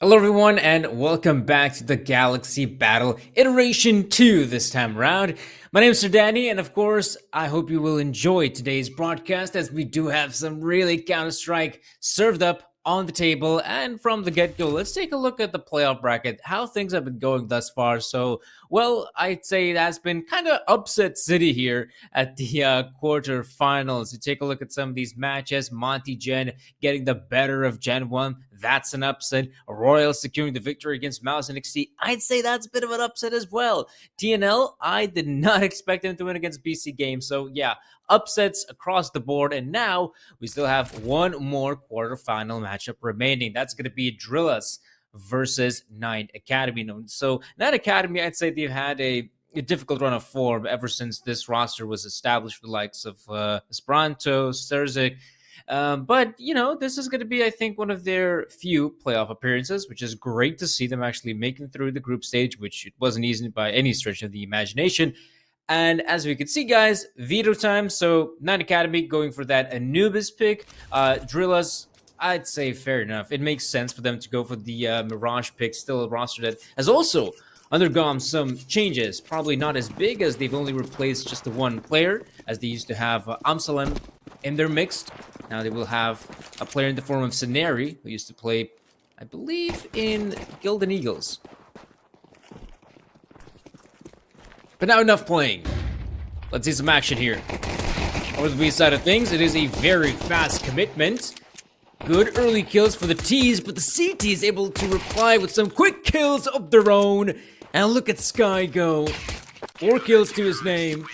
Hello everyone and welcome back to the Galaxy Battle Iteration 2 this time around. My name is Sir Danny and of course I hope you will enjoy today's broadcast as we do have some really Counter-Strike served up on the table. And from the get-go, let's take a look at the playoff bracket, how things have been going thus far. So, well, I'd say that's been kind of upset city here at the quarterfinals. You take a look at some of these matches, Monty Gen getting the better of Gen 1. That's an upset. Royal securing the victory against Mouse NXT. I'd say that's a bit of an upset as well. TNL, I did not expect them to win against BC Games. So yeah, upsets across the board. And now we still have one more quarterfinal matchup remaining. That's going to be Drillas versus Nine Academy. So Nine Academy, I'd say they've had a difficult run of form ever since this roster was established with the likes of Esperanto, Sturzik. But, you know, this is going to be, I think, one of their few playoff appearances, which is great to see them actually making through the group stage, which it wasn't easy by any stretch of the imagination. And as we can see, guys, veto time. So Nine Academy going for that Anubis pick. Drillas, I'd say fair enough. It makes sense for them to go for the Mirage pick, still a roster that has also undergone some changes. Probably not as big as they've only replaced just the one player, as they used to have Amsalem in their mix. Now they will have a player in the form of Scenari, who used to play, I believe, in Gildan Eagles. But now enough playing. Let's see some action here. Over the B side of things, it is a very fast commitment. Good early kills for the T's, but the CT is able to reply with some quick kills of their own. And look at Sky go. 4 kills to his name.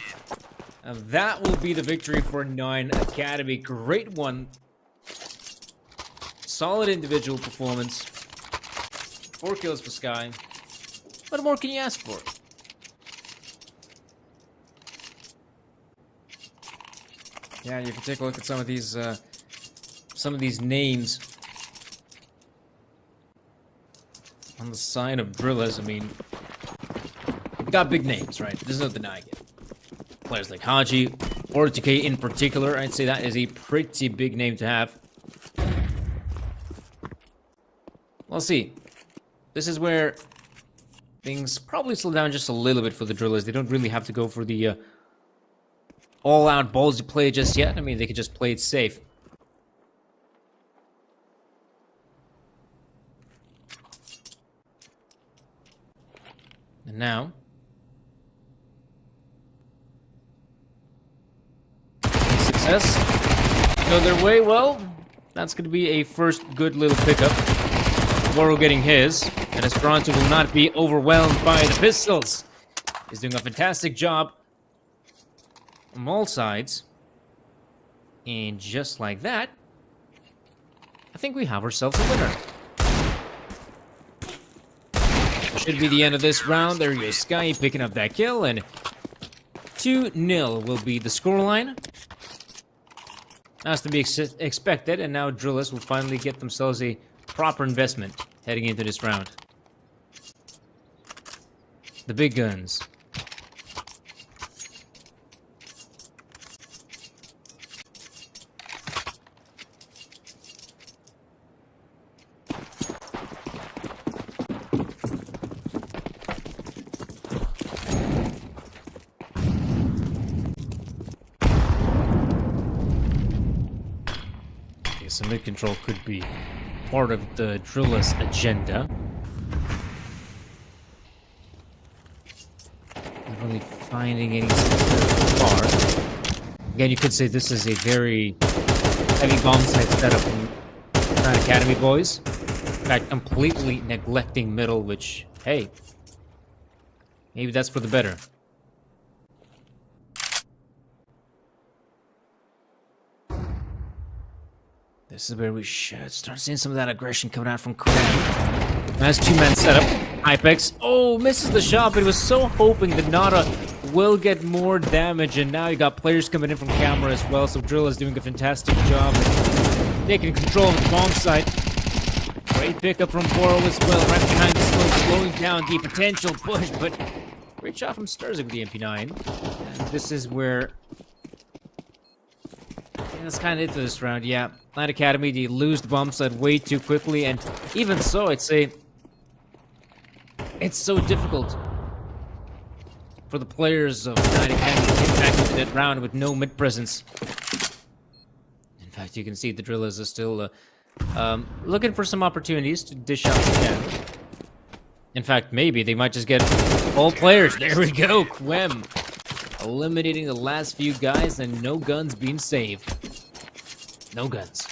And that will be the victory for Nine Academy. Great one. Solid individual performance. 4 kills for Sky. What more can you ask for? Yeah, you can take a look at some of these names on the side of Drillas. I mean, they got big names, right? There's no denying it. Players like Haji, or TK in particular, I'd say that is a pretty big name to have. We'll see. This is where things probably slow down just a little bit for the Drillers. They don't really have to go for the all-out ballsy play just yet. I mean, they could just play it safe. And now, success. Go their way. Well, that's going to be a first good little pickup. Woro getting his, and Esperanto will not be overwhelmed by the pistols. He's doing a fantastic job on all sides. And just like that, I think we have ourselves a winner. Should be the end of this round. There goes Sky picking up that kill, and 2-0 will be the scoreline. That's to be expected, and now Drillas will finally get themselves a proper investment heading into this round. The big guns. So mid-control could be part of the Drillas agenda. Not really finding any so far. Again, you could say this is a very heavy bomb site setup from Nine Academy boys. In fact, completely neglecting middle, which, hey, maybe that's for the better. This is where we should start seeing some of that aggression coming out from Krem. Nice 2-man setup. Hypex. Oh, misses the shot, but he was so hoping that Nada will get more damage. And now you got players coming in from camera as well. So Drill is doing a fantastic job of taking control of the bomb site. Great pickup from Boro as well, right behind the smoke, slowing down the potential push. But great shot from Sturzik with the MP9. And this is where that's kind of it for this round, yeah. Nine Academy, they lose the bomb site way too quickly, and even so, I'd say It's so difficult for the players of Knight Academy to get back into that round with no mid presence. In fact, you can see the Drillers are still looking for some opportunities to dish out the damage. In fact, maybe they might just get all players. There we go, Quem. Eliminating the last few guys and no guns being saved. No guns.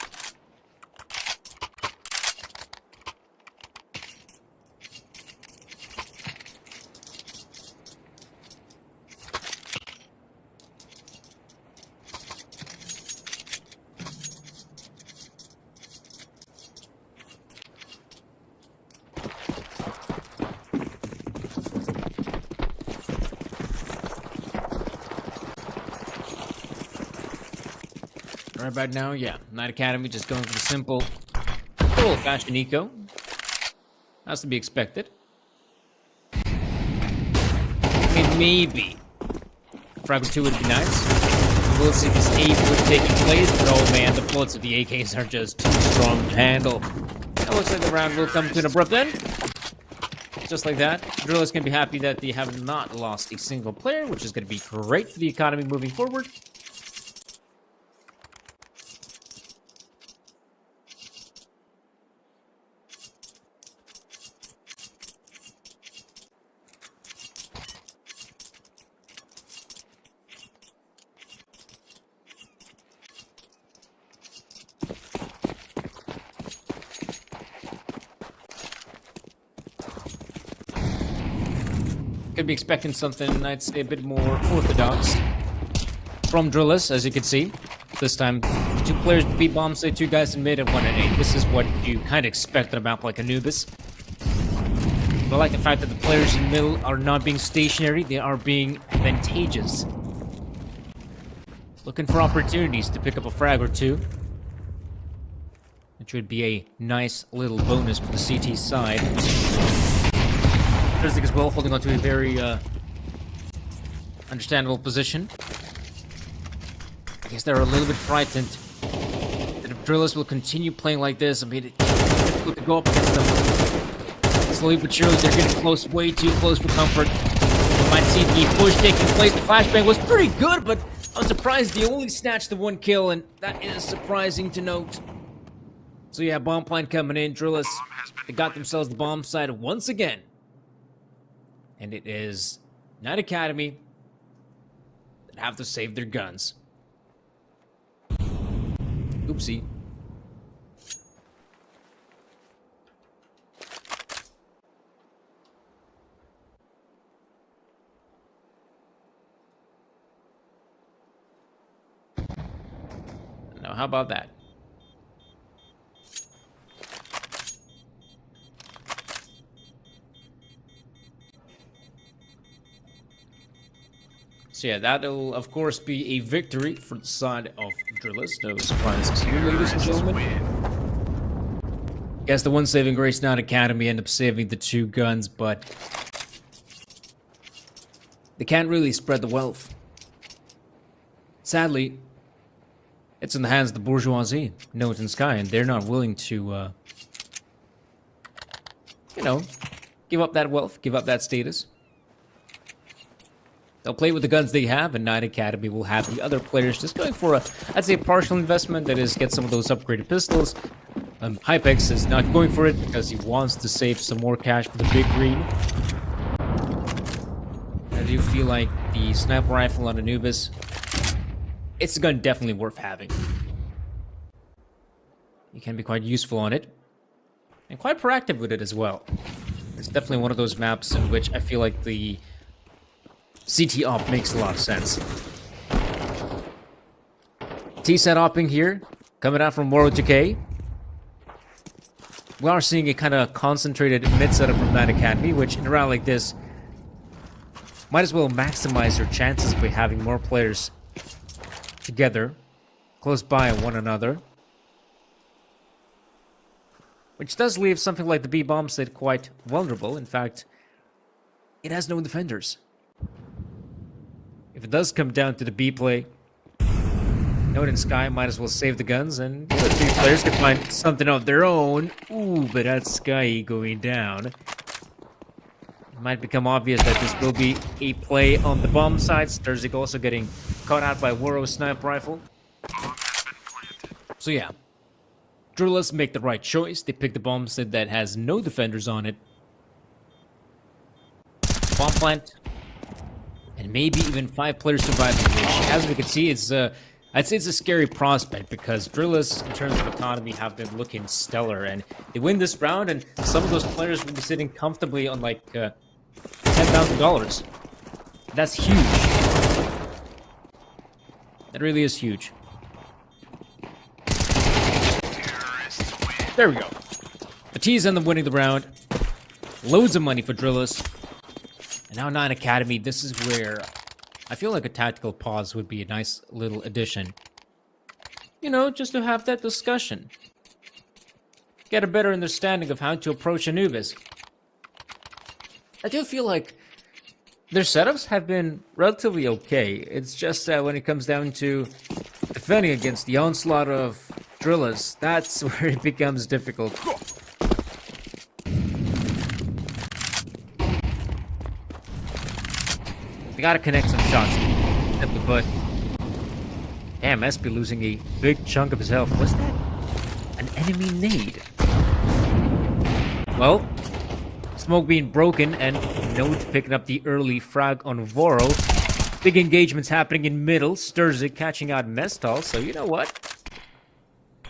Right about now, yeah. Knight Academy just going for the simple little fashion eco. That's to be expected. I mean, maybe Fragment 2 would be nice. We'll see if this aim would take place, but oh man, the bullets of the AKs are just too strong to handle. It looks like the round will come to an abrupt end. Just like that. Drillers can be happy that they have not lost a single player, which is going to be great for the economy moving forward. Could be expecting something, I'd say, a bit more orthodox from Drillers, as you can see. This time, 2 players beat Bombsight, 2 guys in mid, and 1 in 8. This is what you kind of expect on a map like Anubis. But I like the fact that the players in middle are not being stationary, they are being advantageous. Looking for opportunities to pick up a frag or 2. Which would be a nice little bonus for the CT side. Thursday as well, holding on to a very understandable position. I guess they're a little bit frightened that if Drillers will continue playing like this, I mean, it's difficult to go up against them. Slowly but surely, they're getting close, way too close for comfort. We might see the push taking place. The flashbang was pretty good, but I'm surprised they only snatched the 1 kill, and that is surprising to note. So yeah, bomb plant coming in. Drillers, they got themselves the bomb site once again. And it is Knight Academy that have to save their guns. Oopsie. Now, how about that? So yeah, that'll of course be a victory for the side of Drillers. No surprises here, ladies and gentlemen. Guess the one saving grace Knight Academy end up saving the 2 guns, but they can't really spread the wealth. Sadly, it's in the hands of the bourgeoisie, Note and Sky, and they're not willing to, you know, give up that wealth, give up that status. They'll play with the guns they have, and Knight Academy will have the other players just going for a, I'd say, a partial investment. That is, get some of those upgraded pistols. Hypex is not going for it because he wants to save some more cash for the big green. I do feel like the sniper rifle on Anubis, it's a gun definitely worth having. You can be quite useful on it, and quite proactive with it as well. It's definitely one of those maps in which I feel like the CT op makes a lot of sense. T-set opping here, coming out from World Decay. We are seeing a kind of concentrated mid setup from Knight Academy, which in a round like this might as well maximize your chances by having more players together, close by one another. Which does leave something like the B-bomb set quite vulnerable. In fact, it has no defenders. If it does come down to the B play, Note and Sky might as well save the guns, and the 2 players can find something of their own. Ooh, but that's Sky going down. it might become obvious that this will be a play on the bomb side. Sturzik also getting caught out by Woro's sniper rifle. So yeah, Drillers make the right choice. They pick the bomb set that has no defenders on it. Bomb plant. And maybe even 5 players surviving, which, as we can see, it's I'd say it's a scary prospect because Drillers, in terms of economy, have been looking stellar. And they win this round, and some of those players will be sitting comfortably on like $10,000. That's huge. That really is huge. There we go. Fatih's end up winning the round. Loads of money for Drillers. And now 9 Academy, this is where I feel like a tactical pause would be a nice little addition. You know, just to have that discussion. Get a better understanding of how to approach Anubis. I do feel like their setups have been relatively okay. It's just that when it comes down to defending against the onslaught of Drillers, that's where it becomes difficult. They gotta connect some shots. Simply put. Damn, SP losing a big chunk of his health. Was that an enemy nade? Well, smoke being broken and Node picking up the early frag on Voro. Big engagements happening in middle. Sturzik catching out Mestal. So you know what?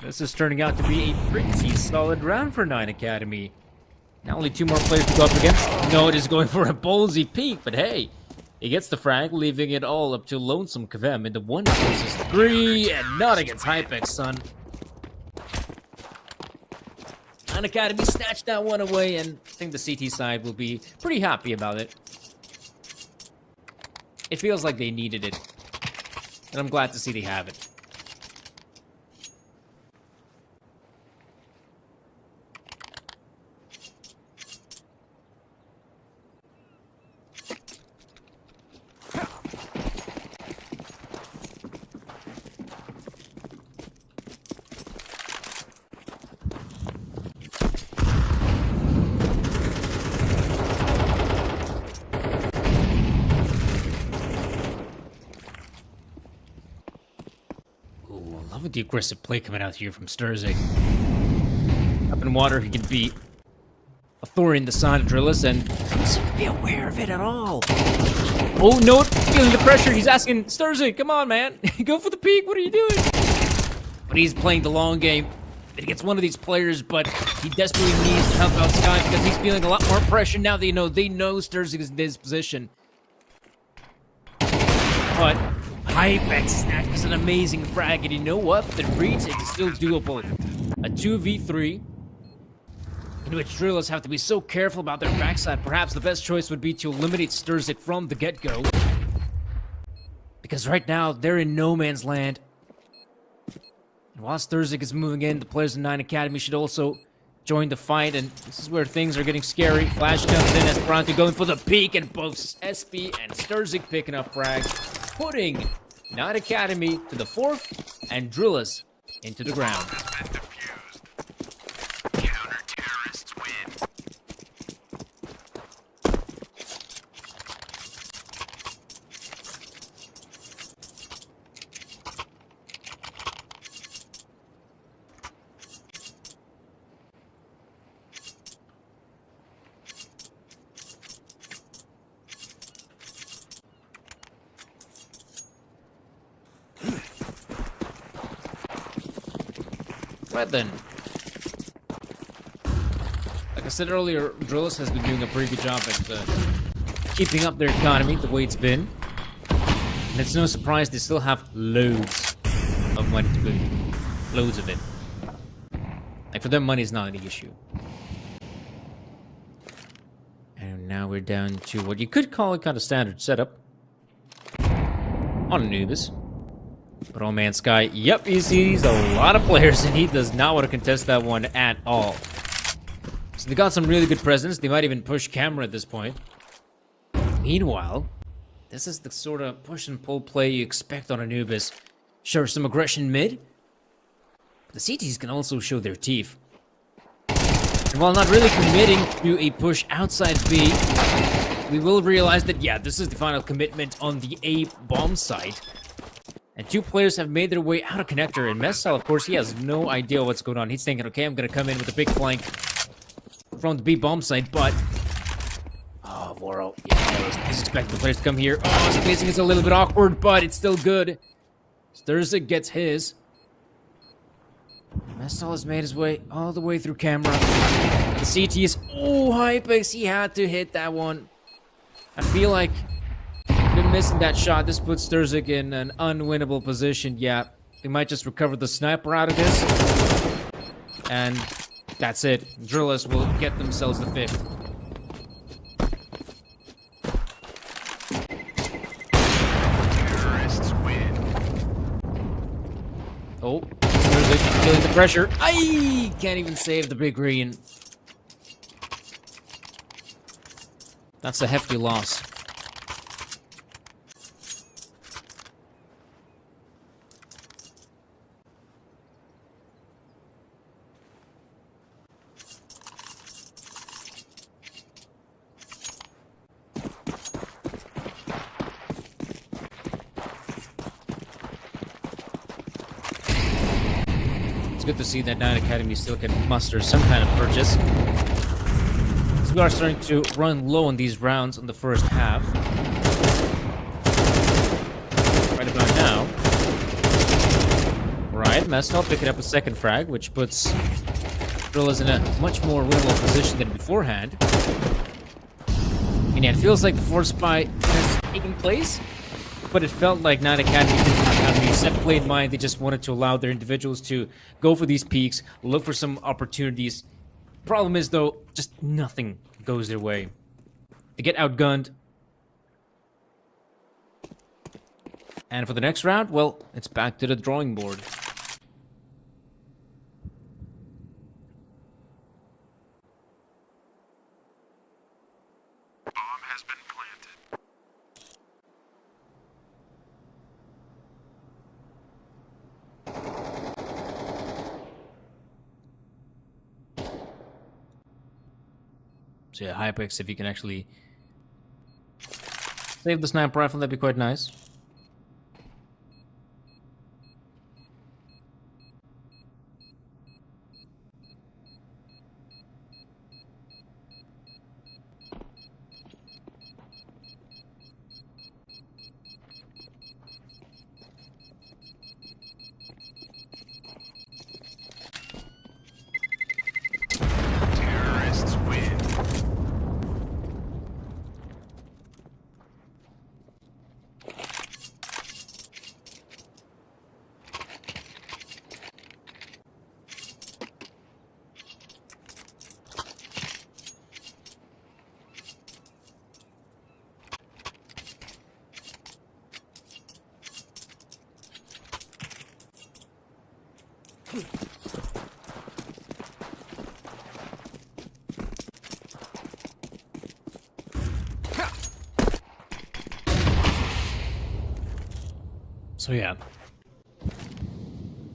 This is turning out to be a pretty solid round for 9 Academy. Now only 2 more players to go up against. Node is going for a ballsy peek, but hey. He gets the frag, leaving it all up to Lonesome Kvem in the 1 versus 3, and not against Hypex, son. 9 Academy snatched that one away, and I think the CT side will be pretty happy about it. It feels like they needed it, and I'm glad to see they have it. With the aggressive play coming out here from Sturzik. Up in water, he can be a thorn in the side of Drillers and be aware of it at all. Oh, no, feeling the pressure. He's asking Sturzik, come on, man. Go for the peak. What are you doing? But he's playing the long game. He gets one of these players, but he desperately needs to help out Sky because he's feeling a lot more pressure now. They know Sturzik is in this position. But Hypex snatches an amazing frag, and you know what? The retake is still doable. A 2v3, in which Drillers have to be so careful about their backside. Perhaps the best choice would be to eliminate Sturzik from the get-go. Because right now, they're in no man's land. And while Sturzik is moving in, the players in 9 Academy should also join the fight, and this is where things are getting scary. Flash comes in, Esperanto going for the peak, and both SP and Sturzik picking up frags, putting 9 Academy to the 4th, and Drillers into the ground. Counter-terrorists win. Right then. Like I said earlier, Drillers has been doing a pretty good job at keeping up their economy the way it's been. And it's no surprise they still have loads of money to boot. Loads of it. Like for them, money is not an issue. And now we're down to what you could call a kind of standard setup. On Anubis. But oh man, Sky, yep, he sees a lot of players and he does not want to contest that one at all. So they got some really good presence. They might even push camera at this point. Meanwhile, this is the sort of push and pull play you expect on Anubis. Sure, some aggression mid. But the CTs can also show their teeth. And while not really committing to a push outside B, we will realize that, yeah, this is the final commitment on the A bomb site. And 2 players have made their way out of connector. And Messal, of course, he has no idea what's going on. He's thinking, okay, I'm going to come in with a big flank from the B bomb site, but... Oh, Voro. Yeah, he's expecting the players to come here. Oh, spacing is a little bit awkward, but it's still good. Thursday gets his. Messal has made his way all the way through camera. The CT is... Oh, Hypex, he had to hit that one. I feel like been missing that shot. This puts Sturzik in an unwinnable position. Yeah, they might just recover the sniper out of this. And that's it. Drillers will get themselves the 5th. Terrorists win. Oh, Sturzik feeling the pressure. Aye! Can't even save the big green. That's a hefty loss. It's good to see that 9 Academy still can muster some kind of purchase. So we are starting to run low on these rounds on the first half. Right about now. Right, Mescal picking up a second frag, which puts Drillers in a much more winnable position than beforehand. And yeah, it feels like the force spy has taken place, but it felt like 9 Academy didn't have the set play in mind. They just wanted to allow their individuals to go for these peaks, look for some opportunities. Problem is, though, just nothing goes their way. They get outgunned. And for the next round, well, it's back to the drawing board. Bomb has been planted. So yeah, Hypex, if you can actually save the sniper rifle, that'd be quite nice. Terrorists win. So yeah,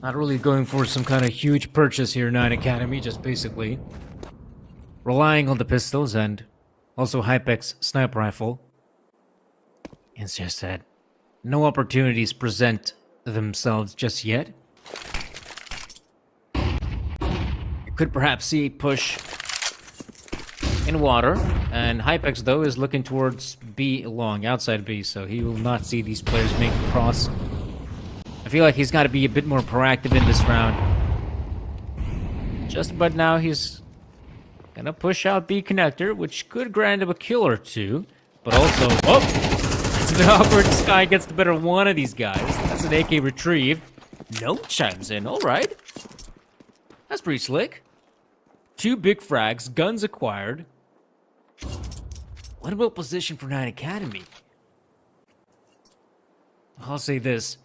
not really going for some kind of huge purchase here, 9 Academy, just basically relying on the pistols and also Hypex sniper rifle. It's just that no opportunities present themselves just yet. You could perhaps see a push in water, and Hypex though is looking towards B long, outside B, so he will not see these players make the cross. I feel like he's got to be a bit more proactive in this round. Just about now he's gonna push out B connector, which could grant him a kill or two, but also, oh, it's a bit awkward. Sky gets the better of one of these guys. That's an AK retrieved. No chimes in, all right. That's pretty slick. 2 big frags, guns acquired. Winnable position for 9 Academy. I'll say this.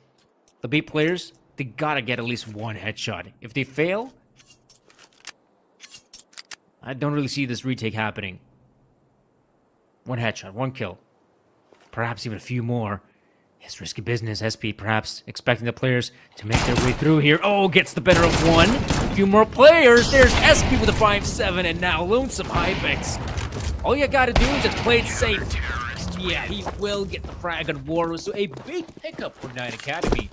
The B players, they gotta get at least 1 headshot. If they fail, I don't really see this retake happening. 1 headshot, 1 kill. Perhaps even a few more. It's risky business. SP perhaps expecting the players to make their way through here. Oh, gets the better of 1. A few more players. There's SP with a 5-7, and now Lonesome Hypex All you gotta do is just play it safe. Yeah, he will get the frag on Waro, so a big pickup for Nine Academy.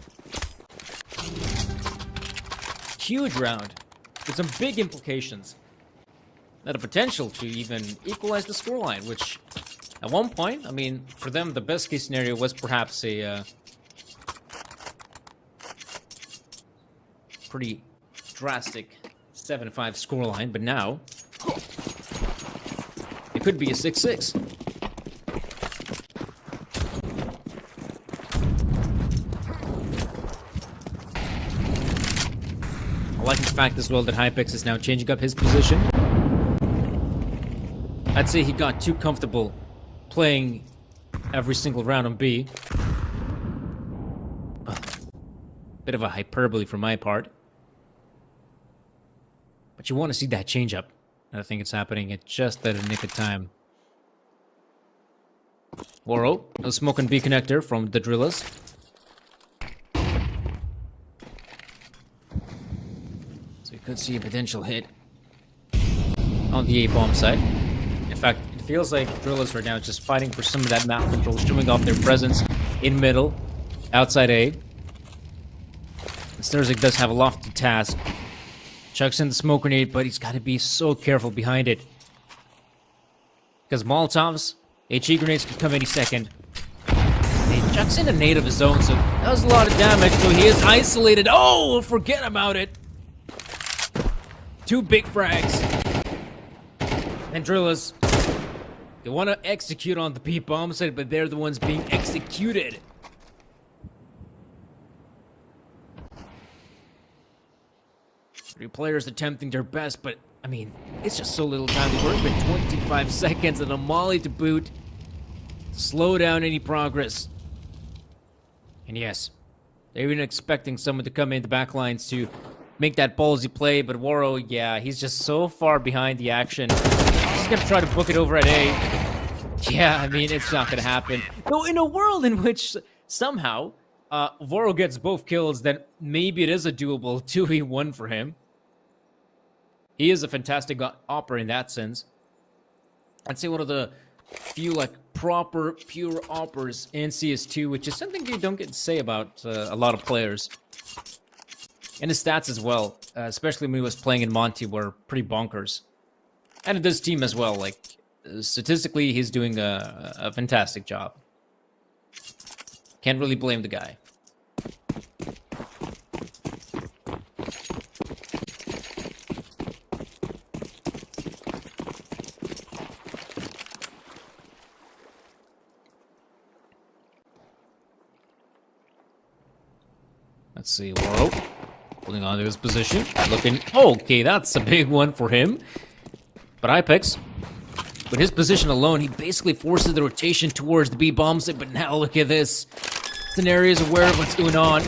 Huge round with some big implications. Had a potential to even equalize the scoreline, which at one point, I mean, for them, the best case scenario was perhaps a pretty drastic 7-5 scoreline, but now it could be a 6-6. I like the fact as well that Hypex is now changing up his position. I'd say he got too comfortable playing every single round on B. Bit of a hyperbole from my part. But you want to see that change up. I think it's happening at just the nick of time. Waro, no smoke and B connector from the Drillers. So you could see a potential hit on the A-bomb side. In fact, it feels like Drillers right now is just fighting for some of that map control, showing off their presence in middle, outside A. And Sturzik does have a lofty task. Chucks in the smoke grenade, but he's got to be so careful behind it. Because Molotovs, HE grenades could come any second. And he chucks in a nade of his own, so that does a lot of damage, so he is isolated. Oh, forget about it. 2 big frags. And Drillers, they want to execute on the P-bomb side, but they're the ones being executed. Three players attempting their best, but, I mean, it's just so little time to work with 25 seconds and a molly to boot. Slow down any progress. And yes, they're even expecting someone to come in the back lines to make that ballsy play, but Waro, yeah, he's just so far behind the action. He's gonna try to book it over at A. Yeah, I mean, it's not gonna happen. Though in a world in which somehow Waro gets both kills, then maybe it is a doable 2v1 for him. He is a fantastic opera in that sense. I'd say one of the few, like, proper, pure operas in CS2, which is something you don't get to say about a lot of players. And his stats as well, especially when he was playing in Monty, were pretty bonkers. And in this team as well, like, statistically, he's doing a fantastic job. Can't really blame the guy. Let's see, Waro holding on to his position, looking, okay, that's a big one for him. But Hypex, with his position alone, he basically forces the rotation towards the B bomb site, but now look at this. Scenario is aware of what's going on.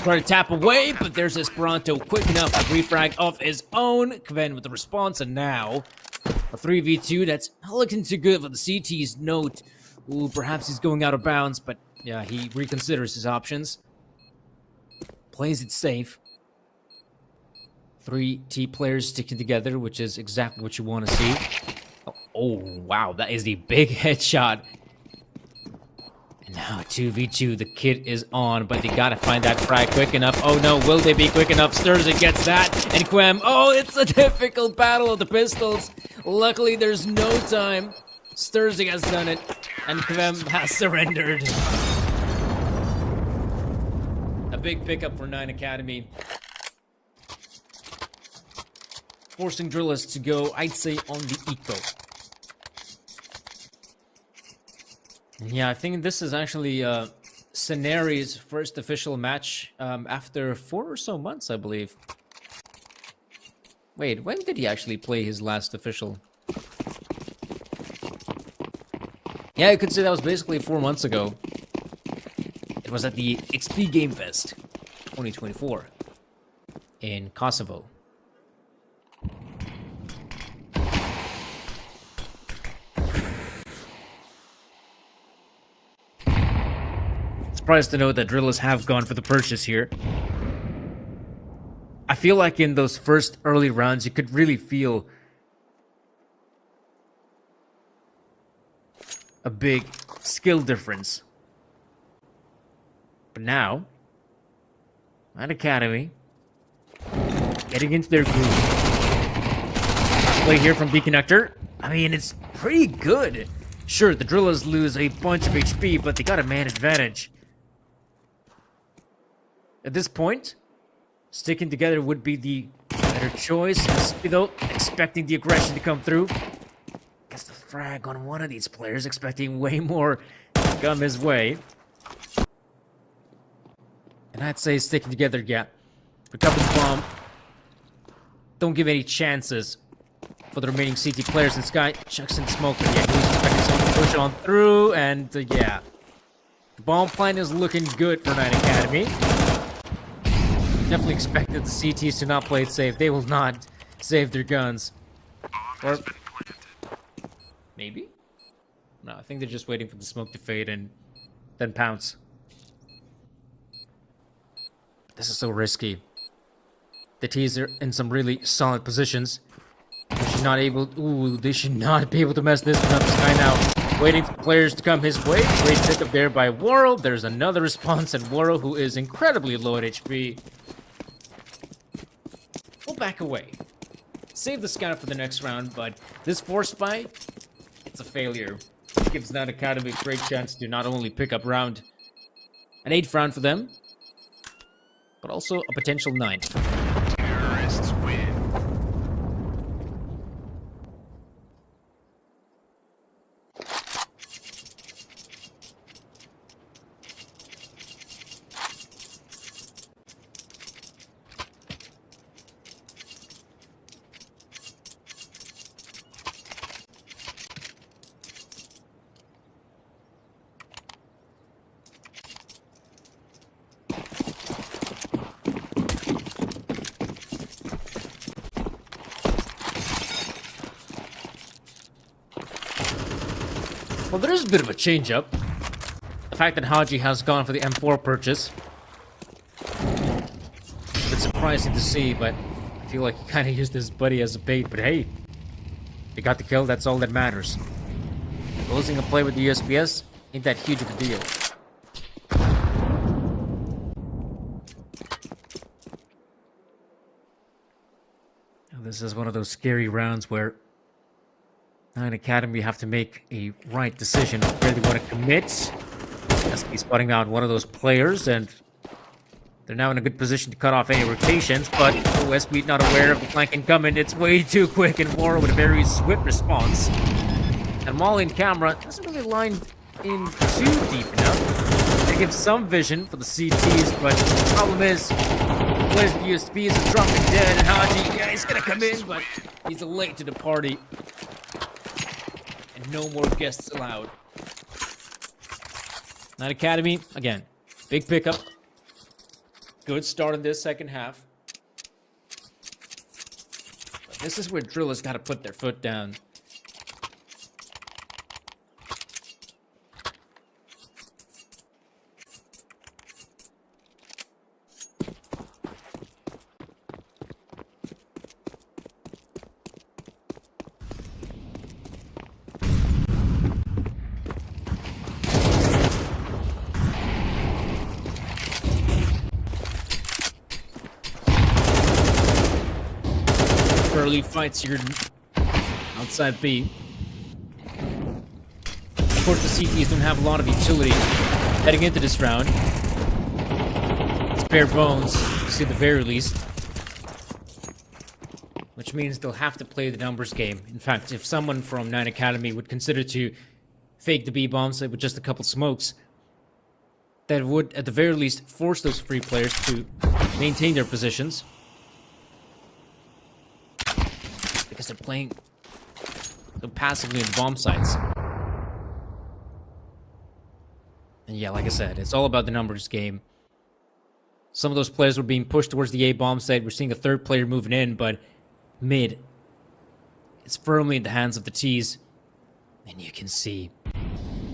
Try to tap away, but there's Esperanto quick enough to refrag of his own. Kven with the response, and now a 3v2 that's not looking too good for the CT's note. Ooh, perhaps he's going out of bounds, but yeah, he reconsiders his options. Plays it safe. 3 T players sticking together, which is exactly what you want to see. Oh, wow, that is the big headshot. And now 2v2, the kid is on, but they gotta find that frag quick enough. Oh no, will they be quick enough? Sturzik gets that, and Quem, oh, it's a difficult battle of the pistols. Luckily, there's no time. Sturzik has done it, and Quem has surrendered. A big pickup for 9 Academy. Forcing Drillers to go, I'd say, on the eco. Yeah, I think this is actually Scenari's first official match after 4 or so months, I believe. Wait, when did he actually play his last official? Yeah, you could say that was basically 4 months ago. It was at the XP Game Fest 2024 in Kosovo. Surprised to know that Drillers have gone for the purchase here. I feel like in those first early rounds, you could really feel a big skill difference. But now, at Academy, getting into their groove. Play here from D-Connector. I mean, it's pretty good. Sure, the Drillers lose a bunch of HP, but they got a man advantage. At this point, sticking together would be the better choice. Speedo expecting the aggression to come through. Gets the frag on one of these players, expecting way more to come his way. And I'd say sticking together, yeah. Recover the bomb. Don't give any chances for the remaining CT players. And Sky chucks in smoke, but yeah, he's expecting someone to push on through. And yeah, the bomb plan is looking good for Knight Academy. Definitely expected the CTs to not play it safe. They will not save their guns. Or maybe? No, I think they're just waiting for the smoke to fade and then pounce. This is so risky. The T's are in some really solid positions. They should not they should not be able to mess this one up. Sky now waiting for players to come his way. Great pickup there by Worrell. There's another response, and Worrell, who is incredibly low at HP, will back away. Save the Scout for the next round, but this force buy, it's a failure. It gives Knight Academy a great chance to not only pick up round, an 8th round for them, but also a potential 9th. Terrorists win. Well, there is a bit of a change-up. The fact that Haji has gone for the M4 purchase. A bit surprising to see, but I feel like he kind of used his buddy as a bait. But hey, they got the kill, that's all that matters. Losing a play with the USPS ain't that huge of a deal. Now, this is one of those scary rounds where Knight Academy have to make a right decision where they want to commit. SB spotting out one of those players, and they're now in a good position to cut off any rotations, but SB not aware of the flank incoming. It's way too quick, and War with a very swift response. And Molly in camera doesn't really line in too deep enough. They give some vision for the CTs, but the problem is, players with USBs are dropping dead, and Haji, yeah, he's gonna come in, but he's late to the party. And no more guests allowed. Knight Academy, again, big pickup. Good start in this second half. But this is where Drillers got to put their foot down. Early fights here outside B. Of course, the CTs don't have a lot of utility heading into this round. It's bare bones, to say the very least. Which means they'll have to play the numbers game. In fact, if someone from Knight Academy would consider to fake the B bomb site with just a couple smokes, that would, at the very least, force those free players to maintain their positions. Because they're playing so passively in bomb sites. And yeah, like I said, it's all about the numbers game. Some of those players were being pushed towards the A bomb site. We're seeing a third player moving in, but mid, it's firmly in the hands of the T's. And you can see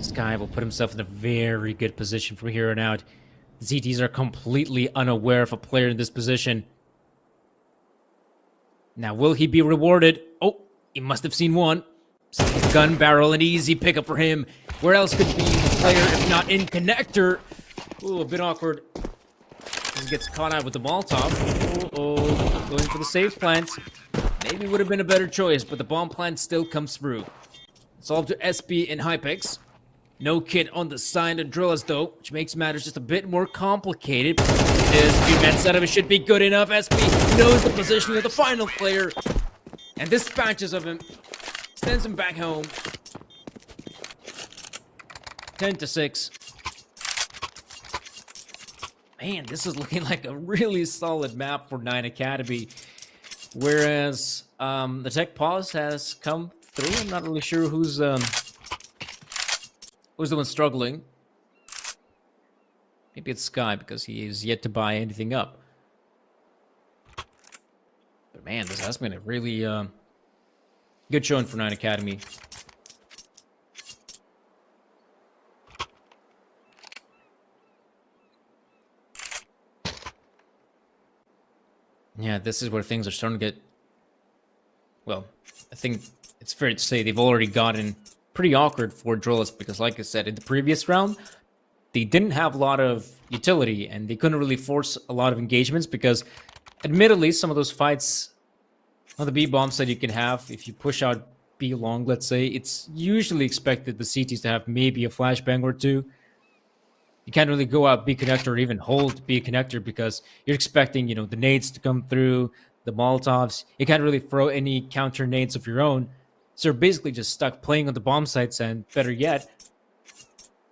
Sky will put himself in a very good position from here on out. The ZTs are completely unaware of a player in this position. Now, will he be rewarded? Oh, he must have seen one. Sees his gun barrel, an easy pickup for him. Where else could be the player if not in connector? Ooh, a bit awkward. He gets caught out with the Molotov. Oh, going for the safe plant. Maybe would have been a better choice, but the bomb plant still comes through. It's all to SB and Hypex. No kit on the side of Drillers though, which makes matters just a bit more complicated. His few-man setup should be good enough. SB knows the positioning of the final player and dispatches of him. Sends him back home. 10-6. Man, this is looking like a really solid map for 9 Academy. Whereas the tech pause has come through. I'm not really sure who's the one struggling. Maybe it's Sky because he is yet to buy anything up. But man, this has been a really good showing for 9 Academy. Yeah, this is where things are starting to get... Well, I think it's fair to say they've already gotten pretty awkward for Drillers because, like I said, in the previous round, they didn't have a lot of utility and they couldn't really force a lot of engagements because, admittedly, some of those fights on the B bombs that you can have, if you push out B long, let's say, it's usually expected the CTs to have maybe a flashbang or two. You can't really go out B connector or even hold B connector because you're expecting, you know, the nades to come through, the Molotovs. You can't really throw any counter nades of your own. So you're basically just stuck playing on the bomb sites and, better yet,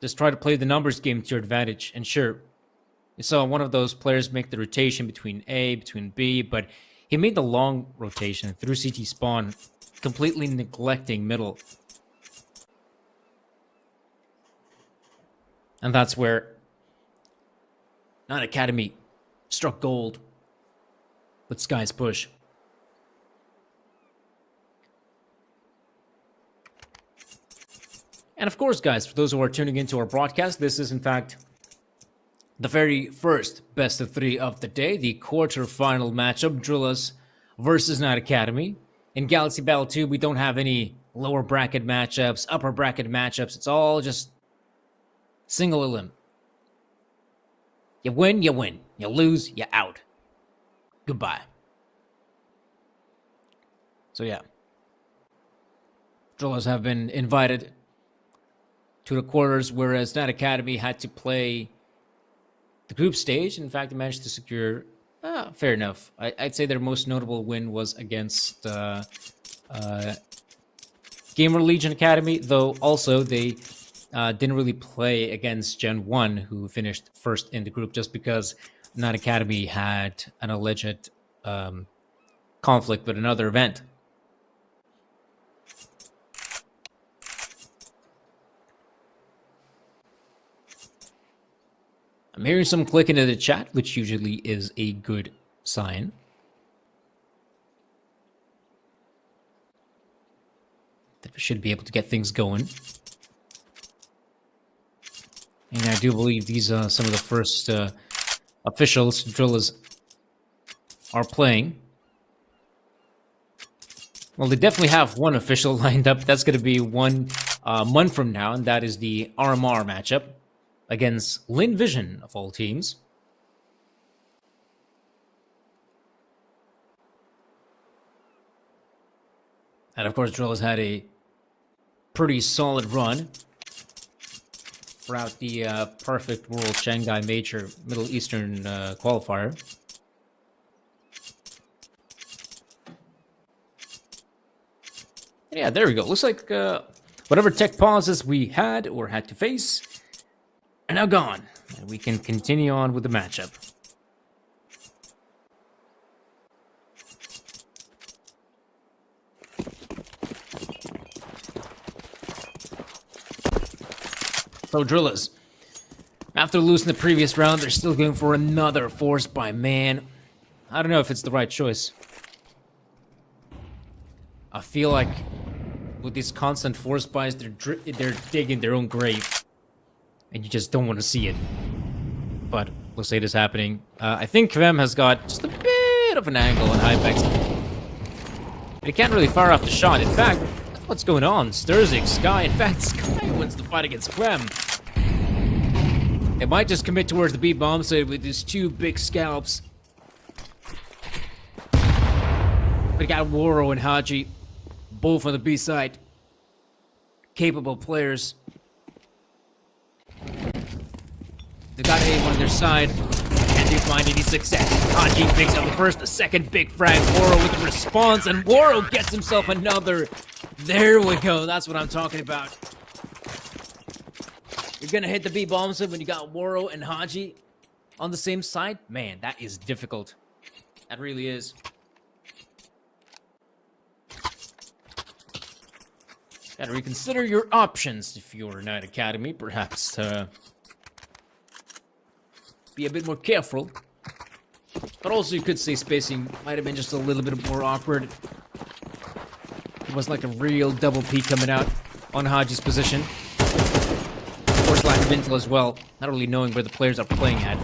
just try to play the numbers game to your advantage. And sure, you saw one of those players make the rotation between A, between B, but he made the long rotation through CT spawn, completely neglecting middle. And that's where 9 Academy struck gold with Sky's push. And of course, guys, for those who are tuning into our broadcast, this is in fact the very first best of 3 of the day, the quarterfinal matchup, Drillers versus 9 Academy. In Galaxy Battle 2, we don't have any lower bracket matchups, upper bracket matchups. It's all just single elim. You win, you win. You lose, you out. Goodbye. So yeah. Drillers have been invited to the quarters, whereas 9 Academy had to play the group stage. In fact, they managed to secure, fair enough. I'd say their most notable win was against Gamer Legion Academy, though also they didn't really play against Gen 1, who finished first in the group, just because 9 Academy had an alleged conflict with another event. I'm hearing some clicking in the chat, which usually is a good sign. That we should be able to get things going. And I do believe these are some of the first officials Drillers are playing. Well, they definitely have one official lined up. That's going to be 1 month from now, and that is the RMR matchup against Lin Vision, of all teams. And of course, Drillers had a pretty solid run throughout the Perfect World Shanghai Major Middle Eastern qualifier. Yeah, there we go. Looks like whatever tech pauses we had or had to face are now gone. And we can continue on with the matchup. So Drillers, after losing the previous round, they're still going for another force by man. I don't know if it's the right choice. I feel like with these constant force buys, they're digging their own grave, and you just don't want to see it. But we'll say this happening. I think Kvem has got just a bit of an angle on Hypex. He can't really fire off the shot. In fact, What's going on? Sturzik, Sky. In fact, Sky wins the fight against Clem. It might just commit towards the B-bomb side with his two big scalps. We got Woro and Haji, both on the B side. Capable players. They got aim on their side. And they find any success. Haji picks up the first, the second big frag. Woro with the response, and Woro gets himself another. There we go. That's what I'm talking about. You're gonna hit the B bomb side when you got Woro and Haji on the same side? Man, that is difficult. That really is. Gotta reconsider your options if you're Knight Academy. Perhaps be a bit more careful. But also you could say spacing might have been just a little bit more awkward. It was like a real double P coming out on Haji's position. Of course, lack of intel as well. Not really knowing where the players are playing at.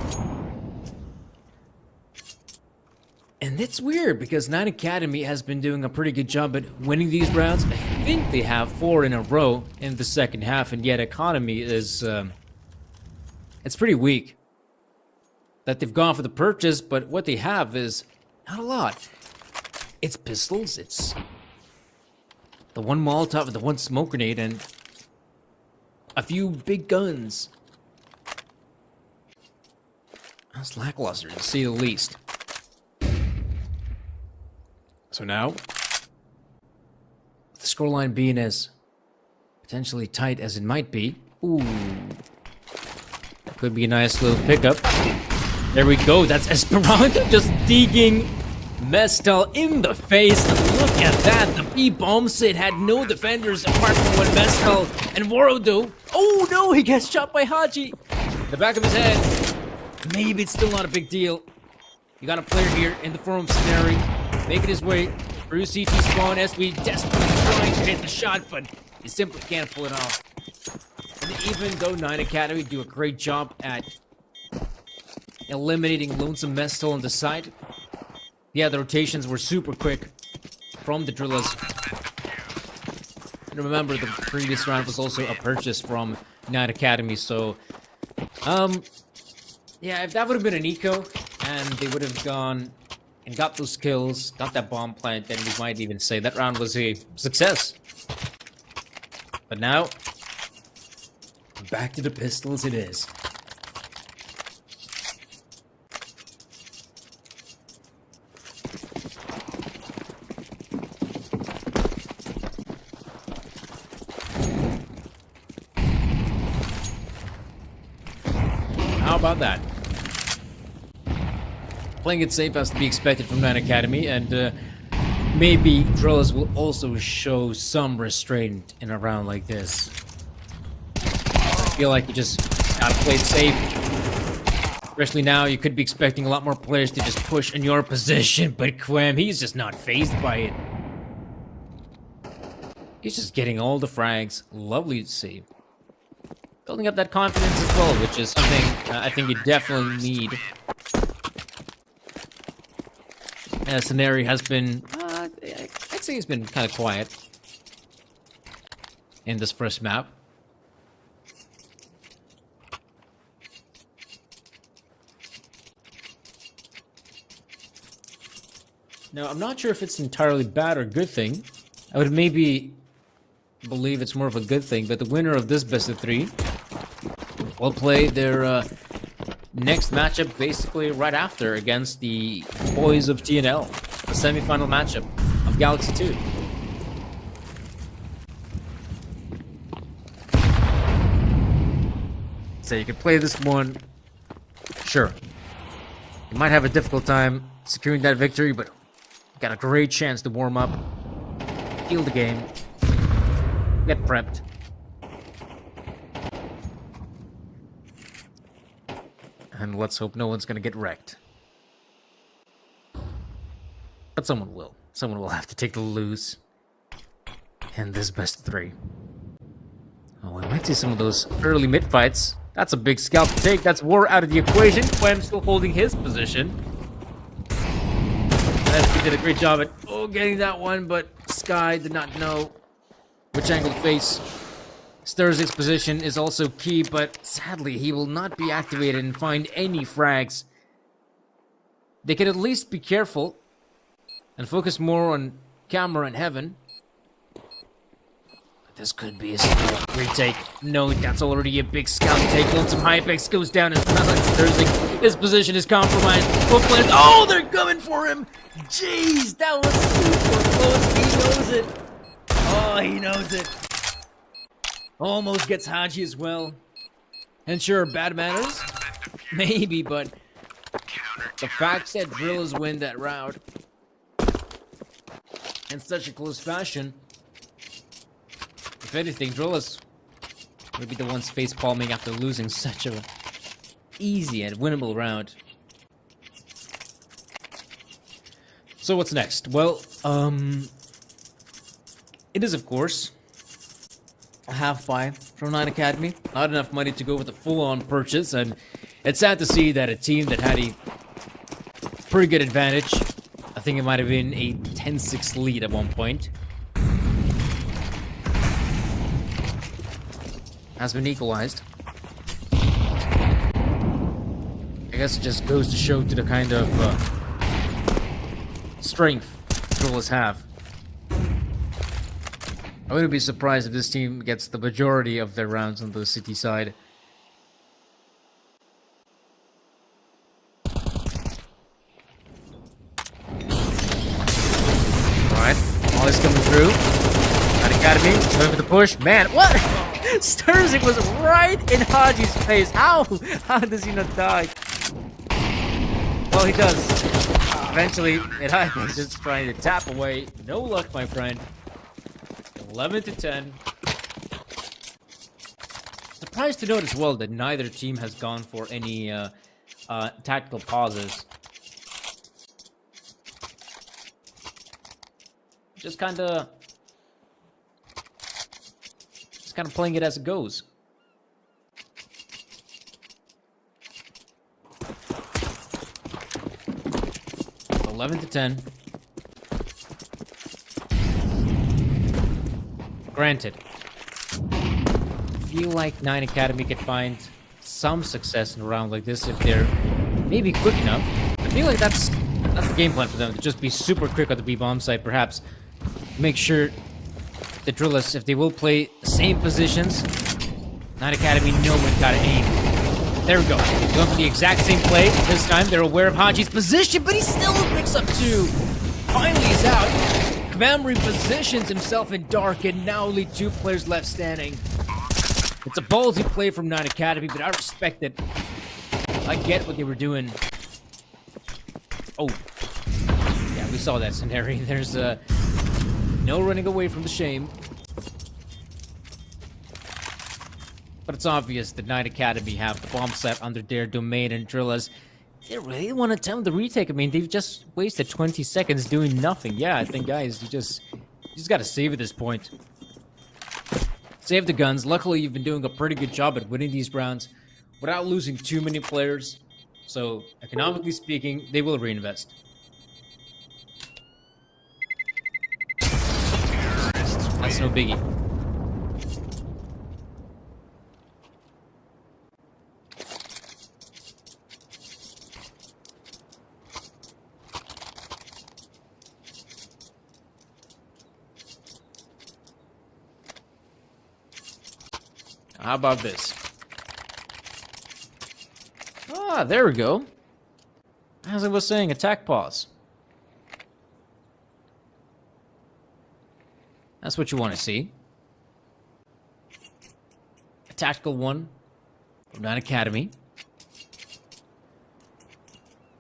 And it's weird because Knight Academy has been doing a pretty good job at winning these rounds. I think they have 4 in a row in the second half, and yet Economy is it's pretty weak. That they've gone for the purchase, but what they have is not a lot. It's pistols, it's the one Molotov and the one smoke grenade, and a few big guns. That's lackluster, to say the least. So now, with the scoreline being as potentially tight as it might be, ooh, that could be a nice little pickup. There we go. That's Esperanto just digging Mestel in the face. And look at that. The B-bomb set had no defenders apart from one Mestel and Woro do. Oh no, he gets shot by Haji. The back of his head. Maybe it's still not a big deal. You got a player here in the forum scenario, making his way through CT spawn as we desperately trying to hit the shot, but he simply can't pull it off. And even though Knight Academy do a great job at eliminating Lonesome Mestel on the side, yeah, the rotations were super quick from the drillers. And remember, the previous round was also a purchase from Knight Academy, so yeah, if that would have been an eco and they would have gone and got those kills, got that bomb plant, then we might even say that round was a success. But now, back to the pistols it is. How about that? Playing it safe as to be expected from Knight Academy, and maybe drillers will also show some restraint in a round like this. I feel like you just gotta play it safe. Especially now, you could be expecting a lot more players to just push in your position, but Quem, he's just not fazed by it. He's just getting all the frags. Lovely to see. Building up that confidence as well, which is something I think you definitely need. Scenario has been, I'd say he's been kind of quiet in this first map. Now, I'm not sure if it's entirely bad or good thing. I would maybe believe it's more of a good thing, but the winner of this best of 3 will play their next matchup basically right after against the boys of TNL, the semi-final matchup of Galaxy 2. So you can play this one, sure. You might have a difficult time securing that victory, but you got a great chance to warm up, heal the game, get prepped. And let's hope no one's gonna get wrecked. But someone will. Someone will have to take the lose in this best of 3. Oh, I might see some of those early mid fights. That's a big scalp to take. That's War out of the equation. Quem still holding his position. He did a great job at getting that one, but Sky did not know which angle to face. Sturzik's position is also key, but sadly he will not be activated and find any frags. They can at least be careful and focus more on camera and heaven. This could be a retake. No, that's already a big scout take. Lonesome Hypex goes down as Sturzik. His position is compromised. Both players. Oh, they're coming for him. Jeez, that was super close. He knows it. Oh, he knows it. Almost gets Haji as well. And sure, bad manners? Maybe, but the fact that Drillers win that round in such a close fashion. If anything, Drillers would be the ones face palming after losing such a easy and winnable round. So what's next? Well, it is of course a half buy from Nine Academy. Not enough money to go with a full-on purchase, and it's sad to see that a team that had a pretty good advantage, I think it might have been a 10-6 lead at one point, has been equalized. I guess it just goes to show to the kind of strength Drillers have. I wouldn't be surprised if this team gets the majority of their rounds on the city side. Alright, Molly's coming through. That Academy, going for the push. Man, what? Sturzik was right in Haji's face. How? How does he not die? Well, he does. Eventually, it happens. Just trying to tap away. No luck, my friend. 11-10. Surprised to note as well that neither team has gone for any tactical pauses. Just kind of playing it as it goes. So 11-10. Granted, I feel like Nine Academy could find some success in a round like this if they're maybe quick enough. I feel like that's the game plan for them, to just be super quick at the B-bomb site, perhaps make sure the Drillers, if they will play the same positions, Nine Academy know when gotta aim. There we go. Going for the exact same play. This time they're aware of Haji's position, but he still picks up two. Finally he's out. Kvam repositions himself in dark, and now only two players left standing. It's a ballsy play from Nine Academy, but I respect it. I get what they were doing. Oh. Yeah, we saw that scenario. There's no running away from the shame. But it's obvious that Nine Academy have the bomb set under their domain, and Drillers, they really want to attempt the retake. I mean, they've just wasted 20 seconds doing nothing. Yeah, I think, guys, you just got to save at this point. Save the guns. Luckily, you've been doing a pretty good job at winning these rounds without losing too many players. So, economically speaking, they will reinvest. That's no biggie. How about this? Ah, there we go. As I was saying, attack pause. That's what you want to see. A tactical one from Nine Academy.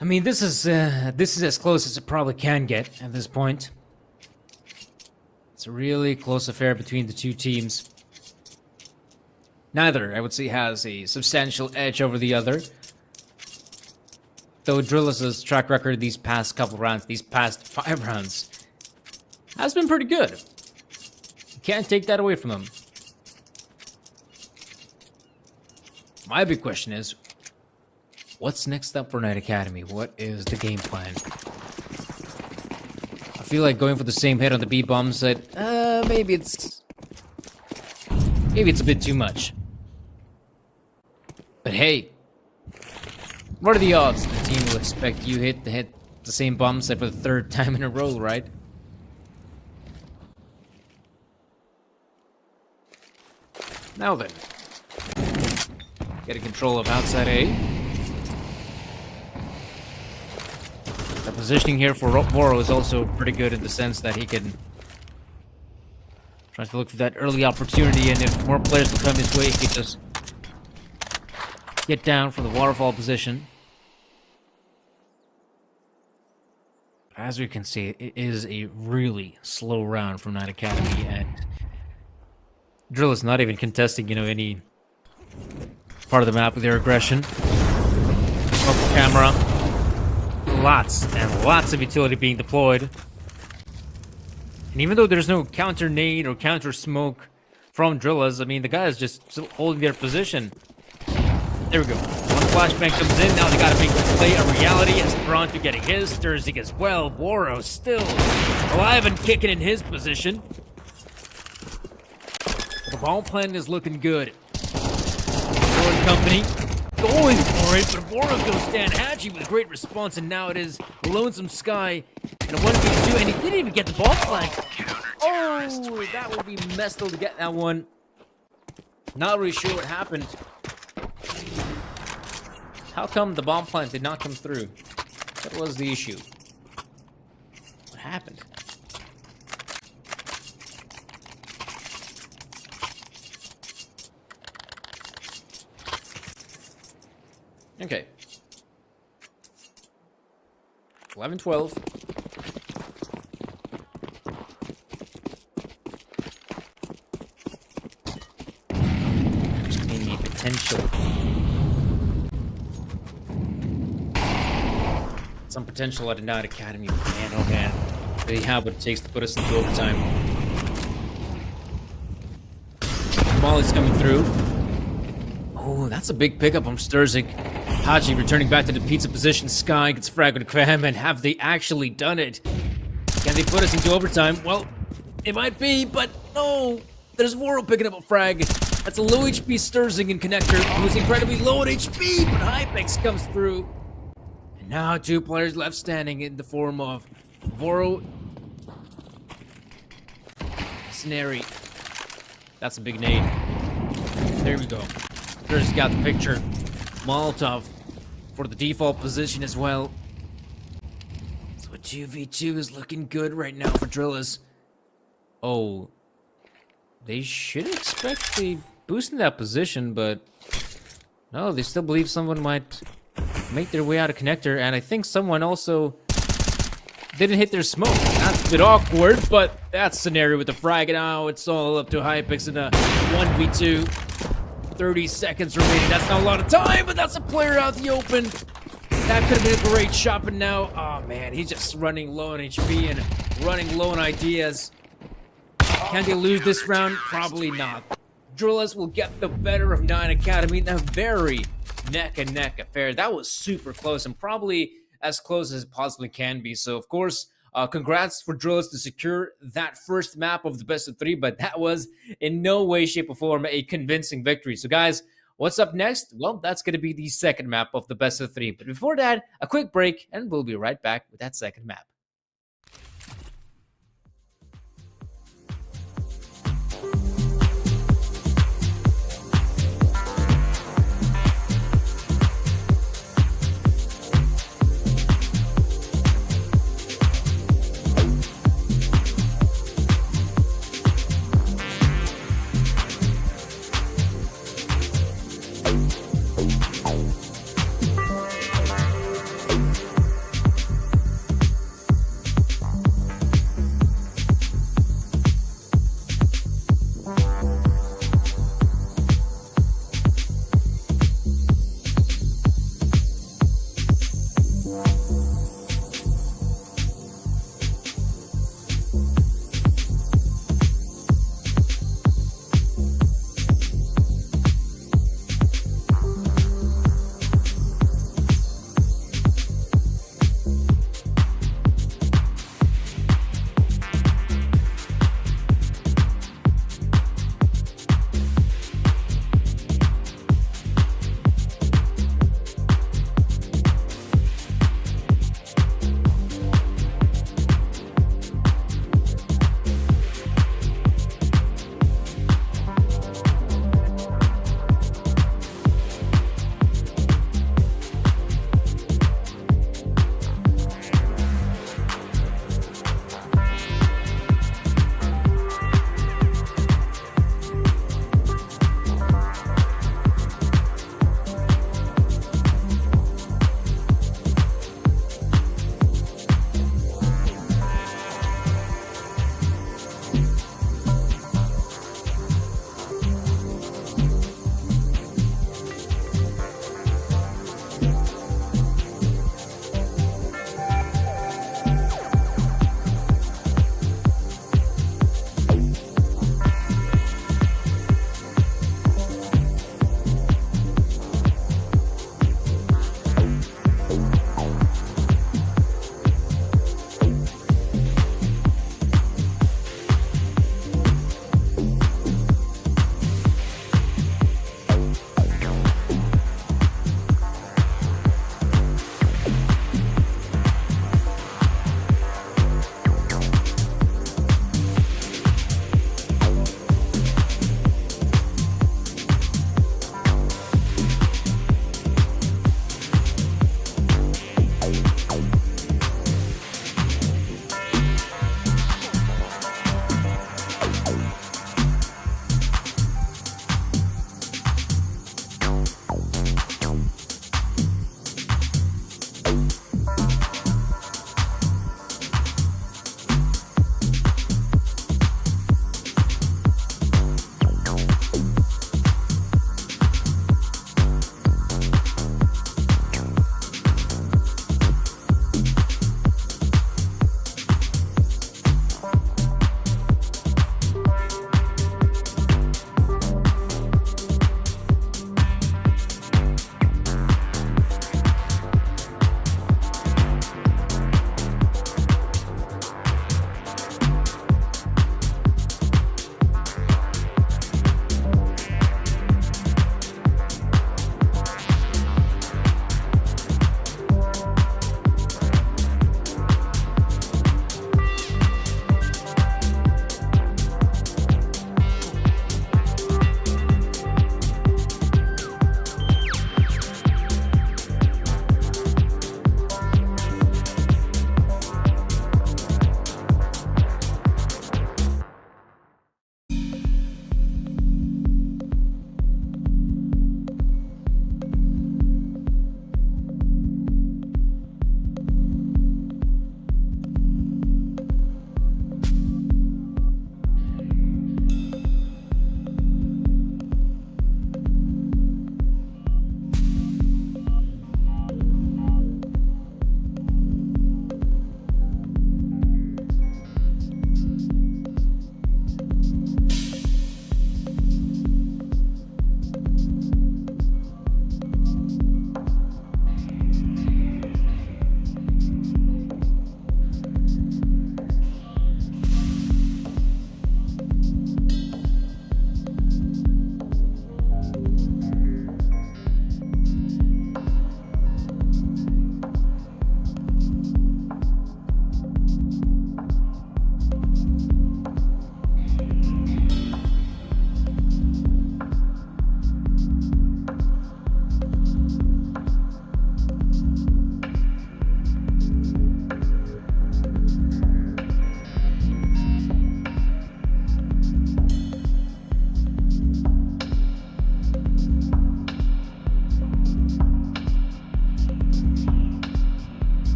I mean, this is as close as it probably can get at this point. It's a really close affair between the two teams. Neither, I would say, has a substantial edge over the other. Though Drillers' track record these past couple rounds, these past 5 rounds, has been pretty good. You can't take that away from them. My big question is, what's next up for Nine Academy? What is the game plan? I feel like going for the same hit on the B-bomb side, maybe it's Maybe it's a bit too much. But hey, what are the odds the team will expect you hit the same bomb set for the third time in a row, right? Now then, getting control of outside A. The positioning here for Voro is also pretty good in the sense that he can try to look for that early opportunity, and if more players will come his way, he can just get down from the waterfall position. As we can see, it is a really slow round from Knight Academy, and Drill is not even contesting, any part of the map with their aggression. Off the camera. Lots and lots of utility being deployed. And even though there's no counter nade or counter smoke from Drillas, I mean, the guy is just still holding their position. There we go. One flashbang comes in. Now they got to make this play a reality. Esperanto getting his. Sturzig as well. Voro still alive and kicking in his position. The ball plan is looking good. Ford Company going for it, but Voro goes Stan Hadji with a great response, and now it is Lonesome Sky and a 1v2, and he didn't even get the ball flag. Oh, that would be messed up to get that one. Not really sure what happened. How come the bomb plant did not come through? That was the issue. What happened? Okay. 11-12. Just need potential. Some potential at a Knight Academy. Man, oh man. They have what it takes to put us into overtime. Molly's coming through. Oh, that's a big pickup from Sturzig. Hadji returning back to the pizza position. Sky gets fragged with Kvam, and have they actually done it? Can they put us into overtime? Well, it might be, but no. There's Voro picking up a frag. That's a low HP Sturzig in connector, who's incredibly low on HP, but Hypex comes through. And now two players left standing in the form of Voro. Snary. That's a big nade. There we go. Sturzig got the picture. Molotov for the default position as well. So a 2v2 is looking good right now for Drillas. Oh, they should expect the boost in that position, but no, they still believe someone might make their way out of connector, and I think someone also didn't hit their smoke. That's a bit awkward, but that scenario with the frag, and now it's all up to Hypex in a 1v2. 30 seconds remaining. That's not a lot of time, but that's a player out in the open. That could have been a great shot, but now, oh man, he's just running low on HP and running low on ideas. Can they lose this round? Probably not. Drillas will get the better of Knight Academy in a very neck-and-neck affair. That was super close, and probably as close as it possibly can be. So, of course, congrats for Drillas to secure that first map of the best of three, but that was in no way, shape, or form a convincing victory. So, guys, what's up next? Well, that's going to be the second map of the best of three. But before that, a quick break, and we'll be right back with that second map.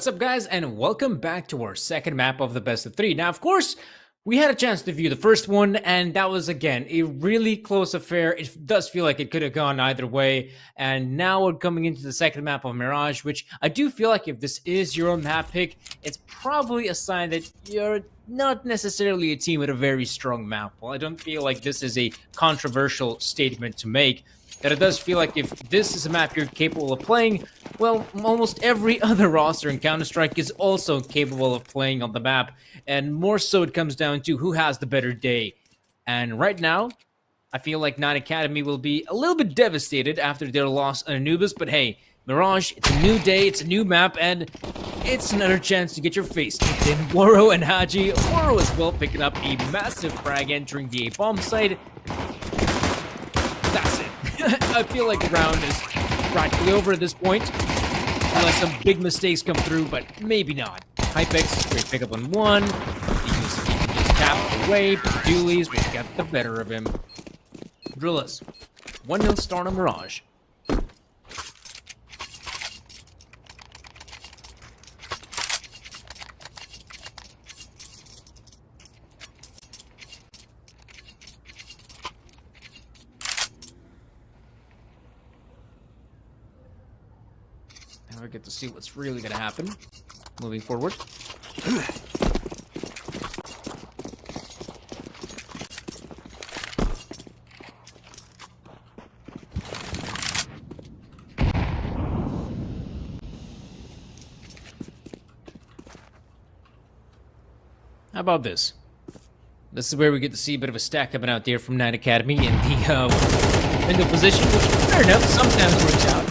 What's up, guys, and welcome back to our second map of the best of three. Now, of course, we had a chance to view the first one, and that was, again, a really close affair. It does feel like it could have gone either way, and now we're coming into the second map of Mirage, which I do feel like if this is your own map pick, it's probably a sign that you're not necessarily a team with a very strong map. Well, I don't feel like this is a controversial statement to make, that it does feel like if this is a map you're capable of playing, well, almost every other roster in Counter-Strike is also capable of playing on the map, and more so it comes down to who has the better day. And right now, I feel like Nine Academy will be a little bit devastated after their loss on Anubis, but hey, Mirage, it's a new day, it's a new map, and it's another chance to get your face kicked in. Woro and Haji, Woro as well picking up a massive frag entering the A-bomb site. That's it. I feel like the round is practically over at this point, unless some big mistakes come through, but maybe not. Hypex, great pickup on one. He can just tap away, but Doolies will get the better of him. Drillers, 1-0 start on Mirage. Now we get to see what's really going to happen moving forward. How about this? This is where we get to see a bit of a stack coming out there from Nine Academy in the window position, which, fair enough, sometimes works out.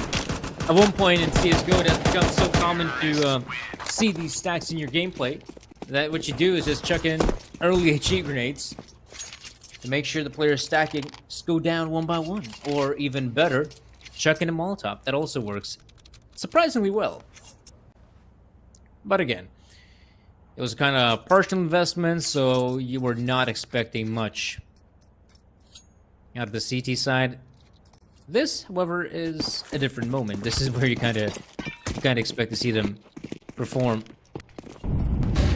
At one point in CSGO, it has become so common to see these stacks in your gameplay that what you do is just chuck in early HE grenades to make sure the players stacking just go down one by one. Or even better, chuck in a Molotov. That also works surprisingly well. But again, it was kind of partial investment, so you were not expecting much out of the CT side. This, however, is a different moment. This is where you kind of expect to see them perform,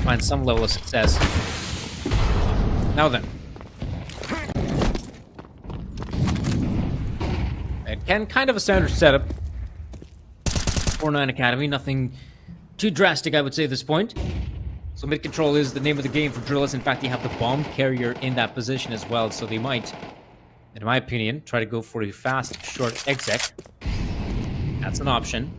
find some level of success. Now then, and kind of a standard setup for Nine Academy. Nothing too drastic, I would say, at this point. So mid control is the name of the game for Drillers. In fact, they have the bomb carrier in that position as well, so they might, in my opinion, try to go for a fast, short exec. That's an option.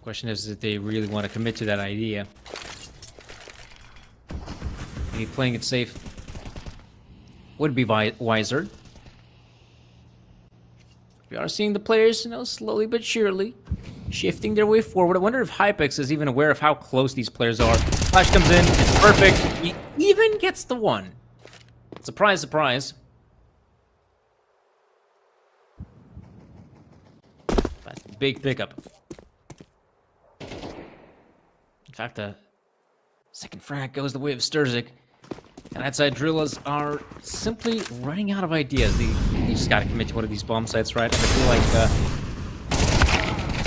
Question is if they really want to commit to that idea. Maybe playing it safe would be wiser. We are seeing the players, slowly but surely shifting their way forward. I wonder if Hypex is even aware of how close these players are. Flash comes in, it's perfect. He even gets the one. Surprise, surprise. That's a big pickup. In fact, the second frag goes the way of Sturzik. And outside Drillers are simply running out of ideas. They just gotta commit to one of these bomb sites, right? And I feel like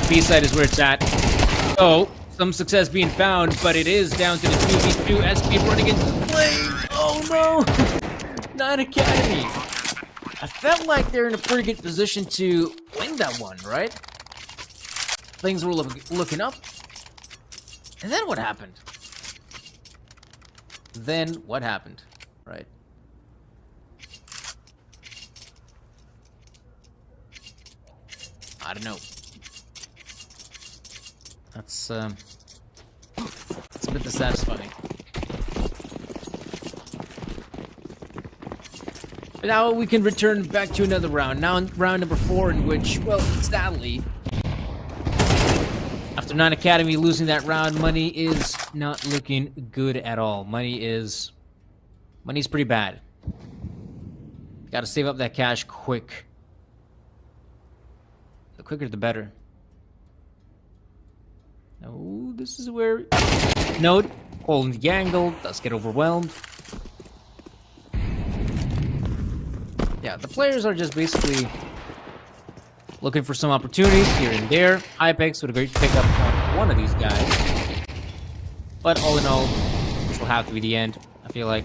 B site is where it's at. Oh, some success being found, but it is down to the 2v2. SP running into the flame. Oh no! Nine Academy. I felt like they're in a pretty good position to win that one, right? Things were looking up. And then what happened? Then what happened, right? I don't know. That's a bit dissatisfying. But now we can return back to another round. Now round number 4, in which, well, sadly, after Nine Academy losing that round, money is not looking good at all. Money's pretty bad. Got to save up that cash quick. The quicker the better. Oh, this is where Node holding the angle does get overwhelmed. Yeah, the players are just basically Looking for some opportunities here and there. Hypex with a great pickup on one of these guys. But all in all, this will have to be the end, I feel like.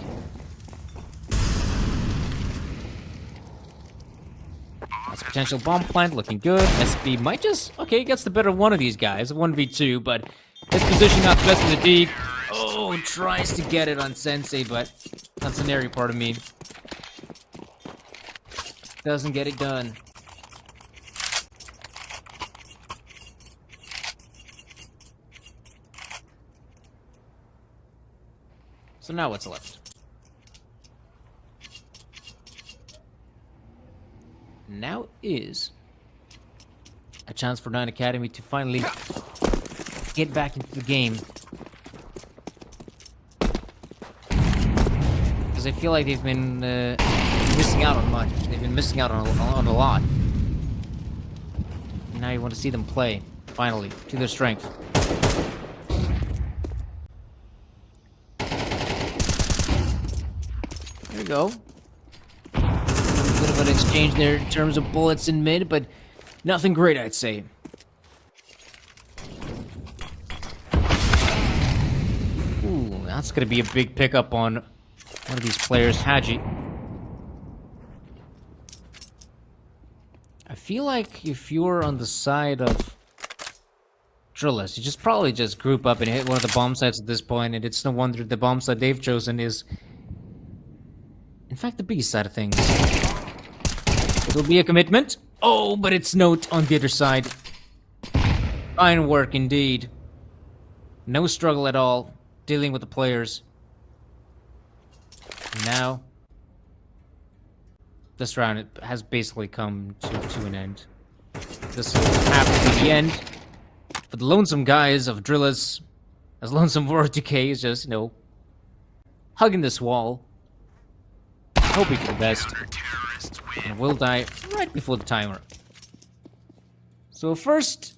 That's a potential bomb plant, looking good. SB might just... Okay, gets the better of one of these guys. 1v2, but his position not the best in the D. Oh, tries to get it on Sensei, but that's an area part of me. Doesn't get it done. So now what's left? Now is a chance for Nine Academy to finally get back into the game. Because I feel like they've been missing out on much. They've been missing out on a lot. And now you want to see them play, finally, to their strength. There we go. A bit of an exchange there in terms of bullets in mid, but nothing great, I'd say. Ooh, that's gonna be a big pickup on one of these players, Haji. I feel like if you're on the side of Drillers, you probably just group up and hit one of the bomb sites at this point, and it's no wonder the bomb site they've chosen is, in fact, the B side of things. It'll be a commitment. Oh, but it's Note on the other side. Fine work indeed. No struggle at all dealing with the players. And now, this round it has basically come to an end. This will have to be the end for the lonesome guys of Drillers, as Lonesome War Decay is just, hugging this wall, hoping for the best, and will die right before the timer. So first,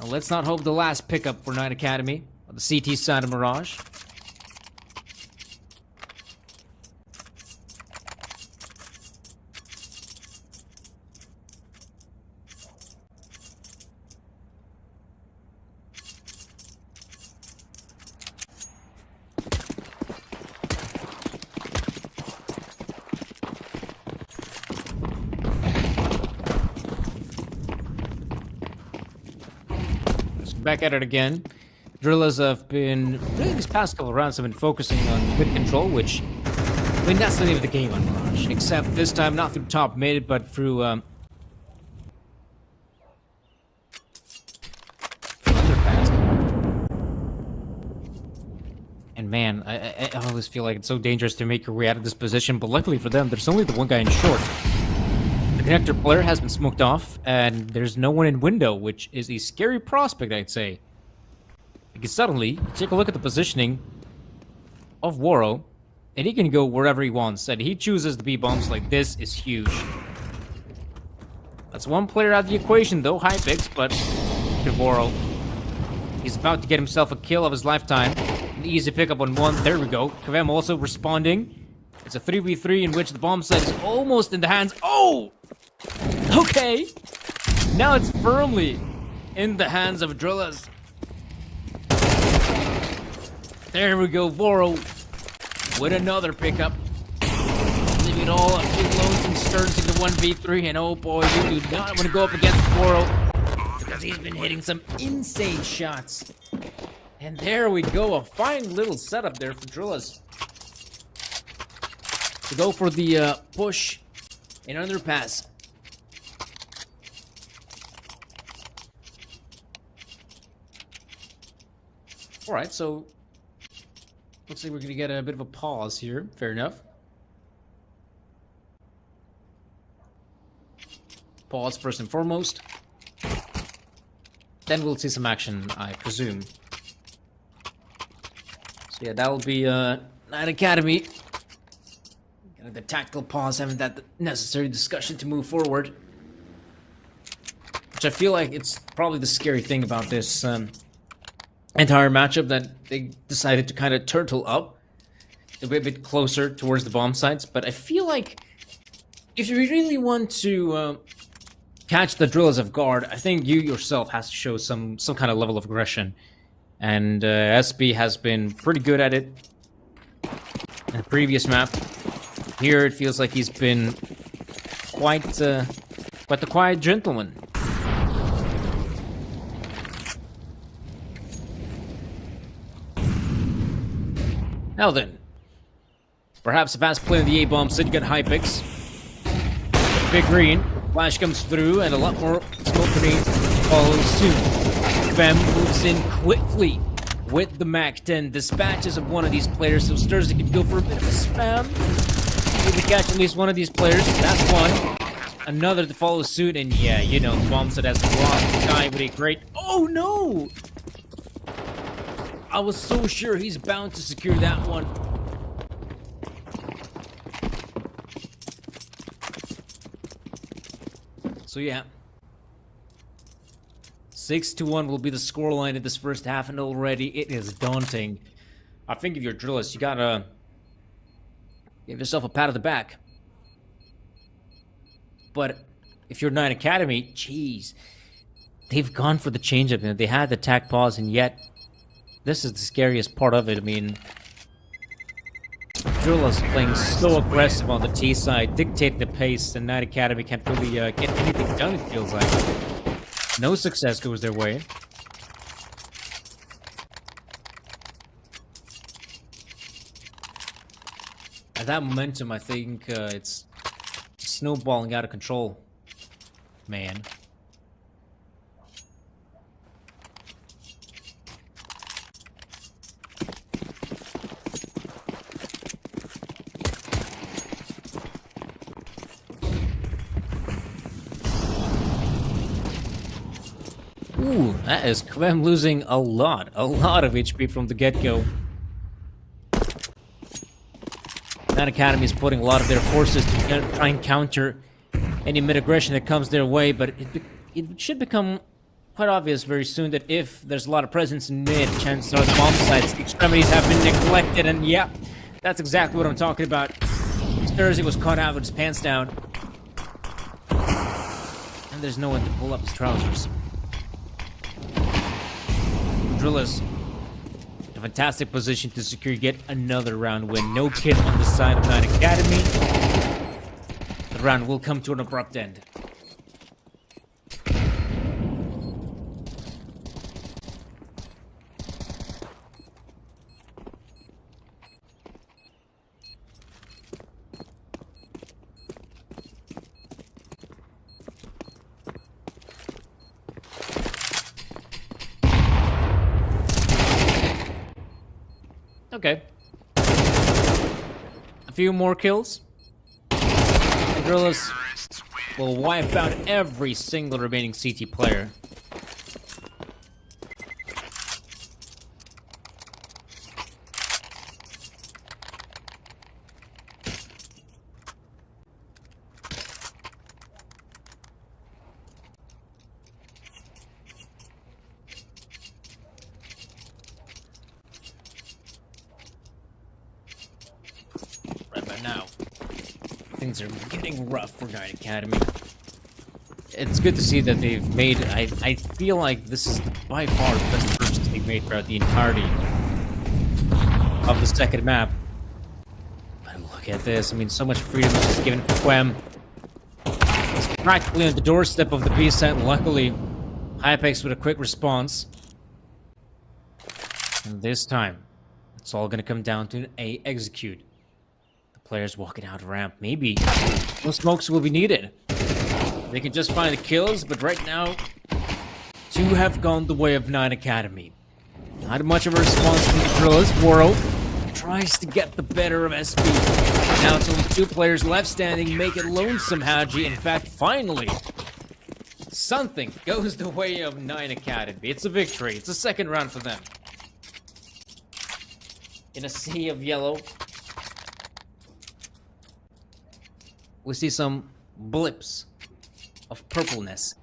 let's not hope the last pickup for Nine Academy on the CT side of Mirage. Back at it again. Drillers have been, really these past couple of rounds have been focusing on mid control, which, I mean, that's the name of the game on Mirage. Except this time not through top mid, but through, underpass. And man, I always feel like it's so dangerous to make your way out of this position, but luckily for them, there's only the one guy in short. The connector player has been smoked off, and there's no one in window, which is a scary prospect, I'd say. Because suddenly, you take a look at the positioning of Woro, and he can go wherever he wants, and he chooses the B-bombs like this is huge. That's one player out of the equation, though, Hypix, but to Woro. He's about to get himself a kill of his lifetime. An easy pickup on one. There we go. Kvem also responding. It's a 3v3 in which the bomb site is almost in the hands. Oh! Okay. Now it's firmly in the hands of Drillers. There we go, Voro with another pickup. Leaving it all up to Lonesome Stearns into 1v3, and oh boy, you do not want to go up against Voro because he's been hitting some insane shots. And there we go, a fine little setup there for Drillers to go for the push and underpass. Alright, so looks like we're going to get a bit of a pause here. Fair enough. Pause first and foremost. Then we'll see some action, I presume. So yeah, that'll be Nine Academy. Kind of the tactical pause, having that necessary discussion to move forward. Which I feel like it's probably the scary thing about this entire matchup, that they decided to kind of turtle up a bit closer towards the bomb sites. But I feel like if you really want to catch the drillers off guard, I think you yourself has to show some kind of level of aggression. And SB has been pretty good at it in the previous map. Here it feels like he's been quite the quiet gentleman. Now then, perhaps a fast play on the A-bomb, so you got Hypix. Big green, flash comes through, and a lot more smoke grenades follows soon. Fem moves in quickly with the MAC-10, dispatches of one of these players, so Sturzzy can go for a bit of a spam. Maybe catch at least one of these players. That's one. Another to follow suit, and yeah, you know, bombs it as the guy with a great. Oh no! I was so sure he's bound to secure that one. So yeah. 6-1 will be the scoreline in this first half, and already it is daunting. I think if you're drillers, you gotta give yourself a pat on the back. But if you're Nine Academy, jeez, they've gone for the changeup. They had the attack pause, and yet this is the scariest part of it. I mean, Drillers playing so aggressive on the T side, dictating the pace, and Nine Academy can't really get anything done, it feels like. No success goes their way. At that momentum, I think it's snowballing out of control, man. Ooh, that is Quem losing a lot of HP from the get-go. That Academy is putting a lot of their forces to try and counter any mid-aggression that comes their way, but it should become quite obvious very soon that if there's a lot of presence in mid, chances are the bomb sites, the extremities have been neglected, and yeah, that's exactly what I'm talking about. Sturzzy was caught out with his pants down, and there's no one to pull up his trousers. Drillers, a fantastic position to secure yet another round win. No kill on the side of Nine Academy. The round will come to an abrupt end. Okay. A few more kills. The Drillers will wipe out every single remaining CT player. Now, things are getting rough for Nine Academy. It's good to see that they've made. I feel like this is by far the best purchase they've made throughout the entirety of the second map. But look at this. I mean, so much freedom is just given to Quem. He's practically on the doorstep of the B set. Luckily, Hypix with a quick response. And this time, it's all going to come down to an A execute. Players walking out ramp. Maybe no smokes will be needed. They can just find the kills, but right now, two have gone the way of Nine Academy. Not much of a response from the Drillers. Woro tries to get the better of SB. Now it's only two players left standing. Make it lonesome, Haji. In fact, finally, something goes the way of Nine Academy. It's a victory. It's a second round for them. In a sea of yellow, we see some blips of purpleness.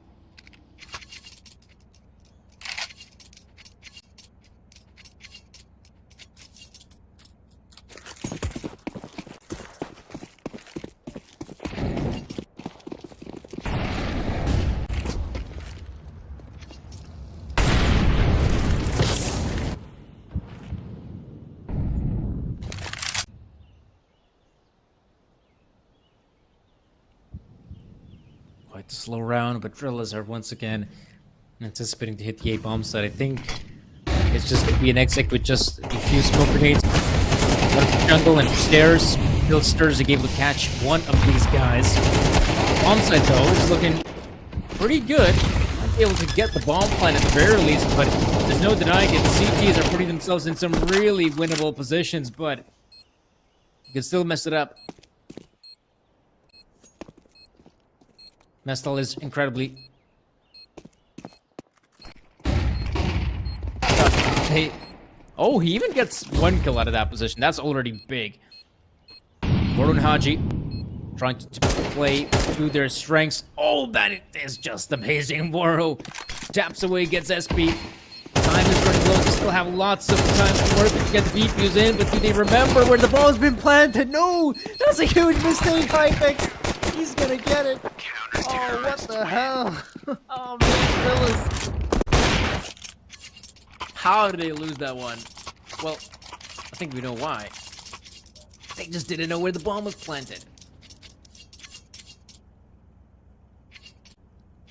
Like to slow around, but Drillers are once again anticipating to hit the A-bomb site. I think it's just going to be an exec with just a few smoke grenades. One for jungle and for stairs. Bill Sturzig able to catch one of these guys. Bomb site, though, is looking pretty good. Might be able to get the bomb plant at the very least, but there's no denying it. The CTs are putting themselves in some really winnable positions, but you can still mess it up. Mestal is incredibly... Hey. Oh, he even gets one kill out of that position. That's already big. Warun Haji trying to play to their strengths. Oh, that is just amazing. Woro taps away, gets SP. Time is running low. They still have lots of time to work to get the defuse in, but do they remember where the ball's been planted? No! That's a huge mistake, Hypex. He's gonna get it. Oh, what the hell? Oh, man, Willis. How did they lose that one? Well, I think we know why. They just didn't know where the bomb was planted.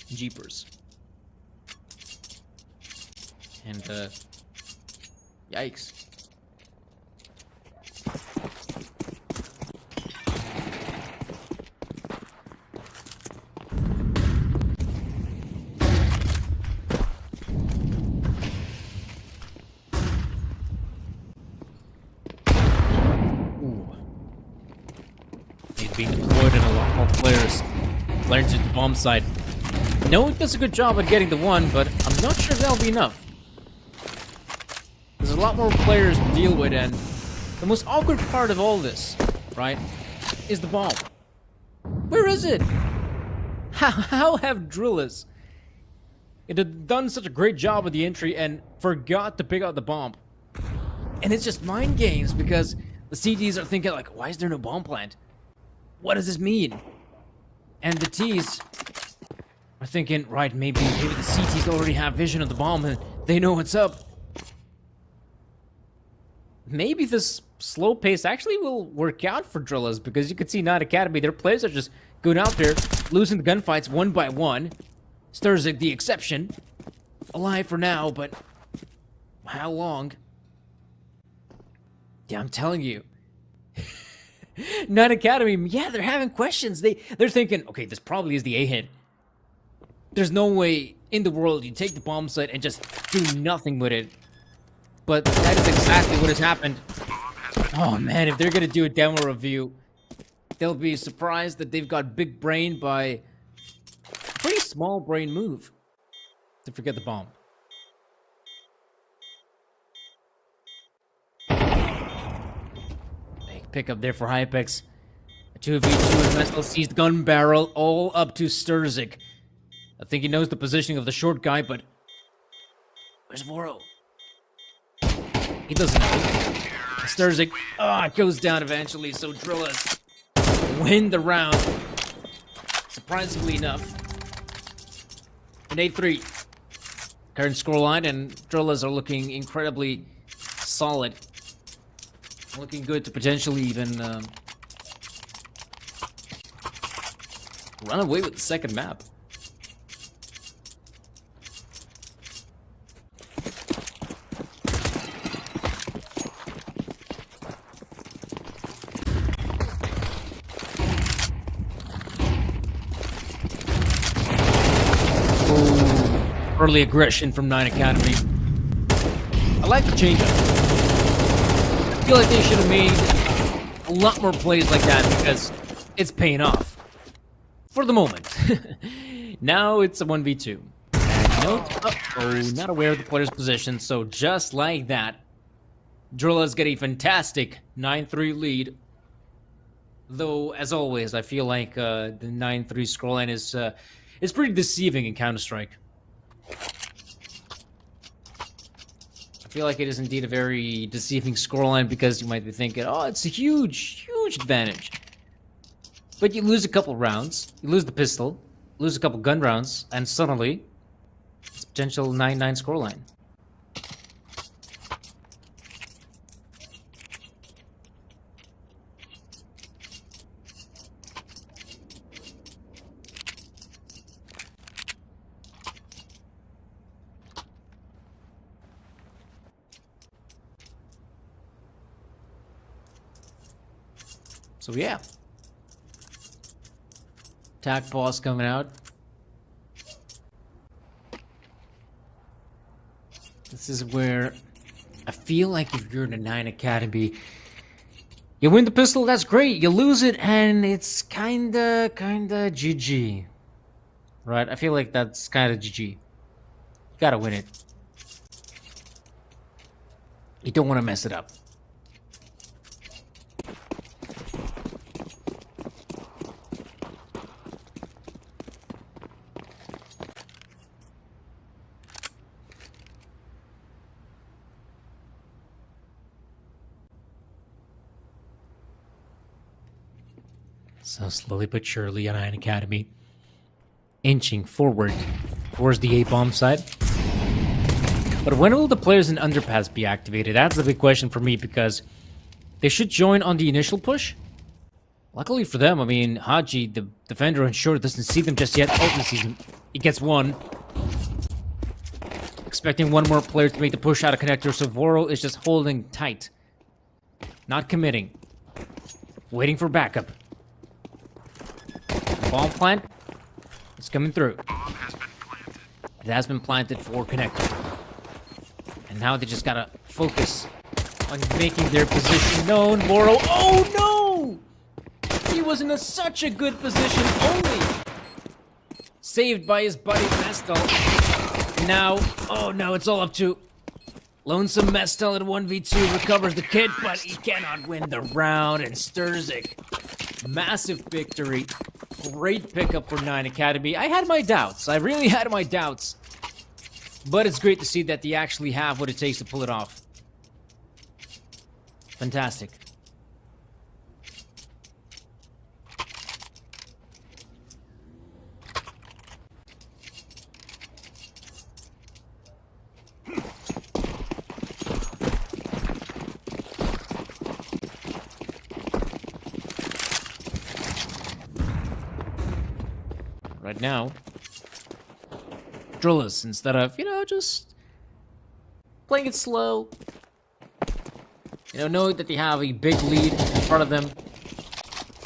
Jeepers. And, yikes. Being deployed and a lot more players learn to the bomb site. No, it does a good job at getting the one, but I'm not sure that'll be enough. There's a lot more players to deal with, and the most awkward part of all this, right, is the bomb. Where is it? How have Drillers it had done such a great job with the entry and forgot to pick out the bomb? And it's just mind games because the CDs are thinking like, why is there no bomb plant? What does this mean? And the T's are thinking, right, maybe the CTs already have vision of the bomb and they know what's up. Maybe this slow pace actually will work out for Drillers because you can see Night Academy, their players are just going out there, losing the gunfights one by one. Sturzig, the exception. Alive for now, but how long? Yeah, I'm telling you. Night Academy, yeah, they're having questions. They're thinking, okay, this probably is the A hit. There's no way in the world you take the bomb site and just do nothing with it. But that is exactly what has happened. Oh man, if they're gonna do a demo review, they'll be surprised that they've got big brain by a pretty small brain move to forget the bomb. Pick up there for Hypex. A 2v2 and Mestal sees the gun barrel all up to Sturzig. I think he knows the positioning of the short guy, but where's Woro? He doesn't know. Sturzig goes down eventually, so Drillers win the round. Surprisingly enough. An 8-3. Current scoreline, and Drillers are looking incredibly solid. Looking good to potentially even run away with the second map. Ooh, early aggression from Night Academy. I like the change-up. I feel like they should have made a lot more plays like that because it's paying off. For the moment. Now it's a 1v2. And note, not aware of the player's position, so just like that, Drillers get a fantastic 9-3 lead. Though, as always, I feel like the 9-3 scoreline is pretty deceiving in Counter-Strike. I feel like it is indeed a very deceiving scoreline because you might be thinking, oh, it's a huge, huge advantage. But you lose a couple rounds, you lose the pistol, lose a couple gun rounds, and suddenly, it's a potential 9-9 scoreline. So yeah. Attack boss coming out. This is where I feel like if you're in the 9 Academy, you win the pistol, that's great. You lose it, and it's kinda GG. Right? I feel like that's kinda GG. You gotta win it. You don't want to mess it up. So slowly but surely, Iron Academy inching forward towards the A-bomb side. But when will the players in Underpass be activated? That's the big question for me, because they should join on the initial push. Luckily for them, I mean, Haji, the defender on short, doesn't see them just yet. Oh, he sees them. He gets one. Expecting one more player to make the push out of connector, so Voro is just holding tight. Not committing. Waiting for backup. Bomb plant. It's coming through. It has been planted for connector. And now they just gotta focus on making their position known. Voro. Oh no! He was in such a good position, only saved by his buddy Mestel. Now, oh no, it's all up to Lonesome Mestel at 1v2, recovers the kid, but he cannot win the round, and Sturzik, massive victory. Great pickup for 9 Academy. I had my doubts. I really had my doubts. But it's great to see that they actually have what it takes to pull it off. Fantastic. Right now, Drillers, instead of, just playing it slow, knowing that they have a big lead in front of them,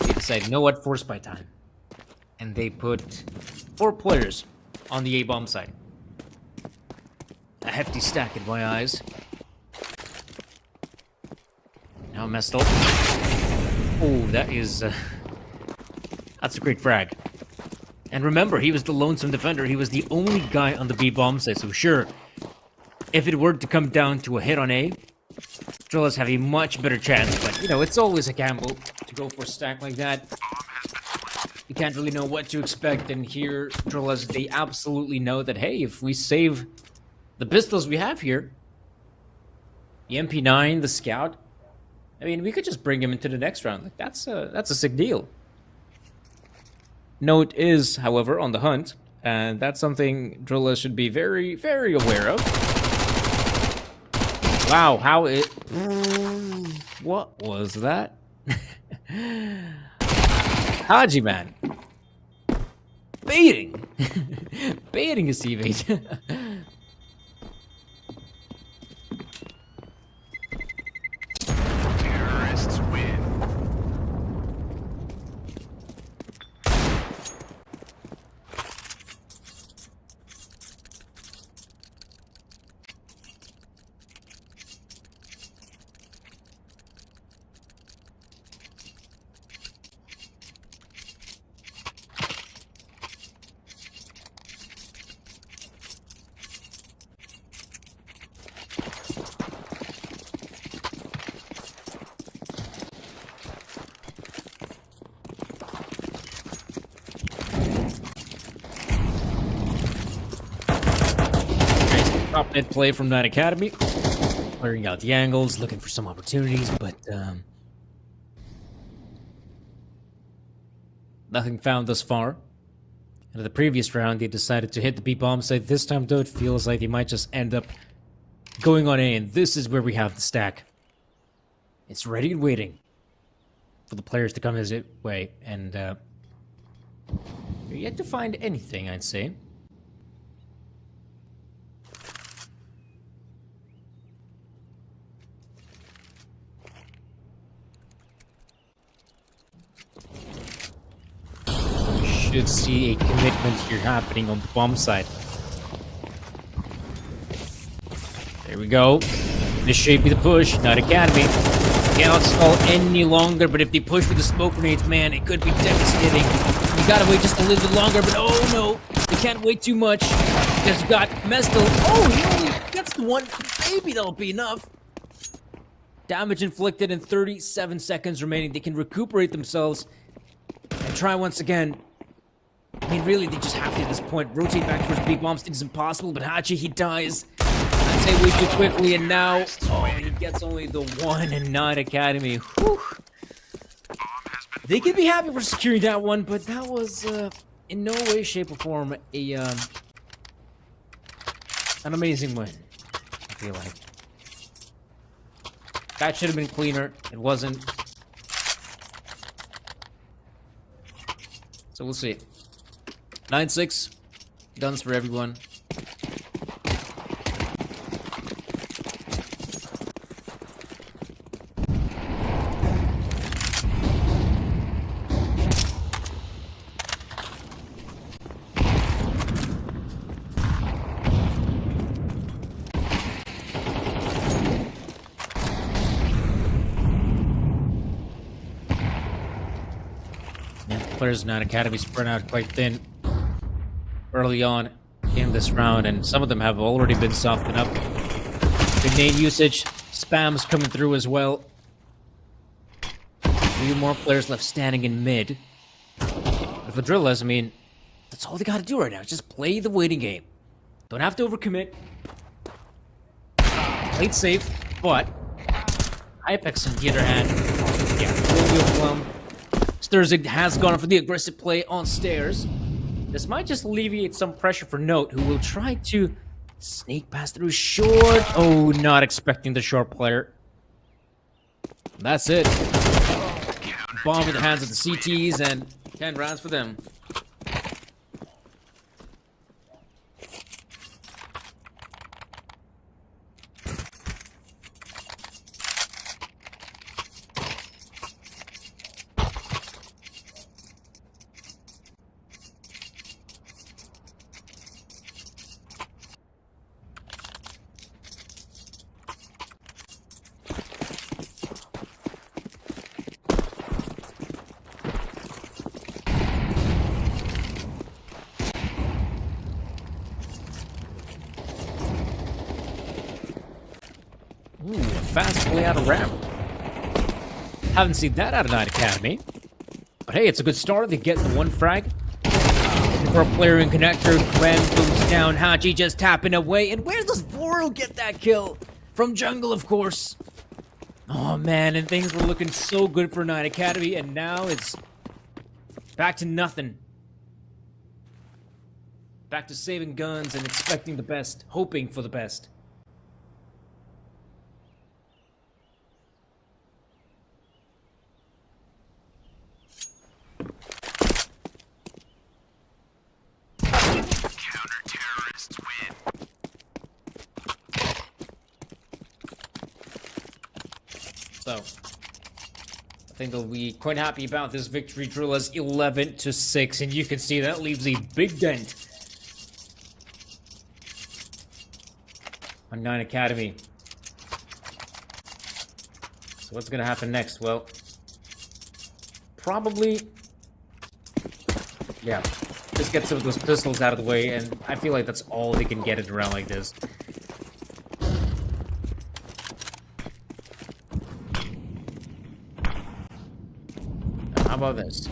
they decide, you know what, force by time. And they put 4 players on the A-bomb side. A hefty stack in my eyes. Now Mestel. Oh, that is, that's a great frag. And remember, he was the lonesome defender. He was the only guy on the B-bomb side. So sure, if it were to come down to a hit on A, Drillers have a much better chance. But, it's always a gamble to go for a stack like that. You can't really know what to expect. And here, Drillers, they absolutely know that, hey, if we save the pistols we have here, the MP9, the Scout, I mean, we could just bring him into the next round. Like, that's a sick deal. Note is, however, on the hunt, and that's something Drillers should be very, very aware of. Wow, how it... What was that? Haji, man. Baiting. Baiting his teammate. Terrorists win. Top net play from 9 Academy. Clearing out the angles, looking for some opportunities, but nothing found thus far. And in the previous round, they decided to hit the B-bomb site. This time, though, it feels like they might just end up going on A, and this is where we have the stack. It's ready and waiting for the players to come his way, and you're yet to find anything, I'd say. should see a commitment here happening on the bomb side. There we go. This should be the push, not Academy. Cannot stall any longer, but if they push with the smoke grenades, man, it could be devastating. You gotta wait just a little bit longer, but oh no, they can't wait too much. Because you got Mestel. Oh, he only gets the one. Maybe that'll be enough. Damage inflicted in 37 seconds remaining. They can recuperate themselves and try once again. I mean, really, they just have to at this point rotate back towards big bombs. It's impossible, but Hachi, he dies. I'd say way too quickly, and now, oh, he gets only the one and not Academy. Whew. They could be happy for securing that one, but that was in no way, shape, or form an amazing win, I feel like. That should have been cleaner. It wasn't. So we'll see. 9-6. Guns for everyone. Players in Academy spread out quite thin early on in this round, and some of them have already been softened up. Grenade usage, spams coming through as well. 3 more players left standing in mid. But for Drillers, I mean, that's all they gotta do right now. Just play the waiting game. Don't have to overcommit. Play it safe, but Hypex on the other hand, yeah, will plum. Sturzig has gone for the aggressive play on stairs. This might just alleviate some pressure for Note, who will try to sneak past through short. Oh, not expecting the short player. That's it. Bomb in the hands of the CTs, and 10 rounds for them. Ooh, a fast play out of ramp. Haven't seen that out of Night Academy. But hey, it's a good start. They get the 1 frag. For a player in connector, Gwen boots down. Hachi just tapping away. And where does Voro get that kill? From jungle, of course. Oh man, and things were looking so good for Night Academy, and now it's back to nothing. Back to saving guns and expecting the best, hoping for the best. Counter-terrorists win. So, I think they'll be quite happy about this victory. Drillers 11-6, and you can see that leaves a big dent on 9 Academy. So what's gonna happen next? Well, probably, yeah, just get some of those pistols out of the way, and I feel like that's all they can get it around like this. How about this?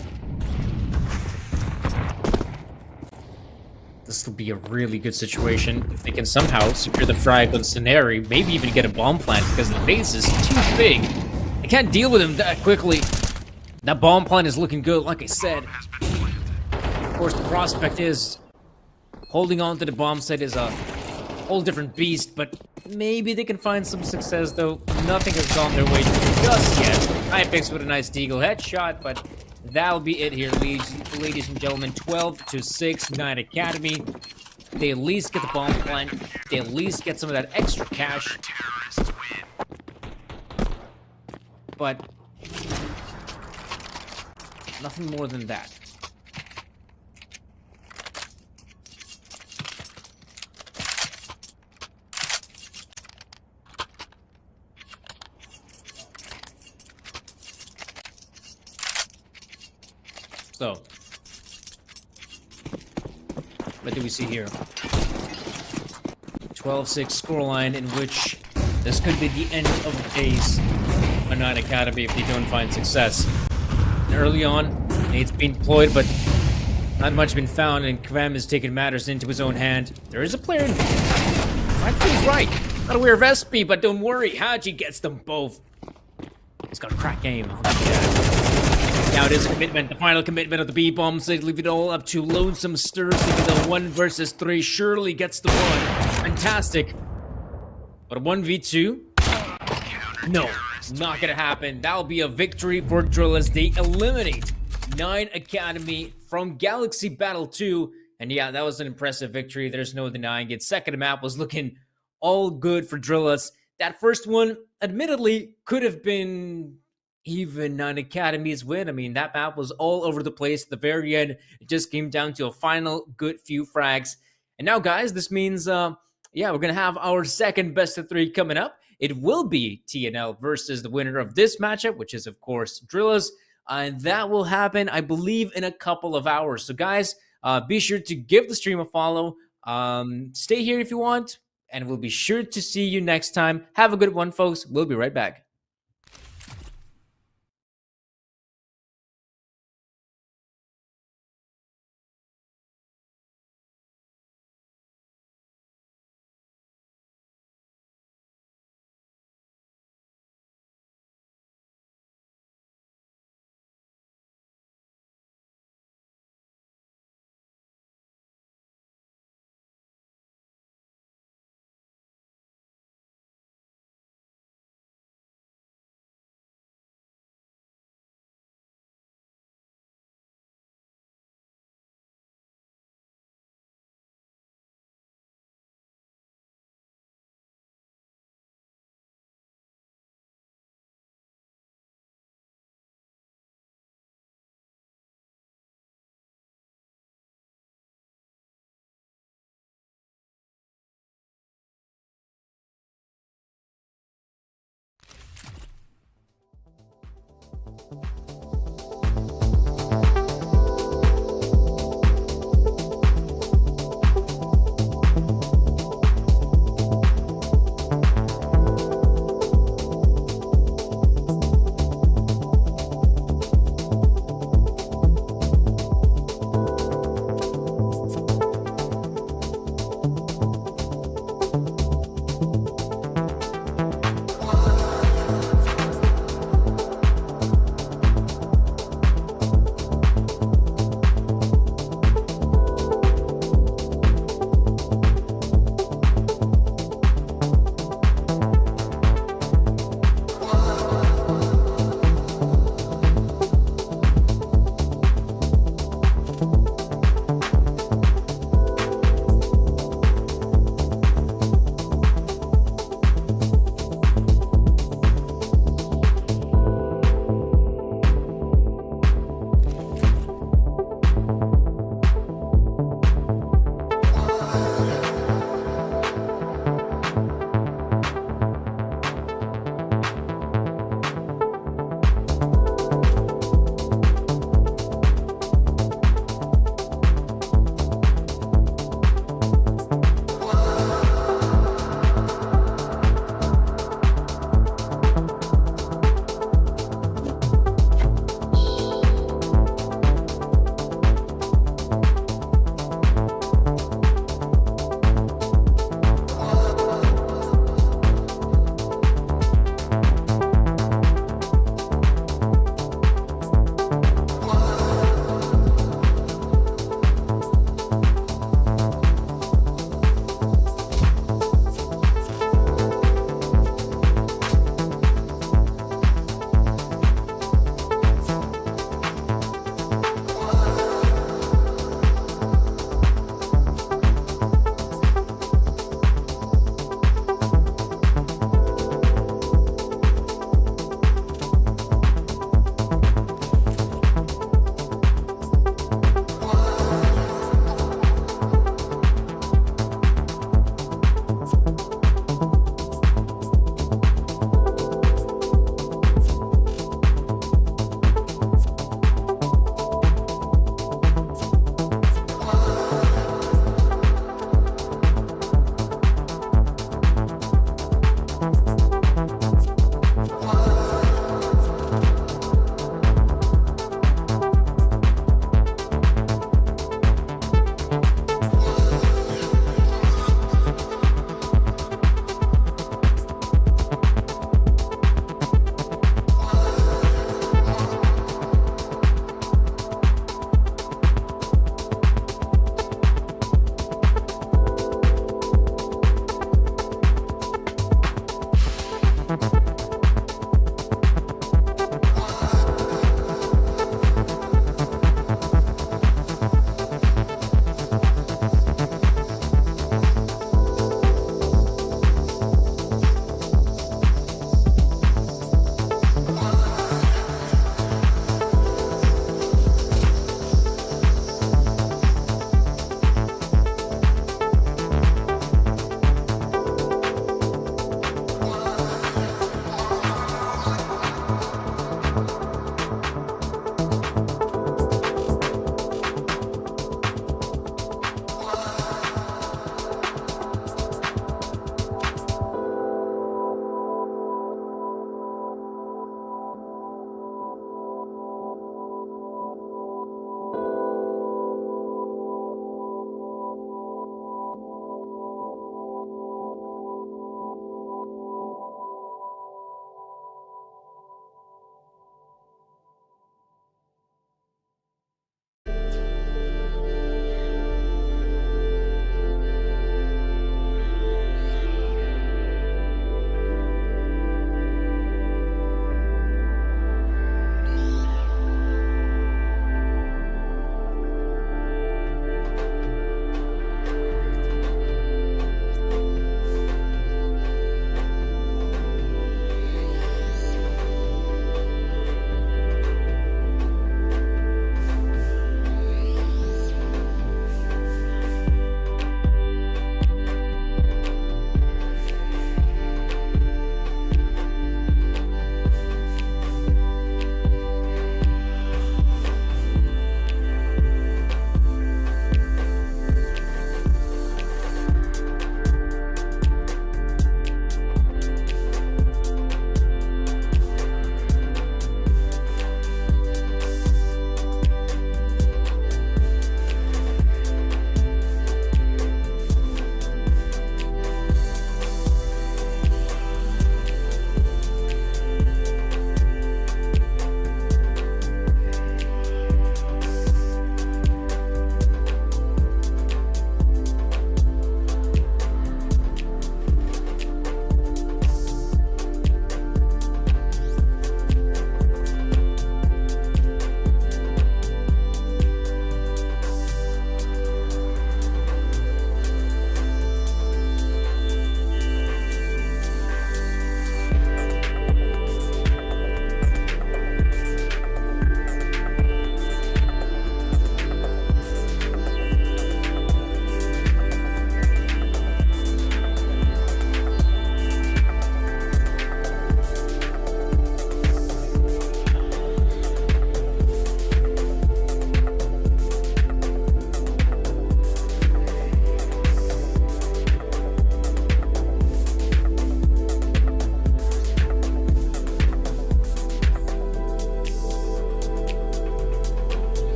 This will be a really good situation if they can somehow secure the frag on Scenari, maybe even get a bomb plant, because the base is too big. They can't deal with him that quickly. That bomb plant is looking good, like I said. Of course, the prospect is holding on to the bomb site is a whole different beast, but maybe they can find some success, though. Nothing has gone their way just yet. Hypex with a nice deagle headshot, but that'll be it here, ladies and gentlemen. 12-6, 9 Academy. They at least get the bomb plant. They at least get some of that extra cash. But nothing more than that. So, what do we see here? 12-6 scoreline in which this could be the end of the days for Nine Academy if they don't find success. And early on, Nate's been deployed, but not much been found, and Kvem has taken matters into his own hand. There is a player in... He's right. Not aware of SP, but don't worry. Haji gets them both. He's got a crack game. Now it is a commitment, the final commitment of the B-bombs. They leave it all up to Lonesome Stirs. Even though 1 versus 3 surely gets the one. Fantastic. But a 1v2? No, not gonna happen. That'll be a victory for Drill as they eliminate 9 Academy from Galaxy Battle 2. And yeah, that was an impressive victory. There's no denying it. Second map was looking all good for Drillus. That first one, admittedly, could have been even 9 Academy's win. I mean, that map was all over the place. At the very end, it just came down to a final good few frags. And now, guys, this means, yeah, we're going to have our second best of 3 coming up. It will be TNL versus the winner of this matchup, which is, of course, Drillus. And that will happen, I believe, in a couple of hours. So, guys, be sure to give the stream a follow. Stay here if you want. And we'll be sure to see you next time. Have a good one, folks. We'll be right back.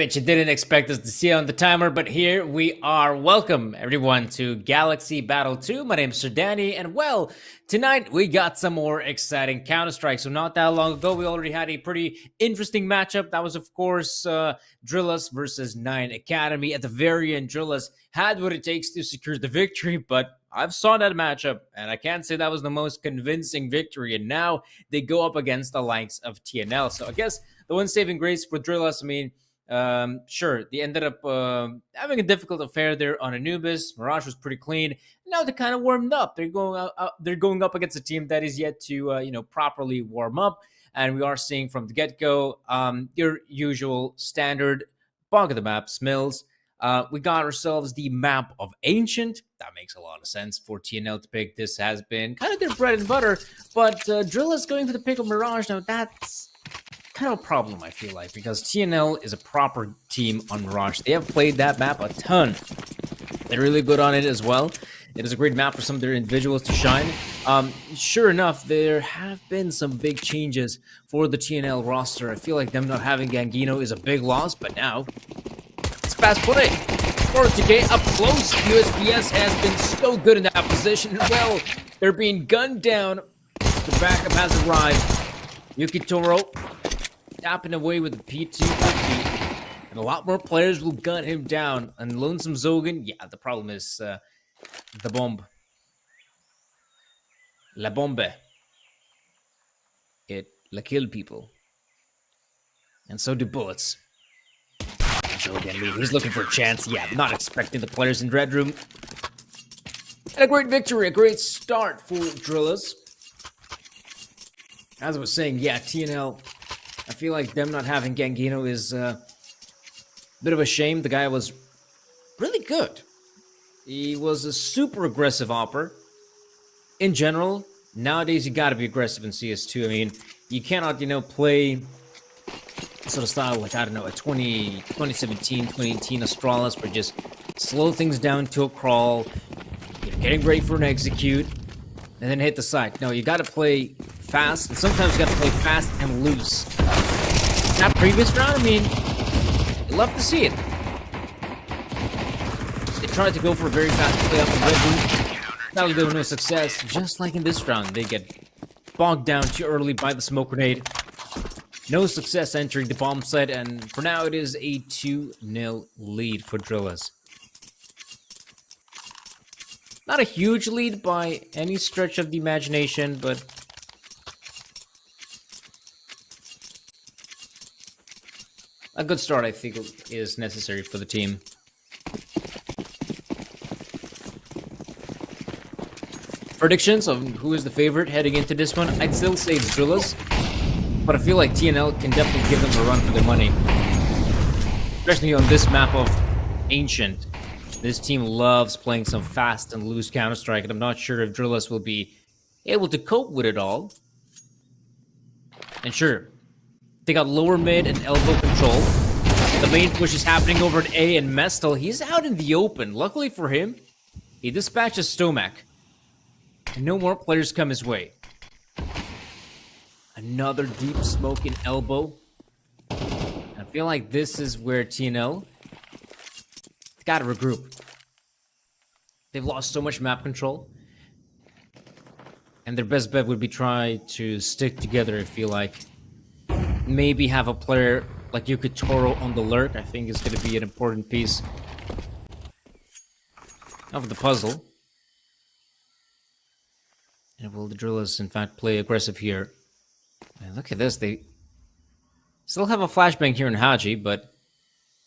Bet you didn't expect us to see it on the timer, but here we are. Welcome, everyone, to Galaxy Battle 2. My name is Sir Danny, and well, tonight we got some more exciting Counter-Strike. So not that long ago, we already had a pretty interesting matchup. That was, of course, Drillus versus 9 Academy. At the very end, Drillus had what it takes to secure the victory, but I've saw that matchup, and I can't say that was the most convincing victory. And now they go up against the likes of TNL. So I guess the one saving grace for Drillus, I mean, sure, they ended up having a difficult affair there on Anubis. Mirage was pretty clean. Now they're kind of warmed up. They're going up against a team that is yet to properly warm up. And we are seeing from the get-go your usual standard bog of the map, Smills. We got ourselves the map of Ancient. That makes a lot of sense for TNL to pick. This has been kind of their bread and butter. But Drill is going for the pick of Mirage. Now that's kind of a problem, I feel like, because TNL is a proper team on Mirage. They have played that map a ton. They're really good on it as well. It is a great map for some of their individuals to shine. Sure enough, there have been some big changes for the TNL roster. I feel like them not having Gangino is a big loss, but now it's fast play. Fortitude up close. USPS has been so good in that position. Well, they're being gunned down. The backup has arrived. Yuki Toro tapping away with the P250, and a lot more players will gun him down. And Lonesome Zogan, yeah, the problem is the bomb. La bombe. It la kill people. And so do bullets. Zogan, he's looking for a chance. Yeah, not expecting the players in Red Room. And a great victory, a great start for Drillus. As I was saying, yeah, TNL, I feel like them not having Gangino is a bit of a shame. The guy was really good. He was a super aggressive opper. In general, nowadays you gotta be aggressive in CS2. I mean, you cannot, play sort of style like, I don't know, a 2017, 2018 Astralis where just slow things down to a crawl, getting ready for an execute, and then hit the site. No, you gotta play fast, and sometimes you gotta play fast and loose. That previous round, I mean, you love to see it. They tried to go for a very fast play off the red room. That was no success. Just like in this round, they get bogged down too early by the smoke grenade. No success entering the bomb site, and for now it is a 2-0 lead for Drillus. Not a huge lead by any stretch of the imagination, but a good start, I think, is necessary for the team. Predictions of who is the favorite heading into this one? I'd still say it's Drillus, but I feel like TNL can definitely give them a run for their money. Especially on this map of Ancient. This team loves playing some fast and loose Counter-Strike, and I'm not sure if Drillus will be able to cope with it all. And sure, they got lower mid and elbow control. The main push is happening over at A, and Mestel, he's out in the open. Luckily for him, he dispatches Stomac. And no more players come his way. Another deep smoke in elbow. I feel like this is where TNL got to regroup. They've lost so much map control. And their best bet would be try to stick together, I feel like. Maybe have a player like Yuki Toro on the lurk. I think is going to be an important piece of the puzzle. And will the Drillers, in fact, play aggressive here? And look at this. They still have a flashbang here in Haji, but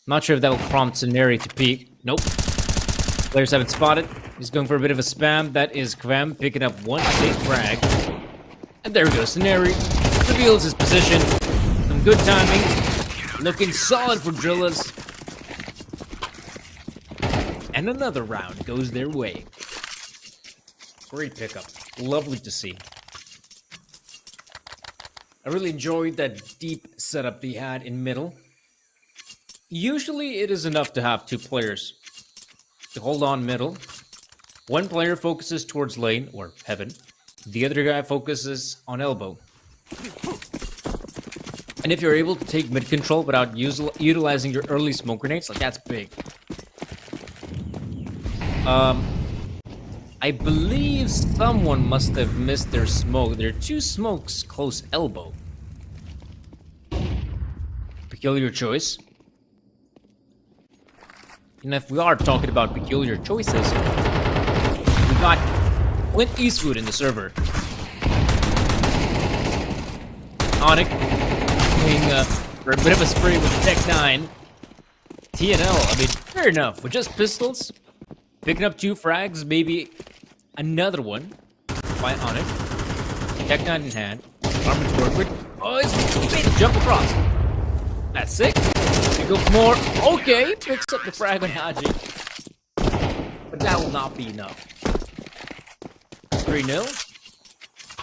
not sure if that will prompt Scenari to peek. Nope. Players haven't spotted. He's going for a bit of a spam. That is Kvem picking up one big frag. And there we go. Scenari reveals his position. Some good timing. Looking solid for Drillers. And another round goes their way. Great pickup. Lovely to see. I really enjoyed that deep setup they had in middle. Usually it is enough to have two players to hold on middle. One player focuses towards lane, or heaven. The other guy focuses on elbow. And if you're able to take mid control without utilizing your early smoke grenades, like that's big. I believe someone must have missed their smoke. There are two smokes close elbow. Peculiar choice. And if we are talking about peculiar choices, we got Clint Eastwood in the server. Onyx going for a bit of a spree with Tech 9. TNL, I mean, fair enough. With just pistols, picking up 2 frags, maybe another one by Onyx. Tech 9 in hand. Armor to work with. Oh, he made a jump across. That's sick. We go for more. Okay, picks up the frag on Haji. But that will not be enough. 3-0.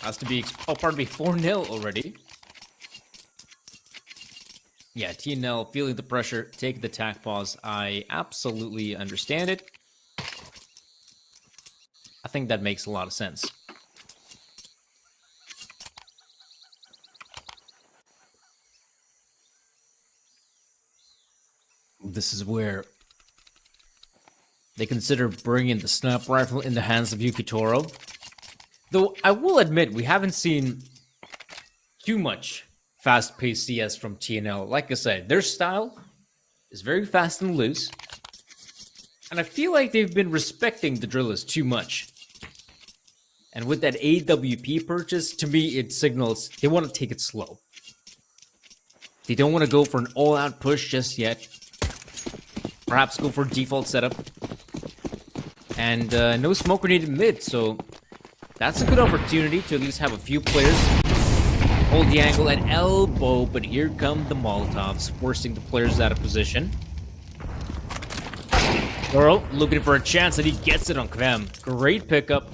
Has to be, oh, pardon me, 4-0 already. Yeah, TNL feeling the pressure, take the tack pause. I absolutely understand it. I think that makes a lot of sense. This is where they consider bringing the sniper rifle in the hands of Yukitoro. Though I will admit, we haven't seen too much fast-paced CS from TNL. Like I said, their style is very fast and loose. And I feel like they've been respecting the drillers too much. And with that AWP purchase, to me, it signals they want to take it slow. They don't want to go for an all-out push just yet. Perhaps go for default setup. And no smoke grenade in mid, so that's a good opportunity to at least have a few players hold the angle at elbow, but here come the Molotovs, forcing the players out of position. Doro looking for a chance, and he gets it on Kvem. Great pickup.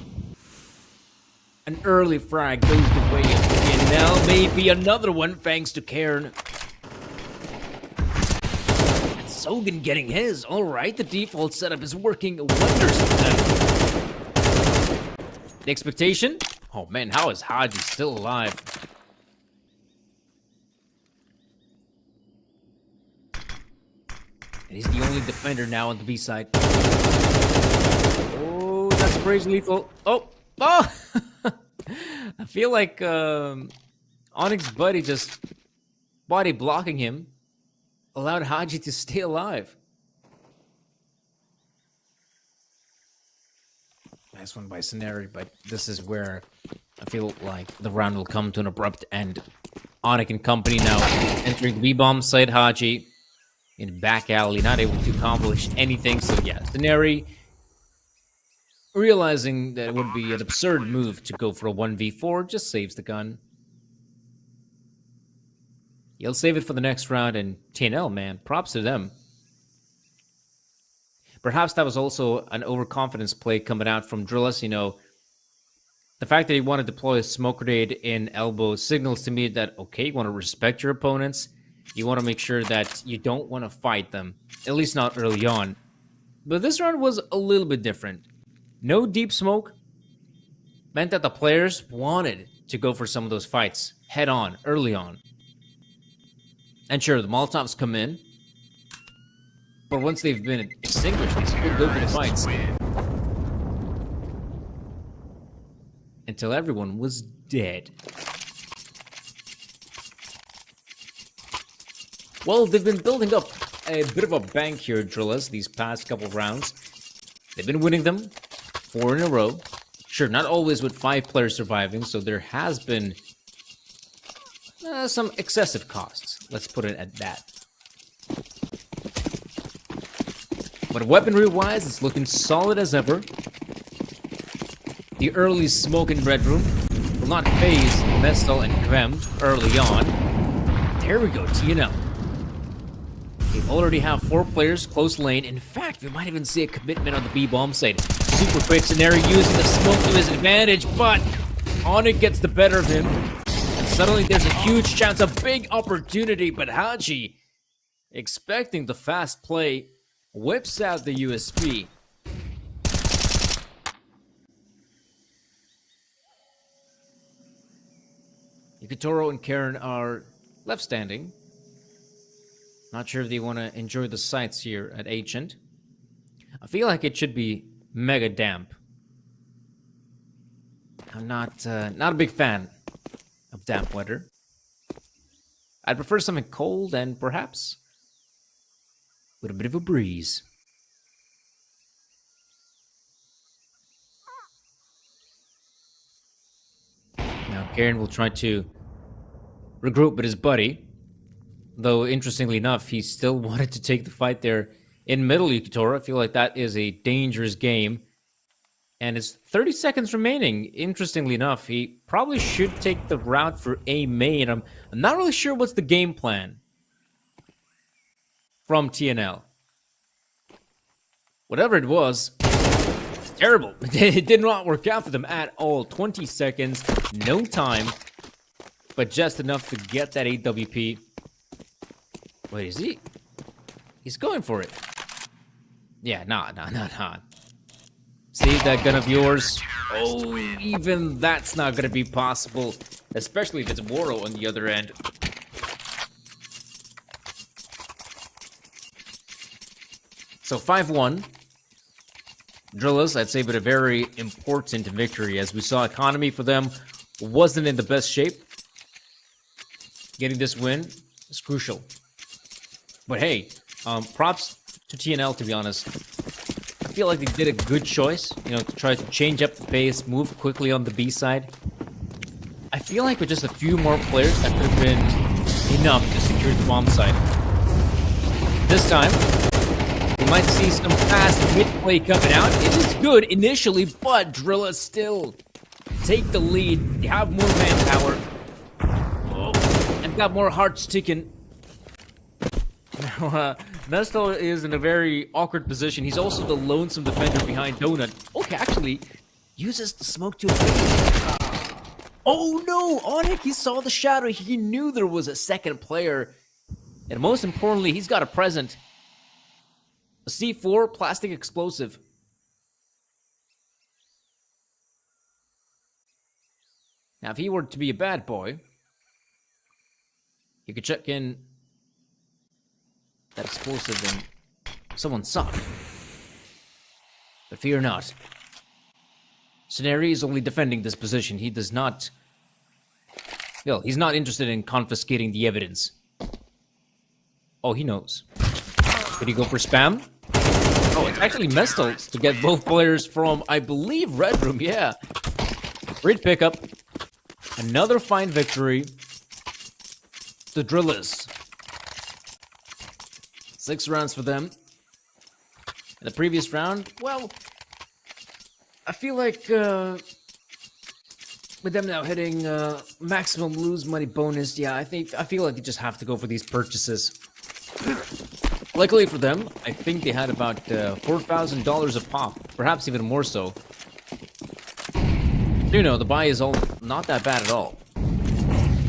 An early frag goes the way of TNL. Maybe another one, thanks to Cairn. Sogan getting his. All right, the default setup is working wonders for them. The expectation? Oh man, how is Haji still alive? And he's the only defender now on the B side. Oh, that's crazy lethal. Oh, oh! I feel like Onyx buddy just body blocking him allowed Haji to stay alive. Nice one by Scenario, but this is where I feel like the round will come to an abrupt end. Onyx and company now entering the B-bomb side. Haji in back alley, not able to accomplish anything. So yeah, Scenario realizing that it would be an absurd move to go for a 1v4, just saves the gun. He'll save it for the next round, and TNL, man, props to them. Perhaps that was also an overconfidence play coming out from Drillis. You know, the fact that he wanted to deploy a smoke grenade in elbow signals to me that, okay, you want to respect your opponents. You want to make sure that you don't want to fight them, at least not early on. But this round was a little bit different. No deep smoke meant that the players wanted to go for some of those fights head on, early on. And sure, the Molotovs come in, but once they've been extinguished, they still go for the fights. Until everyone was dead. Well, they've been building up a bit of a bank here, Drillas, these past couple rounds. They've been winning them 4 in a row. Sure, not always with 5 players surviving, so there has been some excessive costs. Let's put it at that. But weaponry-wise, it's looking solid as ever. The early smoke in Red Room will not phase Vestal and Kvem early on. There we go, TNL. They already have 4 players close lane. In fact, we might even see a commitment on the B-bomb side. Super quick Scenario using the smoke to his advantage, but Onyx gets the better of him. And suddenly there's a huge chance, a big opportunity, but Haji, expecting the fast play, whips out the USP. Yukitoro and Karen are left standing. Not sure if they want to enjoy the sights here at Ancient. I feel like it should be mega damp. I'm not a big fan of damp weather. I'd prefer something cold and perhaps with a bit of a breeze. Now Karen will try to regroup with his buddy. Though, interestingly enough, he still wanted to take the fight there in middle Yukitora. I feel like that is a dangerous game. And it's 30 seconds remaining. Interestingly enough, he probably should take the route for A main. I'm not really sure what's the game plan from TNL. Whatever it was, terrible. It did not work out for them at all. 20 seconds, no time, but just enough to get that AWP. Wait, is he? He's going for it. Yeah, nah. See that gun of yours? Oh, even that's not gonna be possible. Especially if it's Woro on the other end. So 5-1. Drillers, I'd say, but a very important victory. As we saw, economy for them wasn't in the best shape. Getting this win is crucial. But hey, props to TNL, to be honest. I feel like they did a good choice, to try to change up the pace, move quickly on the B side. I feel like with just a few more players, that could have been enough to secure the bomb side. This time, we might see some fast mid-play coming out. It is good initially, but Drilla still take the lead. They have more manpower. And got more hearts ticking. Now, Nestor is in a very awkward position. He's also the lonesome defender behind Donut. Okay, actually, uses the smoke to evade. Oh no! Onyx, he saw the shadow. He knew there was a second player. And most importantly, he's got a present. A C4 plastic explosive. Now, if he were to be a bad boy, he could check in that explosive in someone's sock. But fear not. Scenari is only defending this position. He does not... Well, he's not interested in confiscating the evidence. Oh, he knows. Did he go for spam? Oh, it's actually Mestel to get both players from, I believe, Red Room. Yeah. Great pickup. Another fine victory. The Drillers. 6 rounds for them. In the previous round, well, I feel like with them now hitting maximum lose money bonus, yeah, I feel like you just have to go for these purchases. Luckily for them, I think they had about $4,000 a pop, perhaps even more so. The buy is all not that bad at all.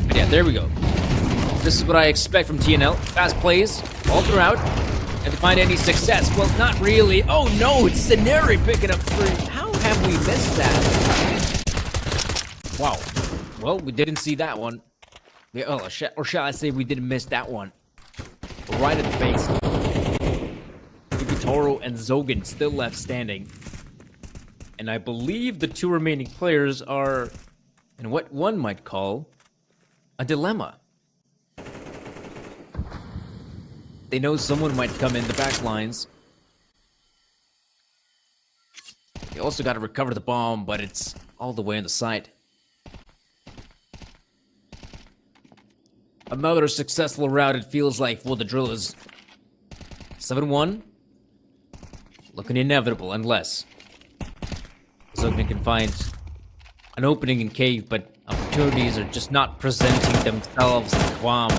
But yeah, there we go. This is what I expect from TNL. Fast plays all throughout. And to find any success, well, not really. Oh no, it's Scenari picking up 3. How have we missed that? Wow. Well, we didn't see that one. Yeah, or shall I say we didn't miss that one. Right in the face. Toro and Zogan still left standing. And I believe the 2 remaining players are in what one might call a dilemma. They know someone might come in the back lines. They also got to recover the bomb, but it's all the way on the side. Another successful round, it feels like, for the Drillers. 7-1. Looking inevitable, unless Zogan can find an opening in cave, but opportunities are just not presenting themselves in Guam.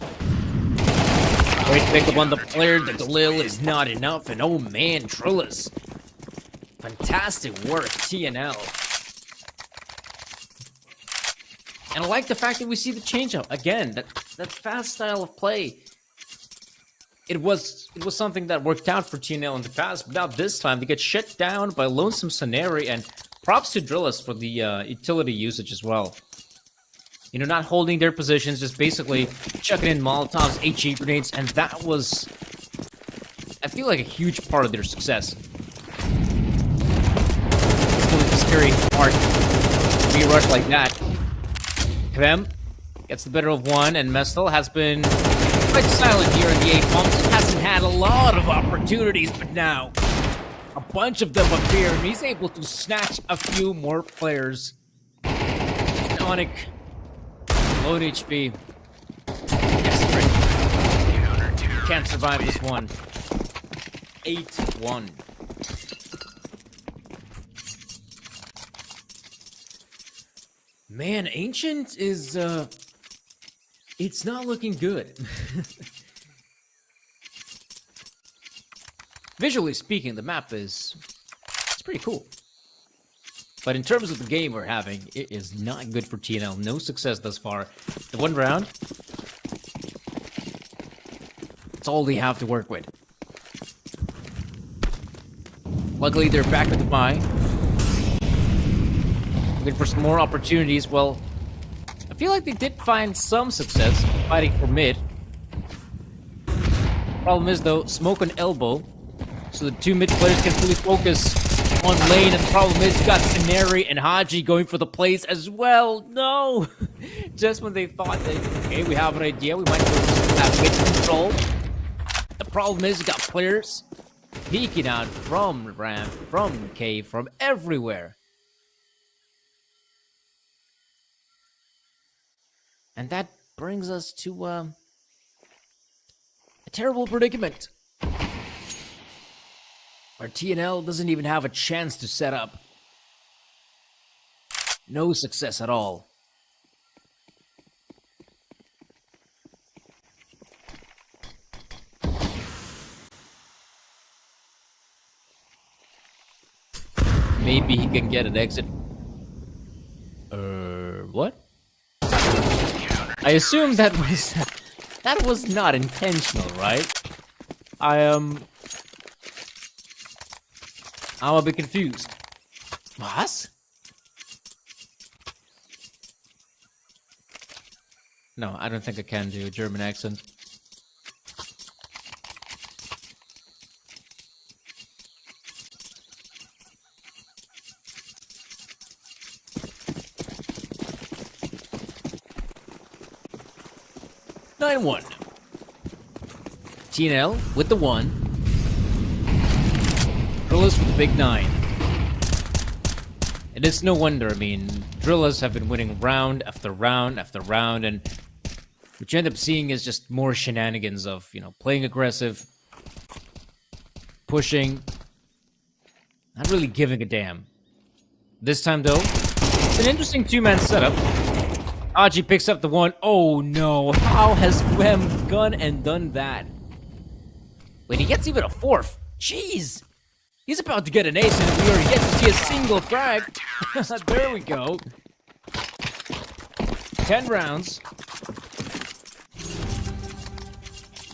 Great pickup on the player. The Galil is not enough, and oh man, Drillers. Fantastic work, TNL. And I like the fact that we see the change-up. Again, that fast style of play. It was something that worked out for TNL in the past, but now this time they get shut down by Lonesome Scenari, and props to Drillers for the utility usage as well. not holding their positions, just basically chucking in Molotovs, HE grenades, and that was, I feel like, a huge part of their success. It's very hard to be rushed like that. Kvem gets the better of one, and Mestel has been quite silent here in the A-pumps. Hasn't had a lot of opportunities, but now a bunch of them appear, and he's able to snatch a few more players. Onic, low on HP. Desperate. Can't survive this one. 8-1. Man, Ancient is, it's not looking good. Visually speaking, the map it's pretty cool. But in terms of the game we're having, it is not good for TNL. No success thus far. The one round, it's all they have to work with. Luckily, they're back with the buy. Looking for some more opportunities. Well, I feel like they did find some success fighting for mid. Problem is, though, smoke on elbow, so the two mid players can fully focus on lane, and the problem is you got Canary and Haji going for the plays as well. No! Just when they thought that, okay, we have an idea, we might have mid control. The problem is you got players peeking out from ramp, from cave, from everywhere. And that brings us to a terrible predicament, where TNL doesn't even have a chance to set up. No success at all. Maybe he can get an exit. What? I assume that was not intentional, right? I'm a bit confused. What? No, I don't think I can do a German accent. Nine-1. TNL with the 1. Drillas with the big 9. And it's no wonder, I mean, Drillas have been winning round after round after round, and what you end up seeing is just more shenanigans of, playing aggressive, pushing, not really giving a damn. This time, though, it's an interesting two-man setup. Aji picks up the 1. Oh no, how has Wem gone and done that? Wait, he gets even a 4th. Jeez! He's about to get an ace, and we are yet to see a single frag. There we go. 10 rounds.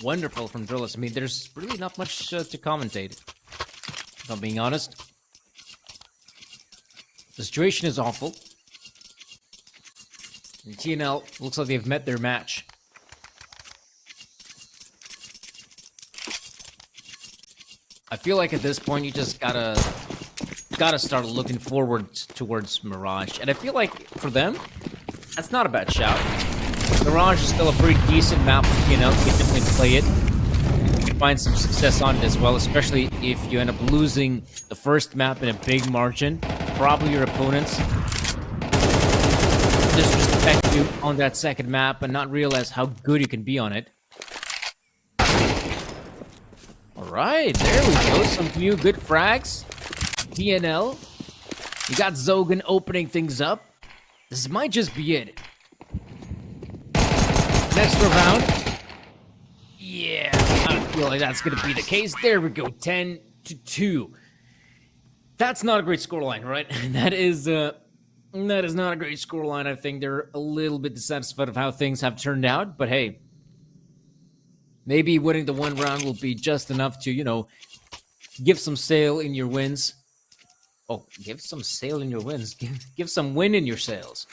Wonderful from Drillis. I mean, there's really not much to commentate, if I'm being honest. The situation is awful. And TNL looks like they've met their match. I feel like at this point you just gotta start looking forward towards Mirage, and I feel like for them that's not a bad shout. Mirage is still a pretty decent map for TNL. You can definitely play it. You can find some success on it as well, especially if you end up losing the first map in a big margin. Probably your opponents disrespect you on that second map and not realize how good you can be on it. Alright, there we go. Some new good frags. TNL. You got Zogan opening things up. This might just be it. Next round. Yeah, I feel like that's going to be the case. There we go. 10-2. That's not a great scoreline, right? That is not a great scoreline. I think they're a little bit dissatisfied of how things have turned out, but hey, maybe winning the one round will be just enough to, give some sail in your wins. Oh, give some sail in your wins. Give some win in your sails.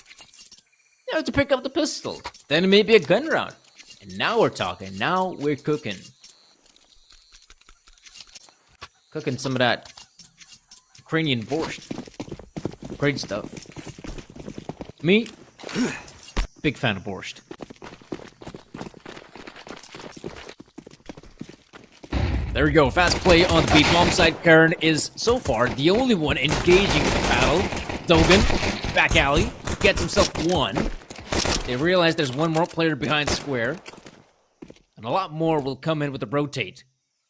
You have to pick up the pistol. Then maybe a gun round. And now we're talking. Now we're cooking. Cooking some of that Ukrainian borscht. Great stuff. Me, big fan of borscht. There we go. Fast play on the B bomb side. Karen is so far the only one engaging the battle. Zogan, back alley, gets himself one. They realize there's one more player behind square. And a lot more will come in with the rotate.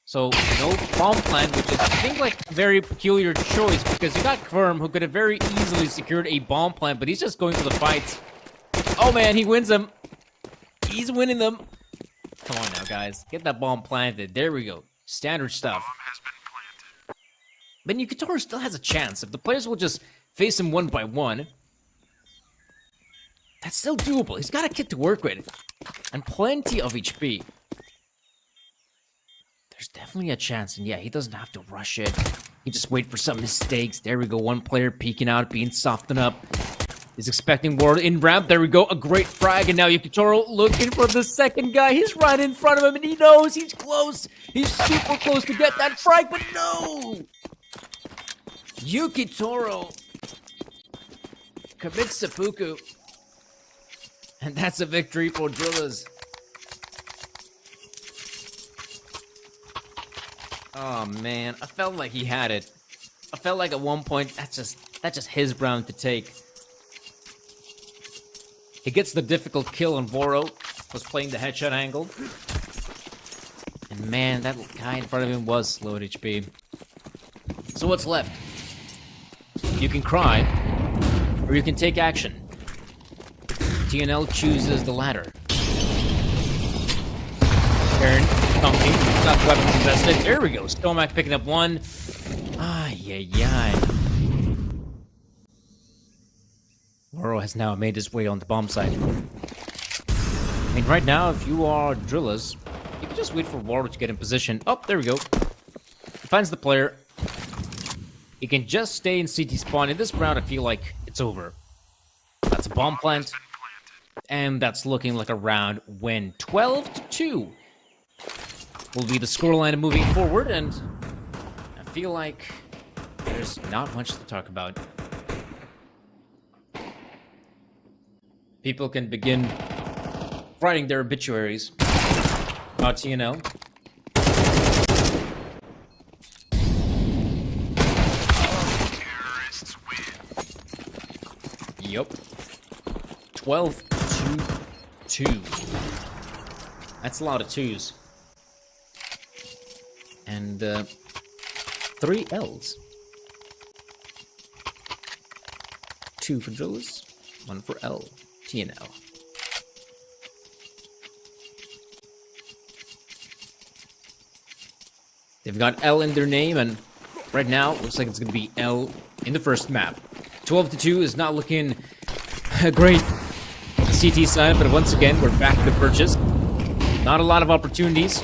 So, no bomb plant, which is, I think, like, a very peculiar choice, because you got Kverm, who could have very easily secured a bomb plant, but he's just going for the fights. Oh, man, he wins them. He's winning them. Come on now, guys. Get that bomb planted. There we go. Standard stuff. But Yukitoro still has a chance. If the players will just face him one by one, that's still doable. He's got a kit to work with. And plenty of HP. There's definitely a chance, and yeah, he doesn't have to rush it. He just wait for some mistakes. There we go, one player peeking out, being softened up. He's expecting war in ramp. There we go, a great frag, and now Yukitoro looking for the second guy. He's right in front of him, and he knows he's close. He's super close to get that frag, but no! Yukitoro commits seppuku. And that's a victory for Drillers. Oh man, I felt like he had it. I felt like at one point that's just his round to take. He gets the difficult kill on Voro, was playing the headshot angle. And man, that guy in front of him was low HP. So what's left? You can cry, or you can take action. TNL chooses the latter. Karen, Funky, got weapons invested. There we go. Stomac picking up one. Ay. Moro has now made his way on the bomb site. I mean, right now, if you are Drillers, you can just wait for Waro to get in position. Oh, there we go. He finds the player. He can just stay in CT spawn. In this round, I feel like it's over. That's a bomb plant. And that's looking like a round win. 12-2 will be the scoreline moving forward, and I feel like there's not much to talk about. People can begin writing their obituaries about TNL. Yup. 12-2. That's a lot of twos. And 3 L's. 2 for Drillers, 1 for L. TNL. They've got L in their name, and right now, looks like it's going to be L in the first map. 12-2 is not looking great on the CT side, but once again, we're back to the purchase. Not a lot of opportunities.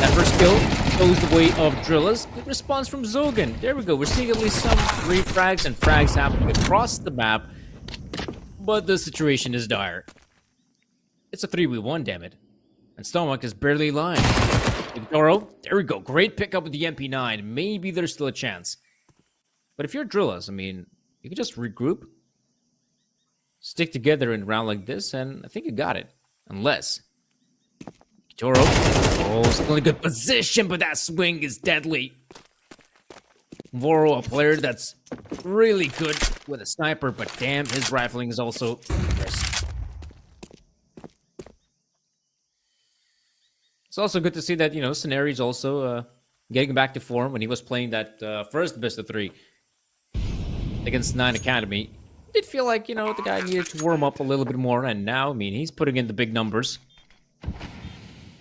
That first kill goes the way of Drillers. Good response from Zogan. There we go. We're seeing at least some refrags and frags happening across the map, but the situation is dire. It's a 3v1, damn it. And Stomach is barely lying. Toro, there we go. Great pickup with the MP9. Maybe there's still a chance. But if you're Drillers, I mean, you can just regroup, stick together in a round like this, and I think you got it. Unless Toro, still in a good position, but that swing is deadly. Voro, a player that's really good with a sniper, but damn, his rifling is also impressive. It's also good to see that, you know, Scenari's also getting back to form when he was playing that first best of 3 against 9 Academy. It did feel like, you know, the guy needed to warm up a little bit more, and now, I mean, he's putting in the big numbers.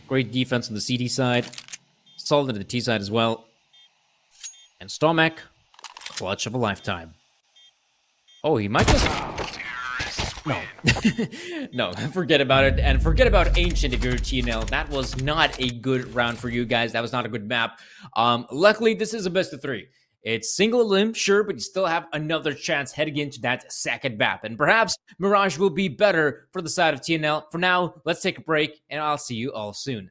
Great defense on the CD side. Solid on the T side as well. And Stomac, clutch of a lifetime. Oh, he might just... No. No, forget about it. And forget about Ancient if you're TNL. That was not a good round for you guys. That was not a good map. Luckily, this is a best of 3. It's single limb, sure, but you still have another chance heading into that second map. And perhaps Mirage will be better for the side of TNL. For now, let's take a break, and I'll see you all soon.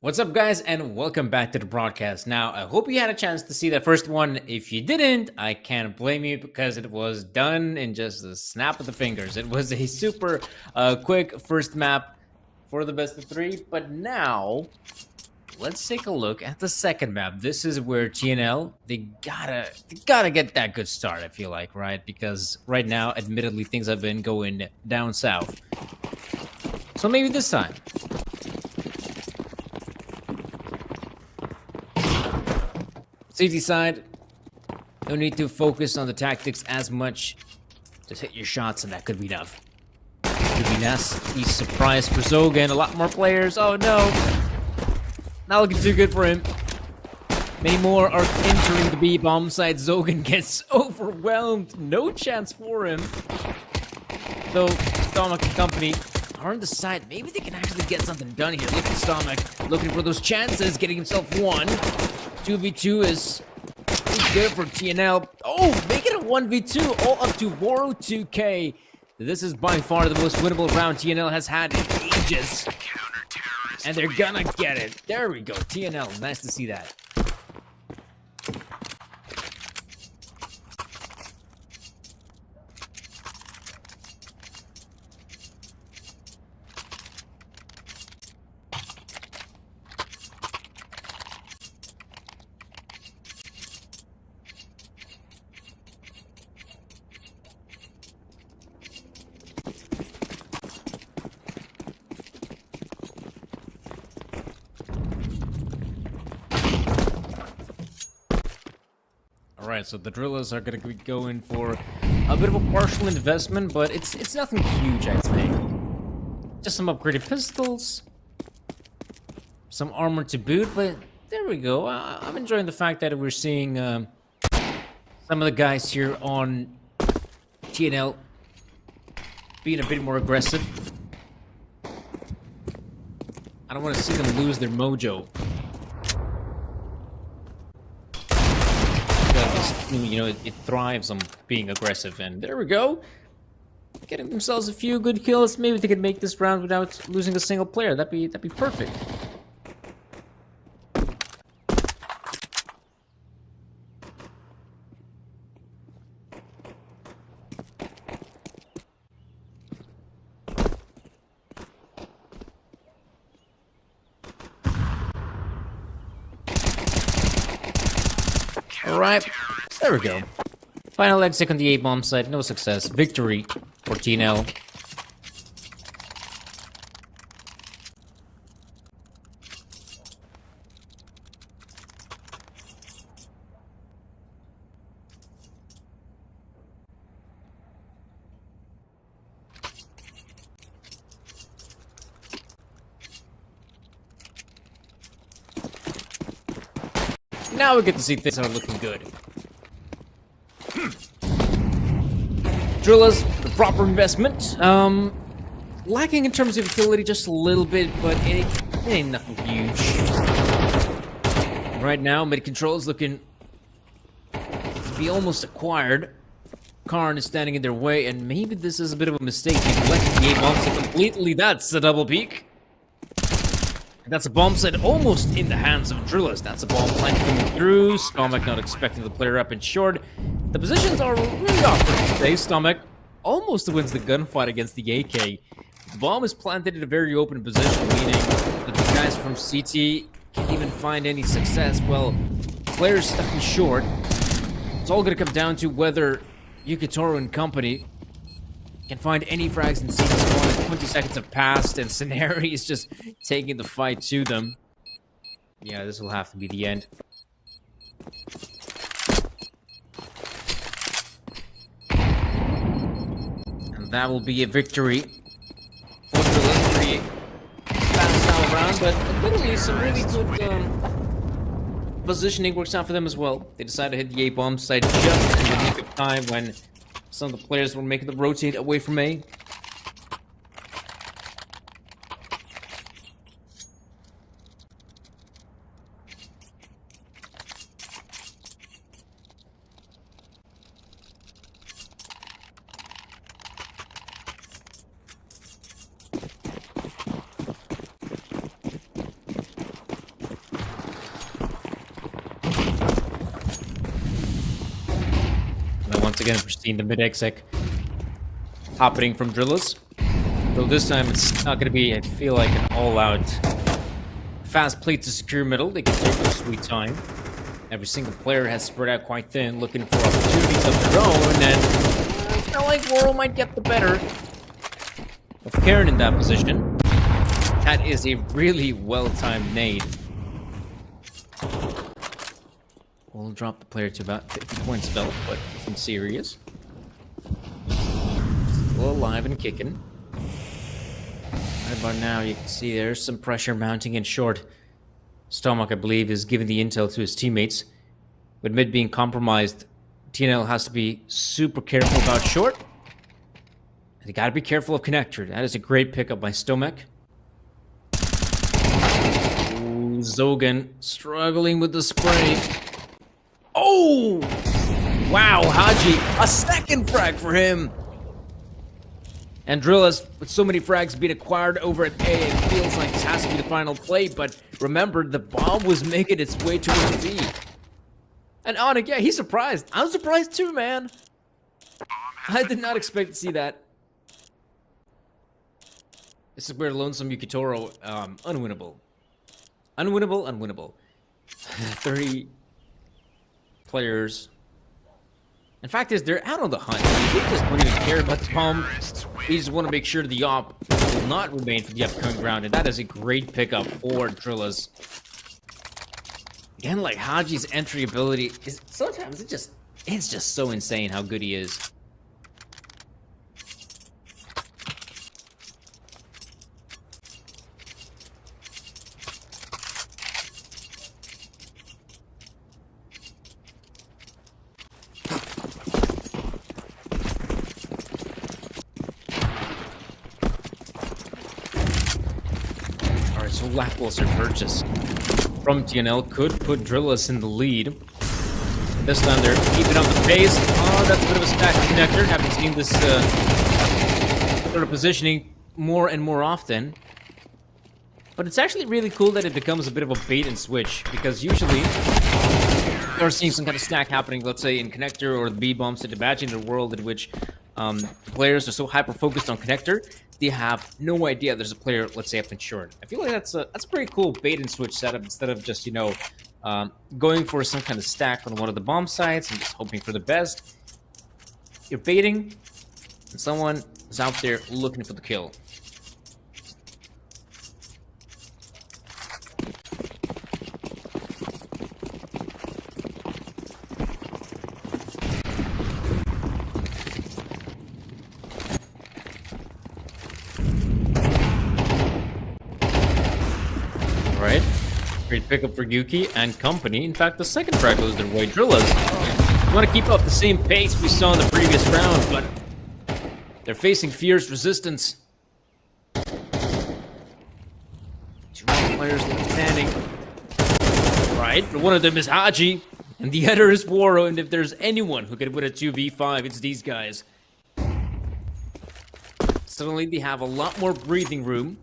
What's up, guys, and welcome back to the broadcast. Now, I hope you had a chance to see that first one. If you didn't, I can't blame you because it was done in just a snap of the fingers. It was a super quick first map for the best of three, but now let's take a look at the second map. This is where TNL, they gotta get that good start, I feel like, right? Because right now, admittedly, things have been going down south. So maybe this time. Safety side, no need to focus on the tactics as much. Just hit your shots and that could be enough. Could be nasty surprise for Zogan. A lot more players. Oh no. Not looking too good for him. Many more are entering the B bomb side. Zogan gets overwhelmed. No chance for him. Though Stomach and company are on the side. Maybe they can actually get something done here. Look at Stomach looking for those chances, getting himself one. 2v2 is good for TNL. Oh, make it a 1v2, all up to Voro 2K. This is by far the most winnable round TNL has had in ages. And they're gonna get it. There we go, TNL. Nice to see that. Alright, so the drillers are going to be going for a bit of a partial investment, but it's nothing huge, I'd say. Just some upgraded pistols, some armor to boot, but there we go. I'm enjoying the fact that we're seeing some of the guys here on TNL being a bit more aggressive. I don't want to see them lose their mojo. You know, it thrives on being aggressive, and there we go. Getting themselves a few good kills. Maybe they could make this round without losing a single player. That'd be perfect. All right. There we go. Final exit on the A-bomb side, no success. Victory for TNL. Now we get to see things are looking good. Drillers, the proper investment. Lacking in terms of utility just a little bit, but it ain't nothing huge. Right now, mid control is looking to be almost acquired. Karn is standing in their way, and maybe this is a bit of a mistake. They collected the A-bomb so completely. That's a double peek. That's a bomb set almost in the hands of Drillers. That's a bomb planted coming through. Stomach not expecting the player up in short. The positions are really awkward today. Stomach almost wins the gunfight against the AK. The bomb is planted in a very open position, meaning that the guys from CT can't even find any success. Well, the player's stuck in short. It's all going to come down to whether Yukitoro and company can find any frags in CT spawn. 20 seconds have passed, and Scenari is just taking the fight to them. Yeah, this will have to be the end. And that will be a victory for the Pretty fast all around, but admittedly some really good positioning works out for them as well. They decided to hit the A-bomb side just in the nick of time when some of the players were making the rotate away from A. once again, we're seeing the mid-exec happening from Drillers. Though this time it's not going to be, I feel like, an all-out fast play to secure middle. They can take their sweet time. Every single player has spread out quite thin, looking for opportunities of their own, and I feel like Worrell might get the better of Karen in that position. That is a really well-timed nade. We'll drop the player to about 50 points though, but nothing serious. Still alive and kicking. Right about now, you can see there's some pressure mounting in short. Stomach, I believe, is giving the intel to his teammates. With mid being compromised, TNL has to be super careful about short. And they gotta be careful of connector. That is a great pickup by Stomek. Ooh, Zogan struggling with the spray. Oh! Wow, Haji, a second frag for him! And Drillas, with so many frags being acquired over at A, it feels like this has to be the final play, but remember, the bomb was making its way towards B. And Onyx, yeah, he's surprised. I'm surprised too, man. I did not expect to see that. This is where Lonesome Yukitoro, unwinnable. Unwinnable. 30 players. In fact, they're out on the hunt. They just don't even care about the bomb. They just want to make sure the op will not remain for the upcoming round, and that is a great pickup for Drillas. Again, like Haji's entry ability is sometimes it's just so insane how good he is. So lackluster purchase from TNL could put Drillas in the lead. And this time they're keeping up the pace. Oh, that's a bit of a stack connector. Haven't seen this sort of positioning more and more often. But it's actually really cool that it becomes a bit of a bait and switch, because usually you're seeing some kind of stack happening, let's say in connector or the B bombs. To imagine a world in which players are so hyper focused on connector, they have no idea there's a player, let's say, up in short. I feel like that's a pretty cool bait and switch setup, instead of just, you know, going for some kind of stack on one of the bomb sites and just hoping for the best. You're baiting, and someone is out there looking for the kill. Right? Great pickup for Yuki and company. In fact, the second frag goes their way. Drillas want to keep up the same pace we saw in the previous round, but they're facing fierce resistance. Two players standing. Right, but one of them is Haji, and the other is Worrell, and if there's anyone who can win a 2v5, it's these guys. Suddenly they have a lot more breathing room.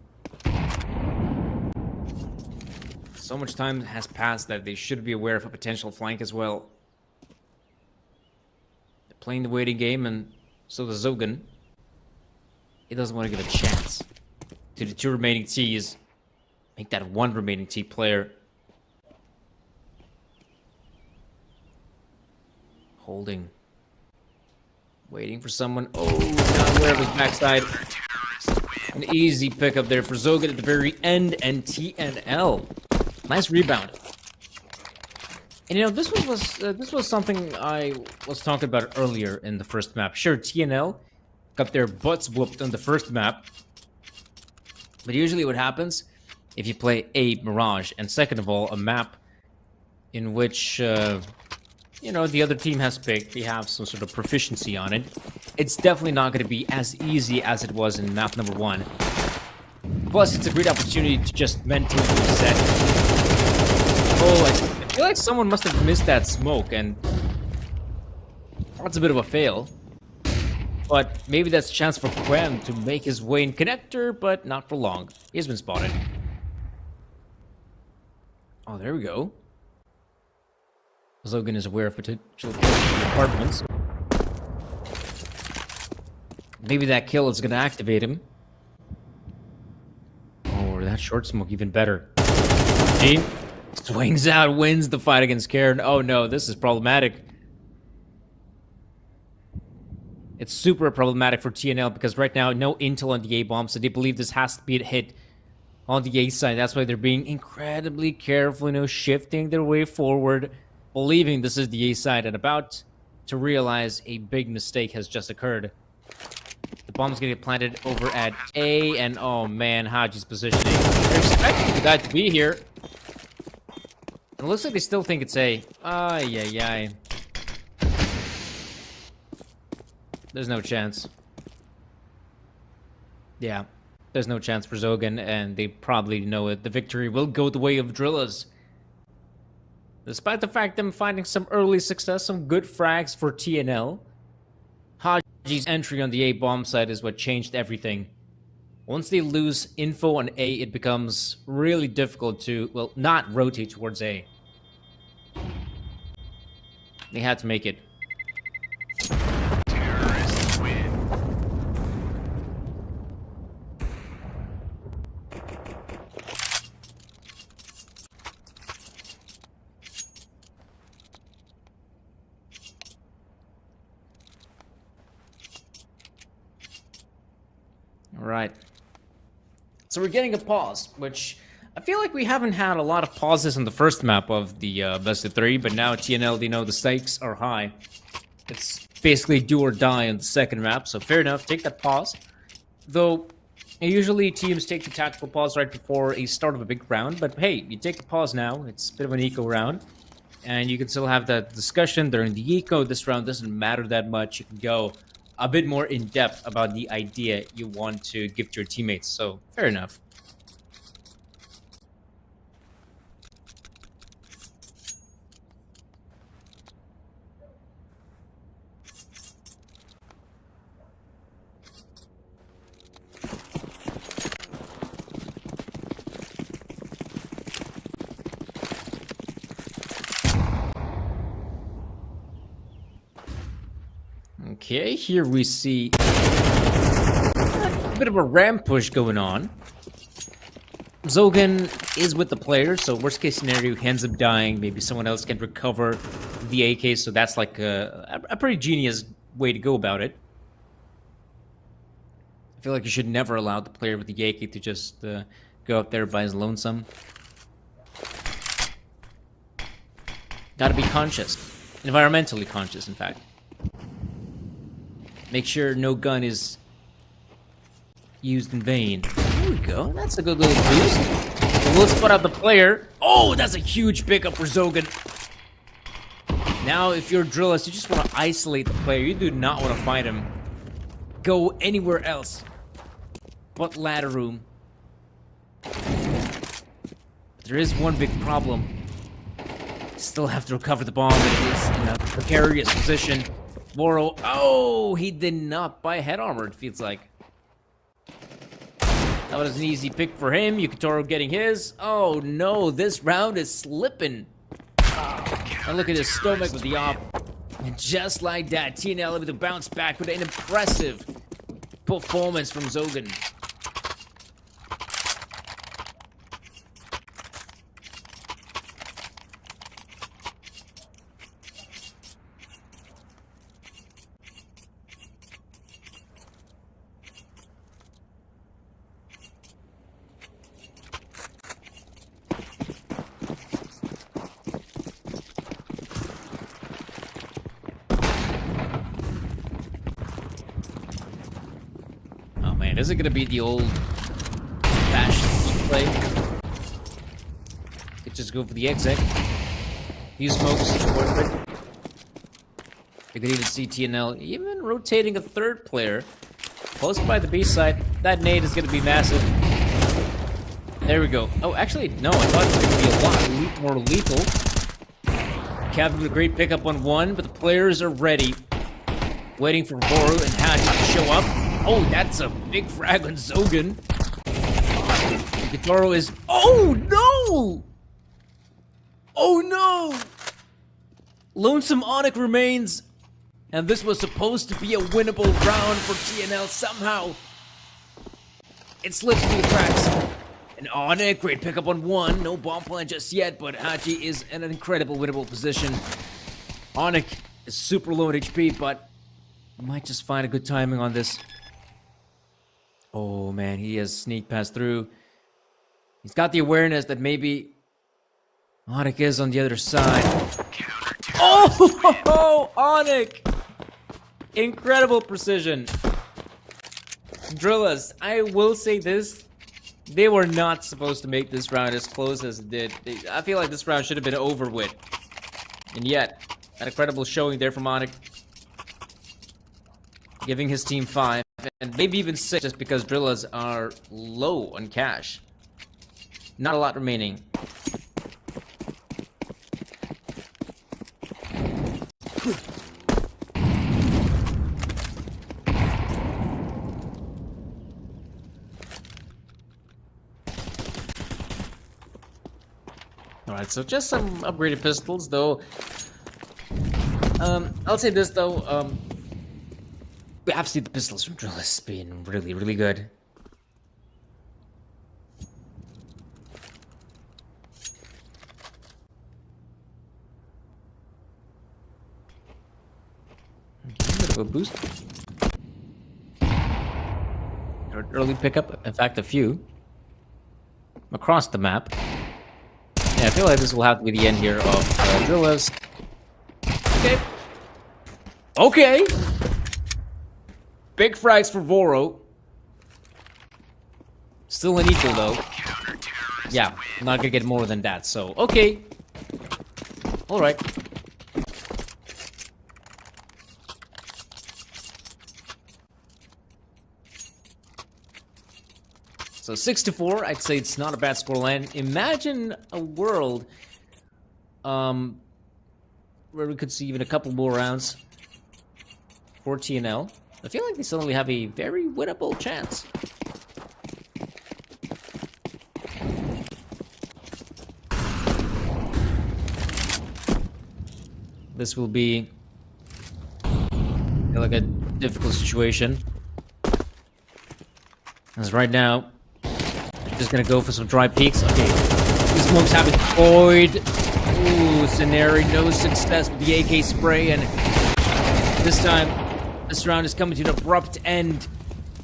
So much time has passed that they should be aware of a potential flank as well. They're playing the waiting game, and so does Zogan. He doesn't want to give a chance to the two remaining T's. Make that one remaining T player. Holding. Waiting for someone. Oh, not aware of his backside. An easy pickup there for Zogan at the very end, and TNL. Nice rebound. And you know, this was something I was talking about earlier in the first map. Sure, TNL got their butts whooped on the first map, but usually what happens if you play a Mirage, and second of all, a map in which you know, the other team has picked, they have some sort of proficiency on it, it's definitely not going to be as easy as it was in map number 1. Plus, it's a great opportunity to just mentally reset. Oh, I feel like someone must have missed that smoke, and that's a bit of a fail. But maybe that's a chance for Quem to make his way in connector, but not for long. He's been spotted. Oh, there we go. Zogan is aware of potential apartments. Maybe that kill is gonna activate him. Oh, or that short smoke even better. He swings out, wins the fight against Karen. Oh no, this is problematic. It's super problematic for TNL because right now, no intel on the A-bomb, so they believe this has to be a hit on the A side. That's why they're being incredibly careful, shifting their way forward, believing this is the A side, and about to realize a big mistake has just occurred. The bomb's gonna get planted over at A, and oh man, Haji's positioning. They're expecting the guy to be here. And it looks like they still think it's A. Ay. There's no chance. Yeah, there's no chance for Zogan, and they probably know it. The victory will go the way of Drillas. Despite the fact them finding some early success, some good frags for TNL, Haji's entry on the A bomb site is what changed everything. Once they lose info on A, it becomes really difficult to, well, not rotate towards A. They had to make it. Terrorists win. All right. So we're getting a pause, which I feel like we haven't had a lot of pauses in the first map of the best of 3, but now TNL, they know the stakes are high. It's basically do or die on the second map, so fair enough, take that pause. Though, usually teams take the tactical pause right before a start of a big round, but hey, you take the pause now, it's a bit of an eco round, and you can still have that discussion during the eco. This round doesn't matter that much, you can go a bit more in depth about the idea you want to give to your teammates, so fair enough. Okay, here we see a bit of a ramp push going on. Zogan is with the player, so worst case scenario, he ends up dying. Maybe someone else can recover the AK, so that's like a pretty genius way to go about it. I feel like you should never allow the player with the AK to just go up there by his lonesome. Gotta be conscious. Environmentally conscious, in fact. Make sure no gun is used in vain. There we go. That's a good little boost. We'll spot out the player. Oh, that's a huge pickup for Zogan. Now, if you're Drillas, you just want to isolate the player. You do not want to find him. Go anywhere else but ladder room. There is one big problem. Still have to recover the bomb. It is in a precarious position. Moro, oh, he did not buy head armor, it feels like. That was an easy pick for him. Yukitoro getting his. Oh no, this round is slipping. And look at his stomach with the op. And just like that, TNL able to bounce back with an impressive performance from Zogan. Is it gonna be the old fashioned play? Could just go for the exec. Few smokes, worth it. You could even see TNL even rotating a third player close by the B side. That nade is gonna be massive. There we go. Oh, actually, no, I thought it was gonna be a lot more lethal. Kevin with a great pickup on one, but the players are ready. Waiting for Boru and Haji to show up. Oh, that's a big frag on Zogan. Yukitoro is... Oh, no! Oh, no! Lonesome Onyx remains And this was supposed to be a winnable round for TNL. Somehow, it slips through the cracks. And Onyx, great pickup on one. No bomb plant just yet, but Hachi is in an incredible winnable position. Onyx is super low in HP, but might just find a good timing on this. Oh man, he has sneak passed through. He's got the awareness that maybe Onyx is on the other side. Oh, Onyx! Incredible precision. Drillas, I will say this. They were not supposed to make this round as close as it did. I feel like this round should have been over with. And yet, an incredible showing there from Onyx. Giving his team 5, and maybe even 6, just because Drillas are low on cash. Not a lot remaining. Alright, so just some upgraded pistols, though. I'll say this, though. Absolutely, the pistols from Drillas being really, really good. A bit of a boost. Early pickup, in fact, a few. Across the map. Yeah, I feel like this will have to be the end here of Drillas. Okay. Okay! Big frags for Voro. Still an equal, though. Yeah, I'm not gonna get more than that, so okay. Alright. So 6-4, I'd say it's not a bad scoreline. Imagine a world where we could see even a couple more rounds for TNL. I feel like they suddenly have a very winnable chance. This will be like a difficult situation. As right now, just gonna go for some dry peaks. Okay, these smokes have it deployed. Ooh, Scenario, no success with the AK spray, and this time, this round is coming to an abrupt end.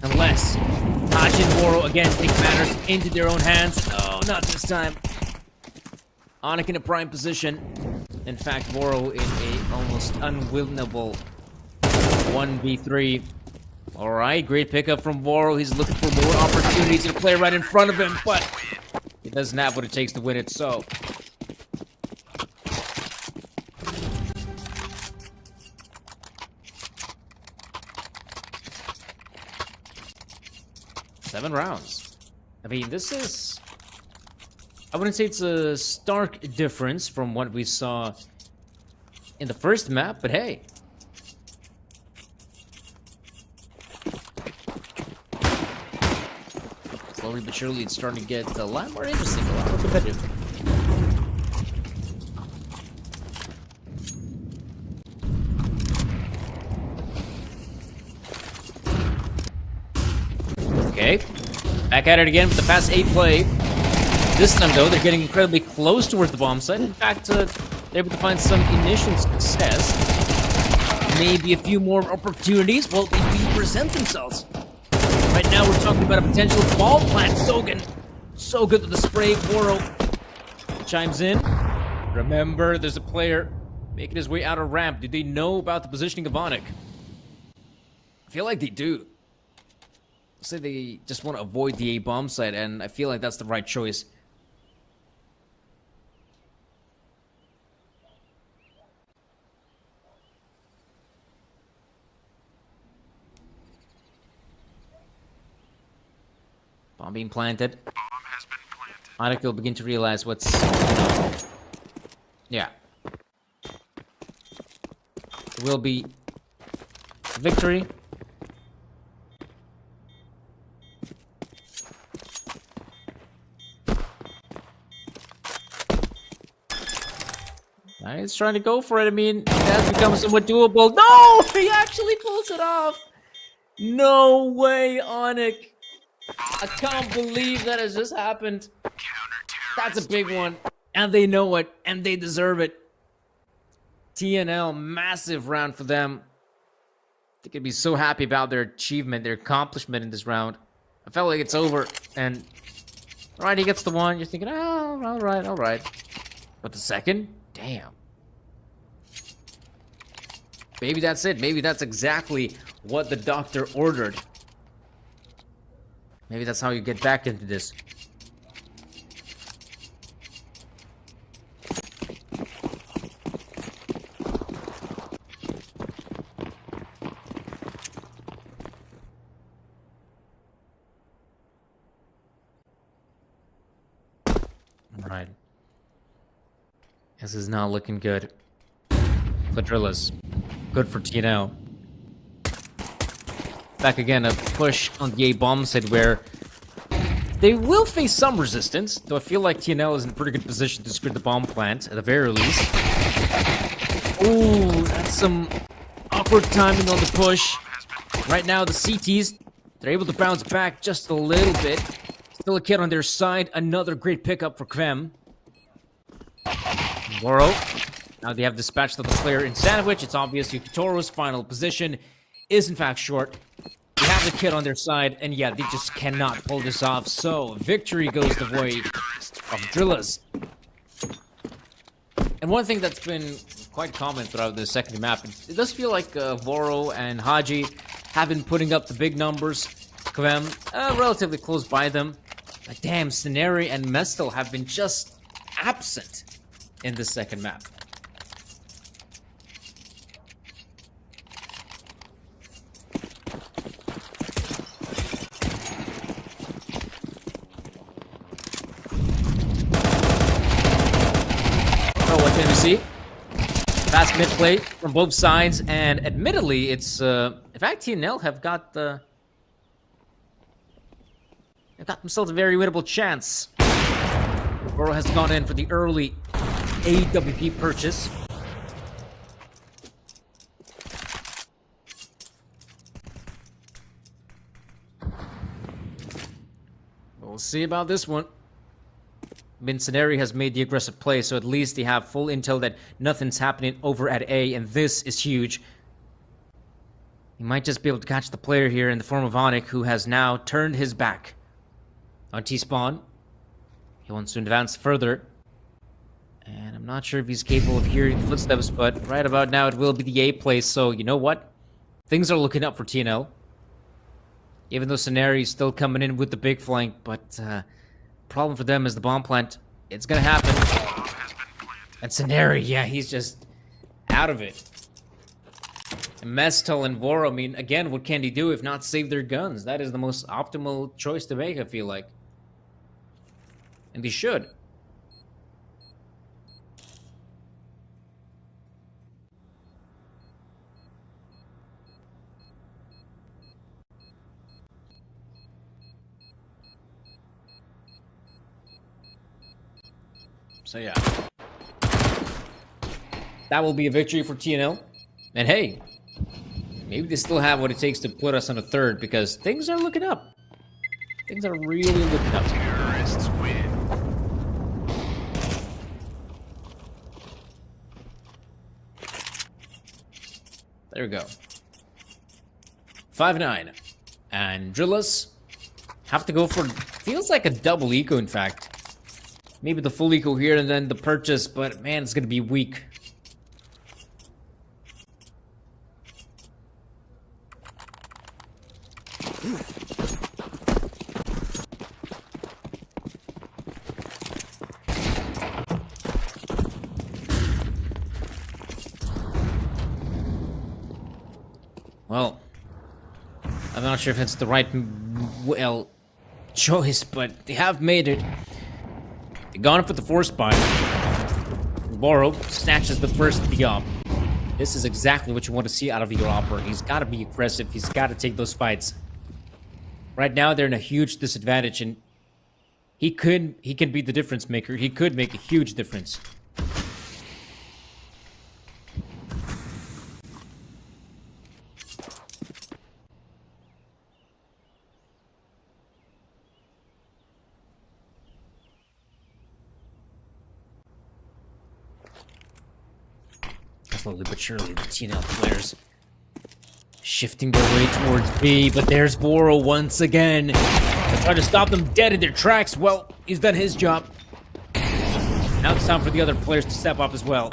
Unless Hachi and Voro again take matters into their own hands. Oh, not this time. Onyx in a prime position. In fact, Voro in a almost unwinnable 1v3. Alright, great pickup from Voro. He's looking for more opportunities to play right in front of him, but he doesn't have what it takes to win it, so. Seven rounds. I mean, this is... I wouldn't say it's a stark difference from what we saw in the first map, but hey. Slowly but surely it's starting to get a lot more interesting, a lot more competitive. Okay, back at it again with the Fast 8 play. This time, though, they're getting incredibly close towards the bomb site. In fact, they're able to find some initial success. Maybe a few more opportunities. Well, they do present themselves. Right now, we're talking about a potential ball plant. Sogan, so good with the spray. Voro chimes in. Remember, there's a player making his way out of ramp. Do they know about the positioning of Onyx? I feel like they do. Say they just want to avoid the A-bomb site, and I feel like that's the right choice. Bomb being planted. Bomb has been planted. Onyx will begin to realize what's... Yeah. It will be victory. He's trying to go for it. I mean, it has become somewhat doable. No! He actually pulls it off! No way, Onic! I can't believe that has just happened. That's a big one. And they know it, and they deserve it. TNL, massive round for them. They could be so happy about their achievement, their accomplishment in this round. I felt like it's over, and... Alright, he gets the one. You're thinking, oh, alright. But the second? Damn. Maybe that's it. Maybe that's exactly what the doctor ordered. Maybe that's how you get back into this. Right. This is not looking good. Quadrillas. Good for TNL. Back again, a push on the A-bomb side where they will face some resistance, though I feel like TNL is in a pretty good position to secure the bomb plant, at the very least. Ooh, that's some awkward timing on the push. Right now, the CTs, they're able to bounce back just a little bit. Still a kid on their side. Another great pickup for Kvem. Moro. Now they have dispatched the player in Sandwich. It's obvious Yukitoro's final position is in fact short. They have the kid on their side, and yeah, they just cannot pull this off. So, victory goes the way of Drillas. And one thing that's been quite common throughout the second map, it does feel like Voro and Haji have been putting up the big numbers. Kvem, relatively close by them. But damn, Sceneri and Mestel have been just absent in the second map. What can we see? Fast mid play from both sides, and admittedly, it's in fact TNL have got they've got themselves a very winnable chance. Boro has gone in for the early AWP purchase. We'll see about this one. Minceneri has made the aggressive play, so at least they have full intel that nothing's happening over at A, and this is huge. He might just be able to catch the player here in the form of Onic, who has now turned his back on T-Spawn. He wants to advance further. And I'm not sure if he's capable of hearing footsteps, but right about now it will be the A play, so you know what? Things are looking up for TNL. Even though Sceneri is still coming in with the big flank, but problem for them is the bomb plant. It's gonna happen. And Sceneri, yeah, he's just out of it. And Mestel and Voro, I mean, again, what can they do if not save their guns? That is the most optimal choice to make, I feel like. And they should. So yeah, that will be a victory for TNL. And hey, maybe they still have what it takes to put us on a third, because things are looking up. Things are really looking up. Terrorists win. There we go. 5-9. And Drillas have to go for, feels like a double eco, in fact. Maybe the full eco here and then the purchase, but man, it's gonna be weak. Well, I'm not sure if it's the right, choice, but they have made it. They gone for the force bind. Boro snatches the first op. This is exactly what you want to see out of your operator. He's got to be aggressive. He's got to take those fights. Right now, they're in a huge disadvantage, and he can be the difference maker. He could make a huge difference. Slowly but surely, the TNL players shifting their way towards B, but there's Boro once again. They try to stop them dead in their tracks. Well, he's done his job. Now it's time for the other players to step up as well.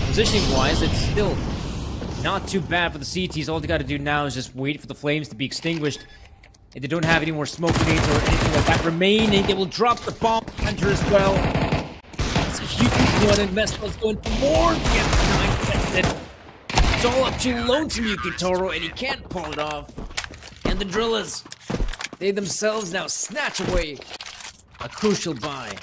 Positioning-wise, it's still not too bad for the CTs. All they got to do now is just wait for the flames to be extinguished. If they don't have any more smoke grenades or anything like that remaining, they will drop the bomb enter as well. It's a huge one, and Mestel's going for more. It's all up to Lonesome Yukitoro, and he can't pull it off. And the Drillers, they themselves now snatch away a crucial buy.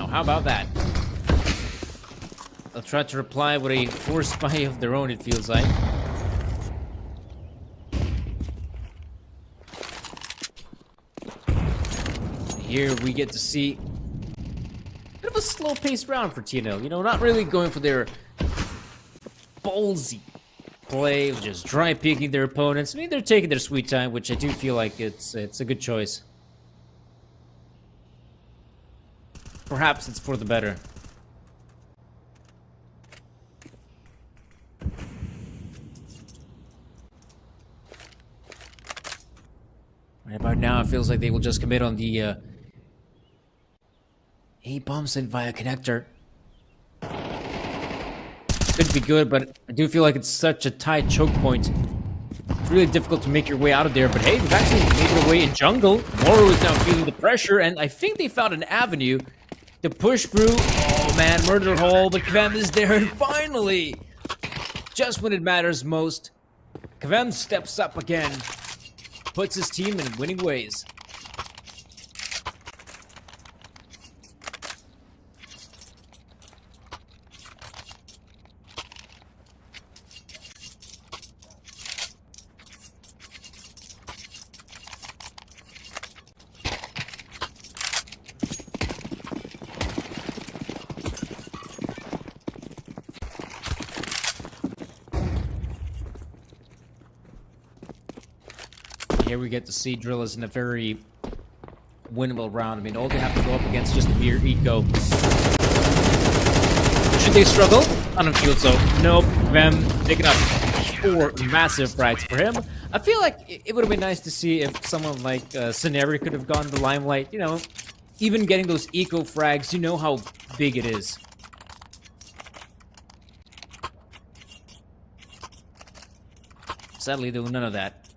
How about that? They'll try to reply with a force spy of their own, it feels like. Here we get to see a bit of a slow-paced round for TNL. You know, not really going for their ballsy play, just dry picking their opponents. I mean, they're taking their sweet time, which I do feel like it's a good choice. Perhaps it's for the better. Right about now, it feels like they will just commit on the A-bomb sent via connector. Could be good, but I do feel like it's such a tight choke point. It's really difficult to make your way out of there, but hey, we've actually made our way in jungle. Moro is now feeling the pressure, and I think they found an avenue to push through. Oh man, Murder Hole, but Kvem is there, and finally, just when it matters most, Kvem steps up again, puts his team in winning ways. Here we get to see Drillers in a very winnable round. I mean, all they have to go up against just mere eco. Should they struggle? I don't feel so. Nope. Kvem picking up 4 massive frags for him. I feel like it would have been nice to see if someone like Scenario could have gone the limelight. You know, even getting those eco frags, you know how big it is. Sadly, there was none of that.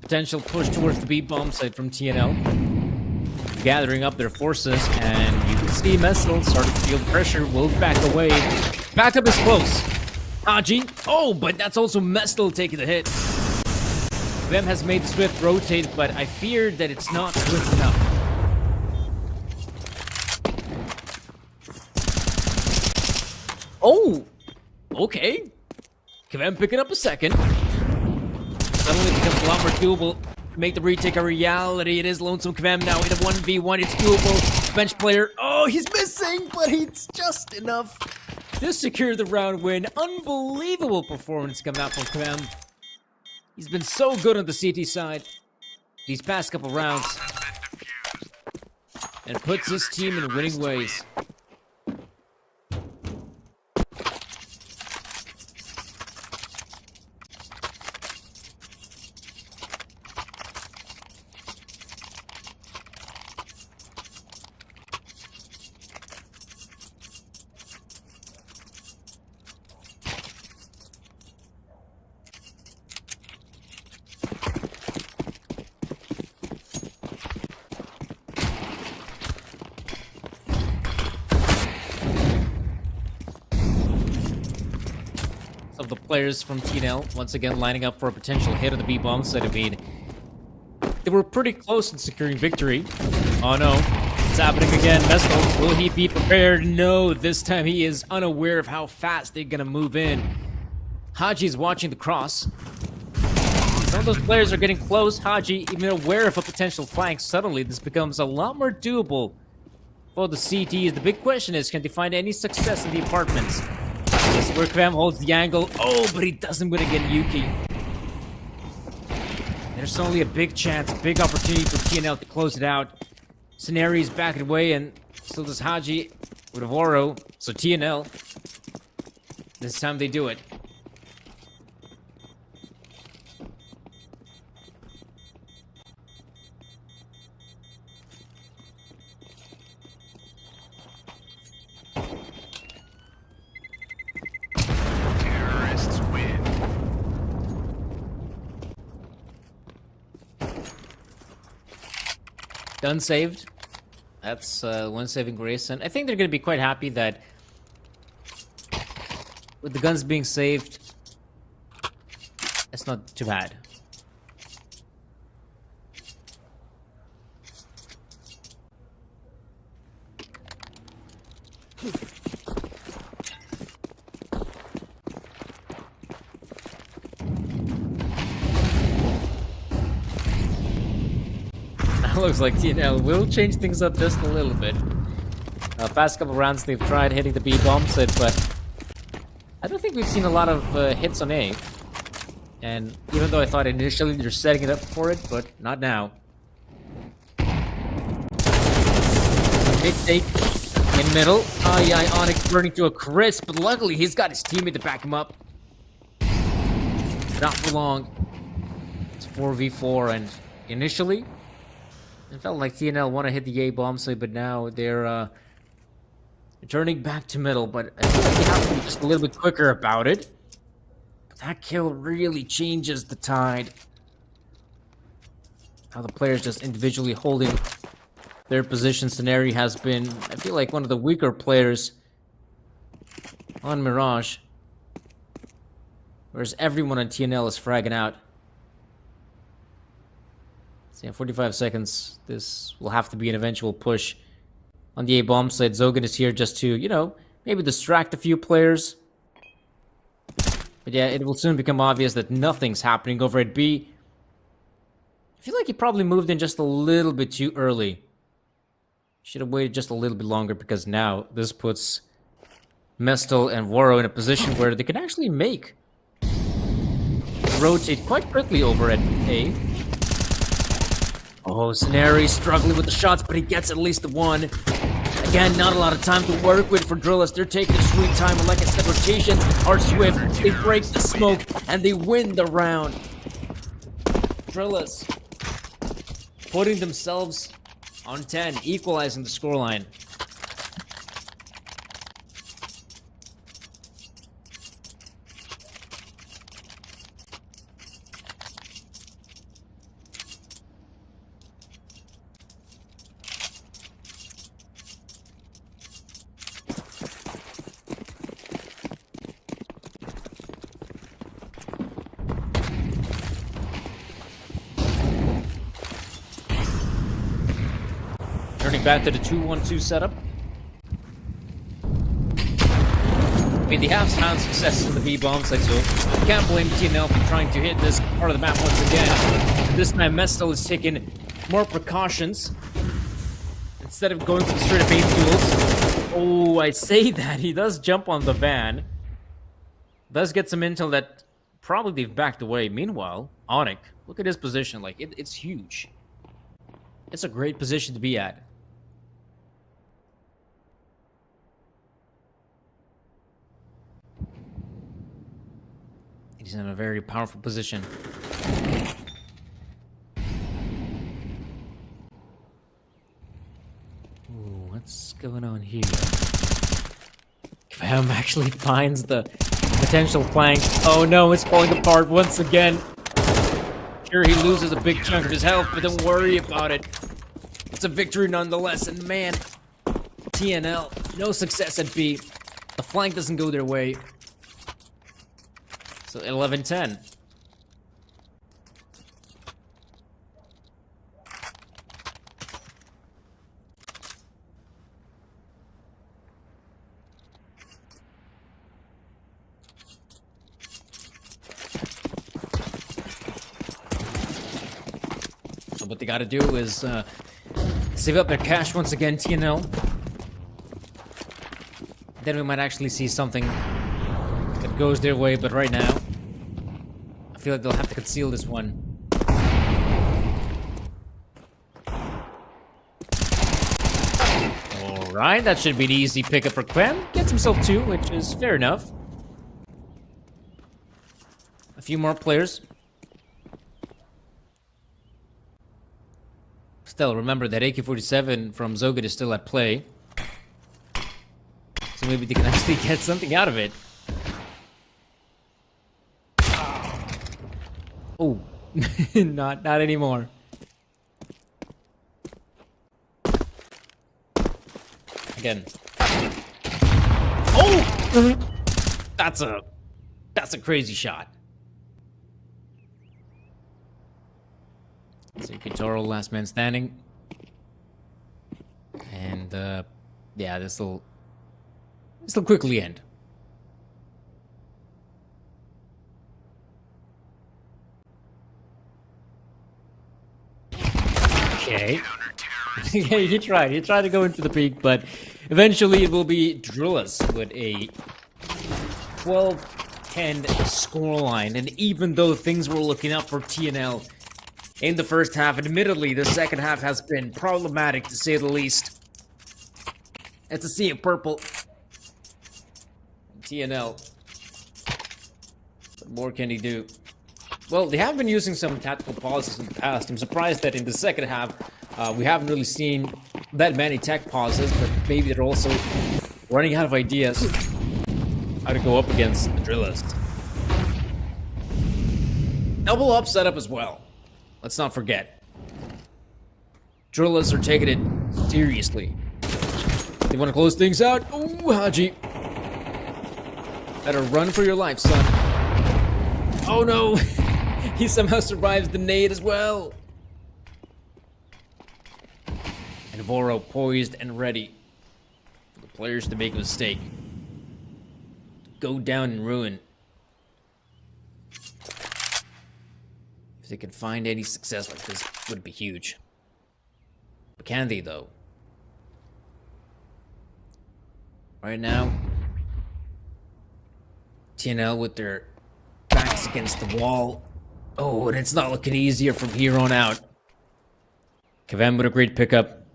Potential push towards the B-bomb site from TNL. Gathering up their forces, and you can see Mestel starting to feel the pressure, will back away. Backup is close. Haji. Oh, but that's also Mestel taking the hit. Kvem has made the Swift rotate, but I fear that it's not swift enough. Oh! Okay. Kvem picking up a second. Suddenly it becomes a lot more doable. Make the retake a reality. It is Lonesome Kvem now in a 1v1. It's doable. Bench player. Oh, he's missing, but it's just enough to secure the round win. Unbelievable performance coming out from Kvem. He's been so good on the CT side these past couple rounds. And puts his team in winning ways. of the players from TNL once again lining up for a potential hit on the B-bomb side. I mean, they were pretty close in securing victory. Oh no, it's happening again. Mestel, will he be prepared? No, this time he is unaware of how fast they're gonna move in. Haji's watching the cross. Some of those players are getting close. Haji, even aware of a potential flank, suddenly this becomes a lot more doable for the CTs. The big question is, can they find any success in the apartments? Yes, Workvam holds the angle. Oh, but he doesn't win again, Yuki. There's only a big chance, a big opportunity for TNL to close it out. Scenari's backing away, and so does Haji with Avoro. So TNL, this time they do it. Terrorists win. Gun saved. That's one saving grace, and I think they're going to be quite happy that with the guns being saved, it's not too bad. Looks like TNL will change things up just a little bit. Past couple rounds they've tried hitting the B-bombs, but I don't think we've seen a lot of hits on A. And even though I thought initially they're setting it up for it, but not now. Mid take in middle. Onyx burning to a crisp, but luckily he's got his teammate to back him up. Not for long. It's 4v4, and initially it felt like TNL want to hit the A bomb site, but now they're turning back to middle. But I feel like they have to be just a little bit quicker about it. But that kill really changes the tide. How the players just individually holding their position. Scenario has been, I feel like, one of the weaker players on Mirage. Whereas everyone on TNL is fragging out. So yeah, 45 seconds. This will have to be an eventual push on the A-bomb side. Zogan is here just to, you know, maybe distract a few players. But yeah, it will soon become obvious that nothing's happening over at B. I feel like he probably moved in just a little bit too early. Should have waited just a little bit longer, because now this puts Mestel and Waro in a position where they can actually make rotate quite quickly over at A. Oh, Scenari struggling with the shots, but he gets at least the one. Again, not a lot of time to work with for Drillis. They're taking their sweet time, and like I said, rotations are swift. They break the smoke, and they win the round. Drillis putting themselves on 10, equalizing the scoreline. Turning back to the 2-1-2 setup. I mean, they have found success in the B-bomb side, so you can't blame TNL for trying to hit this part of the map once again. This time, Mestel is taking more precautions. Instead of going for the straight-up aim duels. Oh, I say that. He does jump on the van. Does get some intel that probably they've backed away. Meanwhile, Onyx, look at his position. Like, it's huge. It's a great position to be at. He's in a very powerful position. Ooh, what's going on here? Kvam actually finds the potential flank. Oh no, it's falling apart once again. Sure, he loses a big chunk of his health, but don't worry about it. It's a victory nonetheless, and man, TNL, no success at B. The flank doesn't go their way. So 11-10. So what they got to do is save up their cash once again, TNL. Then we might actually see something that goes their way, but right now, I feel like they'll have to conceal this one. Alright, that should be an easy pickup for Quem. Gets himself 2, which is fair enough. A few more players. Still, remember that AK-47 from Zoget is still at play. So maybe they can actually get something out of it. Oh, not anymore. Again. Oh! That's a crazy shot. So Kitaro, last man standing. And yeah, this'll quickly end. Okay. Yeah, he tried to go into the peak, but eventually it will be Drillas with a 12-10 scoreline. And even though things were looking up for TNL in the first half, admittedly, the second half has been problematic to say the least. It's a sea of purple. TNL. What more can he do? Well, they have been using some tactical pauses in the past. I'm surprised that in the second half, we haven't really seen that many tech pauses, but maybe they're also running out of ideas how to go up against the Drillas. Double up setup as well. Let's not forget. Drillas are taking it seriously. They want to close things out. Ooh, Haji. Better run for your life, son. Oh no! He somehow survives the nade as well. And Voro poised and ready for the players to make a mistake. Go down in ruin. If they can find any success like this, would be huge. But can they, though? Right now, TNL with their backs against the wall. Oh, and it's not looking easier from here on out. Kavan with a great pickup.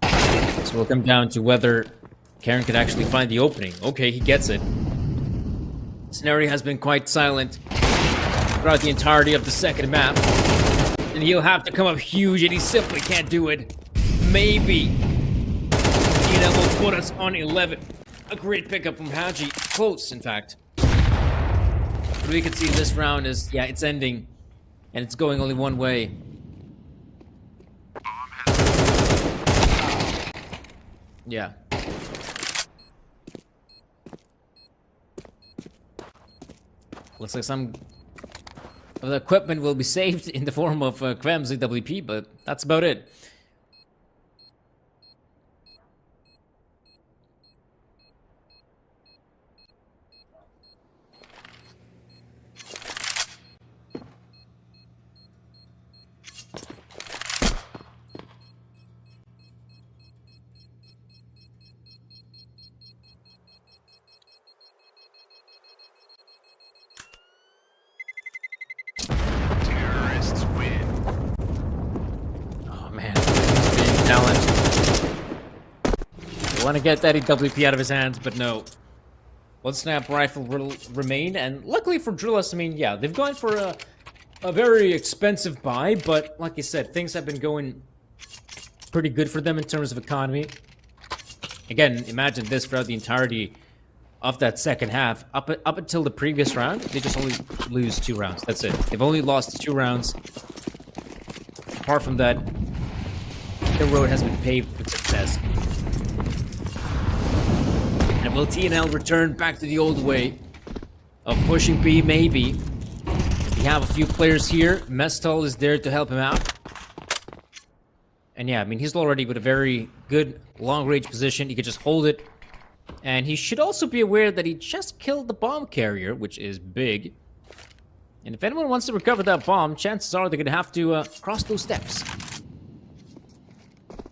So it'll come down to whether Karen can actually find the opening. Okay, he gets it. Scenario has been quite silent throughout the entirety of the second map. And he'll have to come up huge, and he simply can't do it. Maybe. TNL will put us on 11. A great pickup from Haji. Close, in fact. What we can see this round is, yeah, it's ending. And it's going only one way. Yeah. Looks like some of the equipment will be saved in the form of Krem's ZWP, but that's about it. Want to get that EWP out of his hands, but no. One snap rifle will remain, and luckily for Drillas, I mean, yeah, they've gone for a very expensive buy, but like I said, things have been going pretty good for them in terms of economy. Again, imagine this throughout the entirety of that second half. Up until the previous round, they just only lose 2 rounds. That's it. They've only lost 2 rounds. Apart from that, the road has been paved with success. And will TNL return back to the old way of pushing B, maybe. We have a few players here. Mestal is there to help him out. And yeah, I mean, he's already with a very good long-range position. He could just hold it. And he should also be aware that he just killed the bomb carrier, which is big. And if anyone wants to recover that bomb, chances are they're going to have to cross those steps.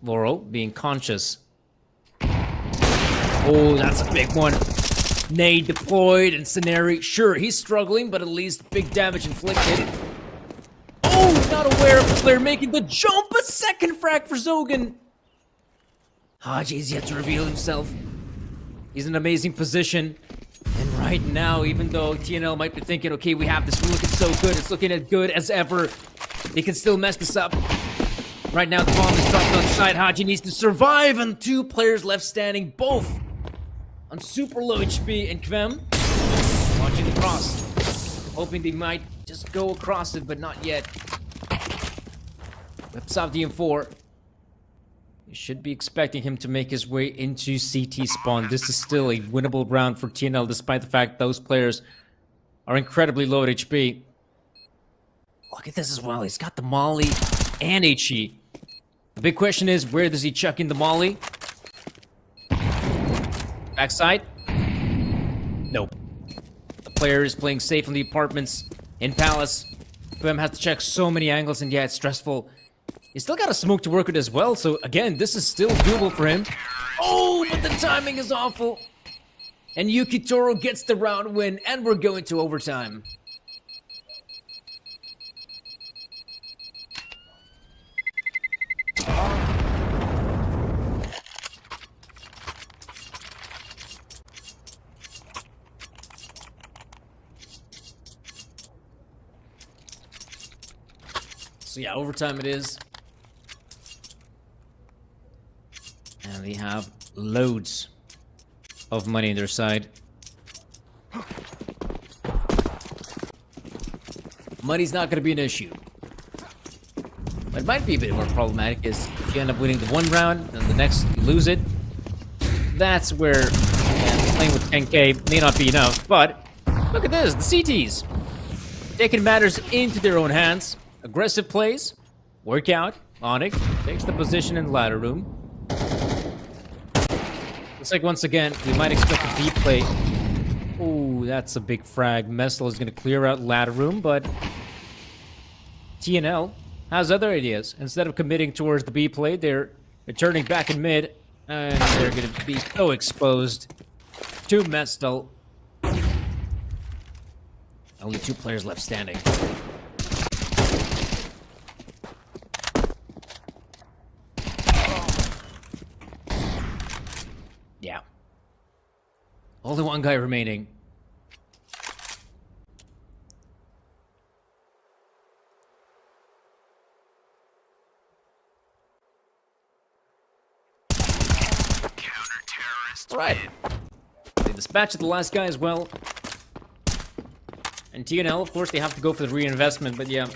Laurel being conscious. Oh, that's a big one. Nade deployed, and Scenari, sure, he's struggling, but at least big damage inflicted. Oh, not aware of the player making the jump. A second frag for Zogan. Haji's yet to reveal himself. He's in an amazing position. And right now, even though TNL might be thinking, okay, we have this, we're looking so good, it's looking as good as ever, they can still mess this up. Right now, the bomb is dropped on side. Haji needs to survive, and 2 players left standing, both on super low HP. And Kvem watching the cross, hoping they might just go across it, but not yet. Whips off the M4. You should be expecting him to make his way into CT spawn. This is still a winnable round for TNL, despite the fact those players are incredibly low at HP. Look at this as well. He's got the molly and HE. The big question is, where does he chuck in the molly? Backside? Nope. The player is playing safe in the apartments in Palace. Bam has to check so many angles, and yeah, it's stressful. He's still got a smoke to work with as well, so again, this is still doable for him. Oh, but the timing is awful. And Yuki Toro gets the round win, and we're going to overtime. So yeah, overtime it is. And they have loads of money on their side. Money's not going to be an issue. What might be a bit more problematic is if you end up winning the one round, and the next you lose it. That's where playing with 10k may not be enough. But look at this, the CTs. Taking matters into their own hands. Aggressive plays. Work out. Onyx takes the position in the ladder room. Looks like once again, we might expect a B play. Ooh, that's a big frag. Messel is going to clear out ladder room, but TNL has other ideas. Instead of committing towards the B play, they're returning back in mid, and they're going to be so exposed to Mestel. Only 2 players left standing. Yeah. Only 1 guy remaining. Right. They dispatched the last guy as well. And TNL, of course, they have to go for the reinvestment, but yeah.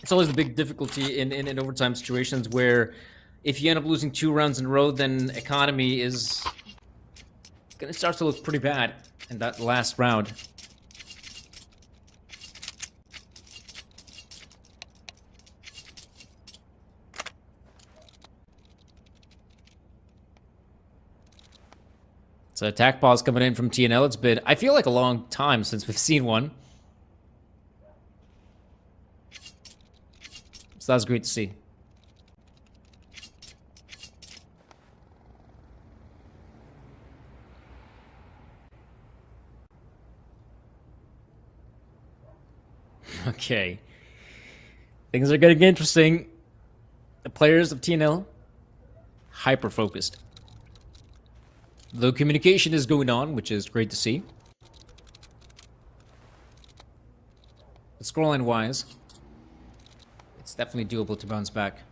It's always a big difficulty in overtime situations where if you end up losing 2 rounds in a row, then economy is gonna start to look pretty bad in that last round. So attack pause coming in from TNL. It's been, I feel like, a long time since we've seen one. So that's great to see. Okay. Things are getting interesting. The players of TNL, hyper-focused. The communication is going on, which is great to see. But scoreline-wise, it's definitely doable to bounce back.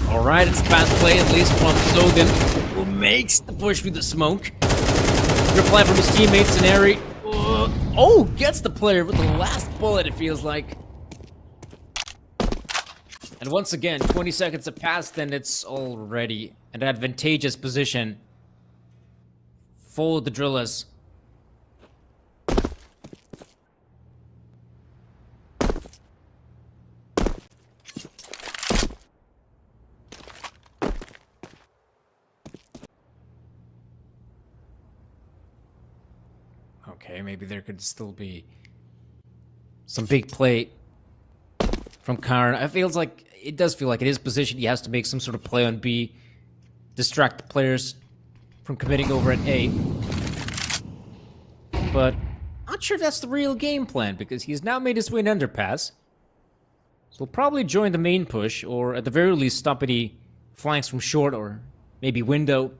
Alright, it's fast play, at least from Zogan, who makes the push through the smoke. Reply from his teammates, Scenari. Oh, gets the player with the last bullet, it feels like. And once again, 20 seconds have passed, and it's already an advantageous position for the drillers. Okay, maybe there could still be some big play from Karn. It does feel like in his position he has to make some sort of play on B, distract the players from committing over at A. But not sure if that's the real game plan, because he's now made his way in underpass. So he'll probably join the main push, or at the very least stop any flanks from short or maybe window.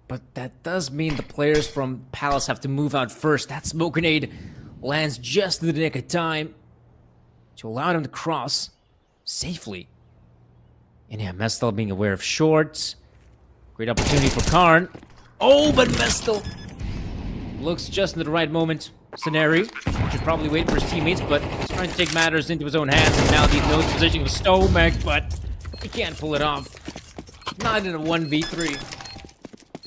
But that does mean the players from Palace have to move out first. That smoke grenade lands just in the nick of time to allow them to cross safely. And yeah, Mestel being aware of shorts. Great opportunity for Karn. Oh, but Mestel looks just in the right moment. Scenario should probably wait for his teammates, but he's trying to take matters into his own hands. And now he knows the position of Stomek, but he can't pull it off. Not in a 1v3.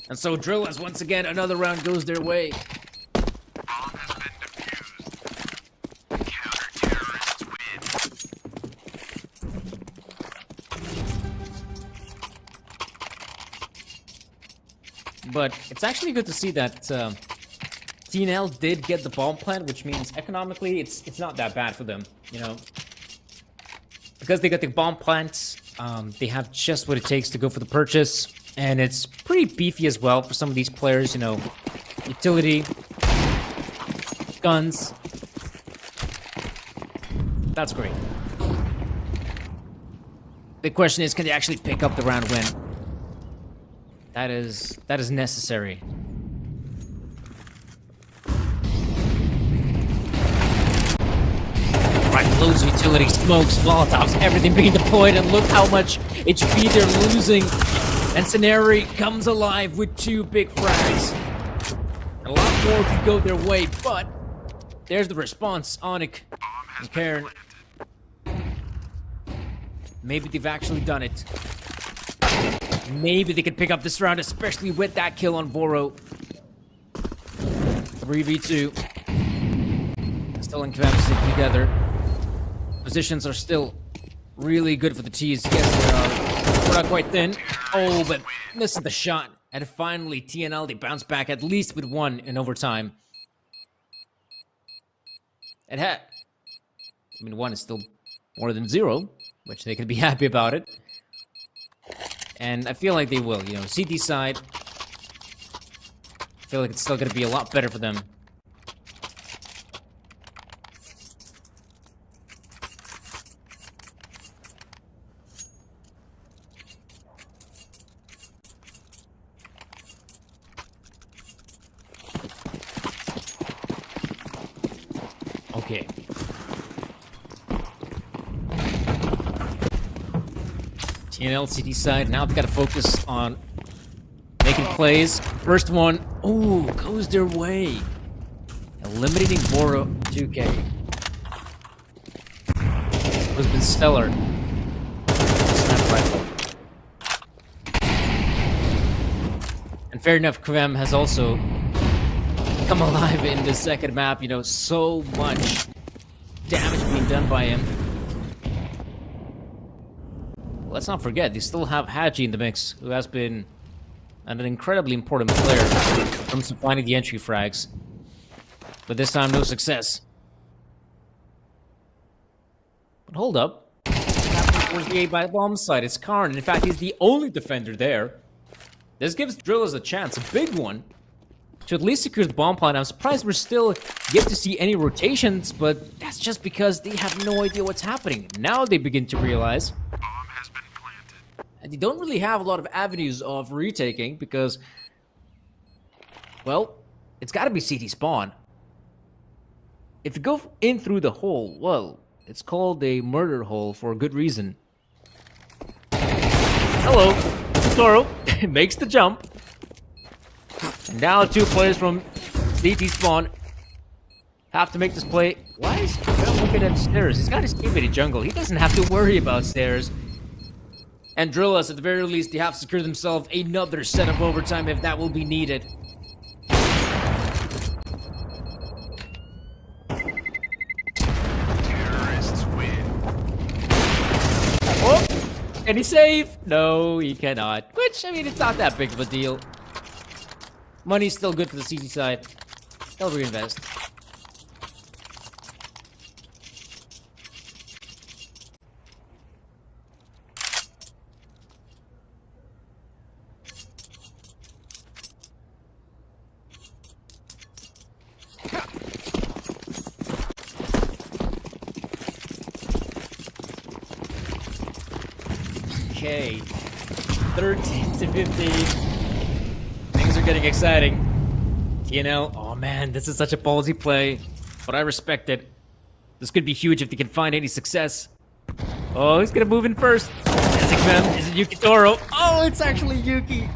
And so Drillers, once again, another round goes their way. Bomb has been defused. Counter-terrorists win. But it's actually good to see that TNL did get the bomb plant, which means economically it's not that bad for them, you know. Because they got the bomb plants, they have just what it takes to go for the purchase. And it's pretty beefy as well for some of these players, you know. Utility, guns. That's great. The question is, can they actually pick up the round win? That is necessary. Right, loads of utility, smokes, molotovs, everything being deployed, and look how much HP they're losing. And Scenari comes alive with 2 big frags. A lot more could go their way, but there's the response. Onyx and Karen. Maybe they've actually done it. Maybe they could pick up this round, especially with that kill on Boro. 3v2. Still in Kvem sticking together. Positions are still really good for the T's. Yes, they are. We're not quite thin. Oh, but missing the shot. And finally, TNL, they bounce back at least with 1 in overtime. And I mean, 1 is still more than 0, which they could be happy about it. And I feel like they will, you know, CT side. I feel like it's still going to be a lot better for them. Okay. TNL CT side, now they've got to focus on making plays. First one, ooh, goes their way. Eliminating Boro 2K. Has been stellar. Snap rifle. And fair enough, Kvem has also come alive in the second map. You know, so much damage being done by him. Let's not forget, they still have Haji in the mix, who has been an incredibly important player from finding the entry frags. But this time, no success. But hold up. What's the A by bomb side? It's Karn. In fact, he's the only defender there. This gives Drillers a chance, a big one, to at least secure the bomb plant. I'm surprised we're still yet to see any rotations, but that's just because they have no idea what's happening. Now they begin to realize. And they don't really have a lot of avenues of retaking because, well, it's got to be CT spawn. If you go in through the hole, well, it's called a murder hole for a good reason. Hello, Toro makes the jump. And now 2 players from CT spawn have to make this play. Why is Drillus looking at the stairs? He's got his teammate in jungle. He doesn't have to worry about stairs. And Drillus, at the very least, they have secured themselves another set of overtime if that will be needed. Terrorists win. Oh! Can he save? No, he cannot. Which, I mean, it's not that big of a deal. Money's still good for the CT side. They'll reinvest. Okay, 13 to 15. Things are getting exciting. TNL, oh man, this is such a ballsy play, but I respect it. This could be huge if they can find any success. Oh, he's gonna move in first. Is it Yuki Toro? Oh, it's actually Yuki.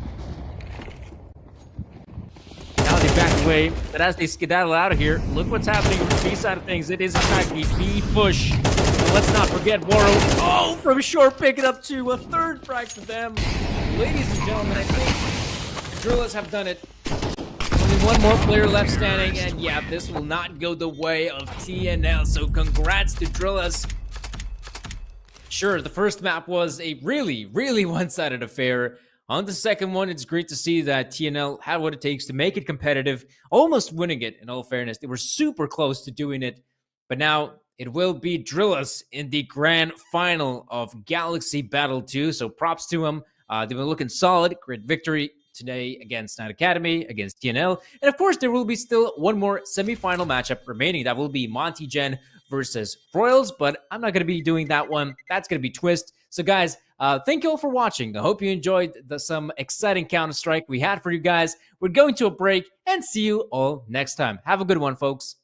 Now they back away, but as they skedaddle out of here, look what's happening on the B side of things. It is in fact the B push. And let's not forget Waro. Oh, from short, pick it up to a third frag for them. Ladies and gentlemen, I think the Drillus have done it. Only one more player left standing, and yeah, this will not go the way of TNL. So congrats to Drillus. Sure, the first map was a really one-sided affair. On the second one, it's great to see that TNL had what it takes to make it competitive, almost winning it, in all fairness. They were super close to doing it, but now it will be Drillus in the grand final of Galaxy Battle 2, so props to them. They've been looking solid. Great victory today against Night Academy, against TNL. And of course, there will be still one more semifinal matchup remaining. That will be Monty Gen versus Royals, but I'm not going to be doing that one. That's going to be Twist. So guys, thank you all for watching. I hope you enjoyed some exciting Counter-Strike we had for you guys. We're going to a break and see you all next time. Have a good one, folks.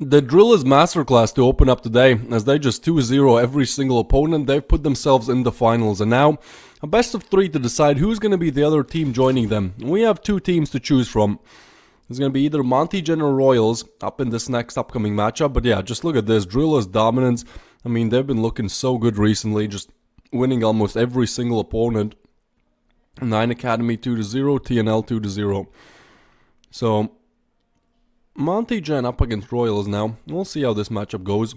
The Drillers Masterclass to open up today, as they just 2-0 every single opponent. They've put themselves in the finals, and now a best of 3 to decide who's going to be the other team joining them. We have 2 teams to choose from. It's going to be either Monty Gen or Royals up in this next upcoming matchup. But yeah, just look at this. Drillers dominance. I mean, they've been looking so good recently, just winning almost every single opponent. 9 Academy 2-0, TNL 2-0. So Monty Gen up against Royals now. We'll see how this matchup goes.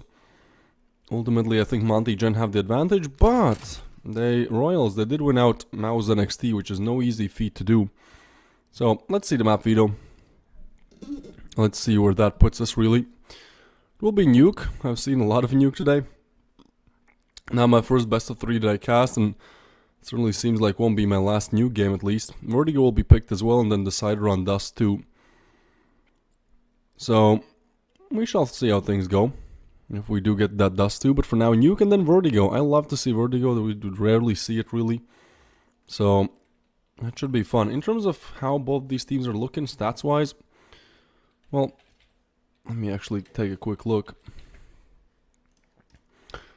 Ultimately, I think Monty Gen have the advantage, but Royals, they did win out Mouse NXT, which is no easy feat to do. So let's see the map, Vito. Let's see where that puts us, really. It will be Nuke. I've seen a lot of Nuke today. Now my first best of 3 that I cast, and it certainly seems like won't be my last Nuke game at least. Vertigo will be picked as well, and then Decider on Dust too. So we shall see how things go, if we do get that Dust too. But for now, Nuke and then Vertigo. I love to see Vertigo, we would rarely see it really. So that should be fun. In terms of how both these teams are looking stats wise, well, let me actually take a quick look.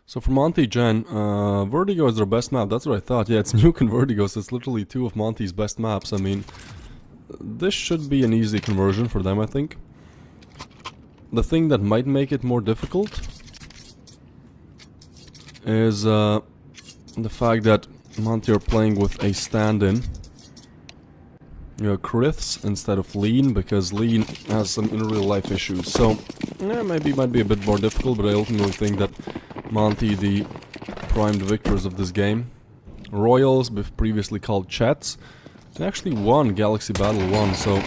So for Monty Gen, Vertigo is their best map. That's what I thought. Yeah, it's Nuke and Vertigo, so it's literally 2 of Monty's best maps. I mean, this should be an easy conversion for them, I think. The thing that might make it more difficult is the fact that Monty are playing with a stand-in. You know, Kriths instead of Lean, because Lean has some in real life issues. So, yeah, maybe it might be a bit more difficult, but I ultimately think that Monty, the primed victors of this game. Royals, previously called Chats, they actually won Galaxy Battle 1, so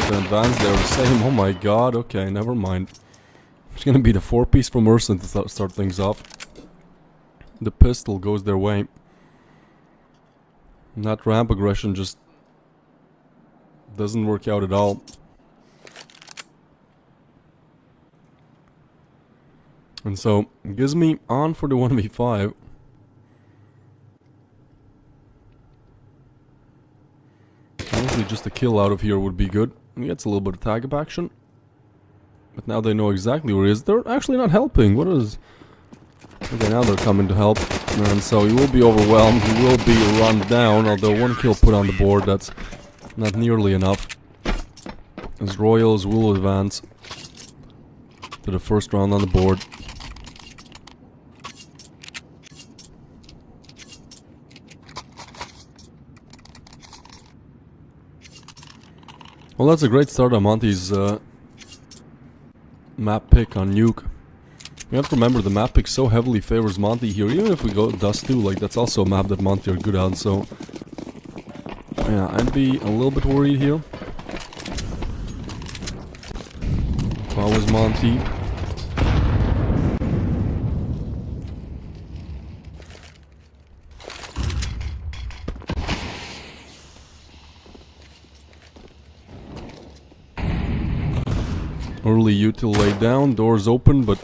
the advance they were the same. Oh my god, okay, never mind. It's gonna be the 4-piece from Urson to start things off. The pistol goes their way. And that ramp aggression just doesn't work out at all. And so, it gives me on for the 1v5. Honestly, just a kill out of here would be good. He gets a little bit of tag-up action. But now they know exactly where he is. They're actually not helping. What is... Okay, now they're coming to help. And so he will be overwhelmed. He will be run down. Although 1 kill put on the board, that's not nearly enough. As Royals will advance to the first round on the board. Well, that's a great start on Monty's map pick on Nuke. You have to remember the map pick so heavily favors Monty here. Even if we go Dust 2, like that's also a map that Monty are good at. So yeah, I'd be a little bit worried here. If I was Monty. Early util laid down, doors open, but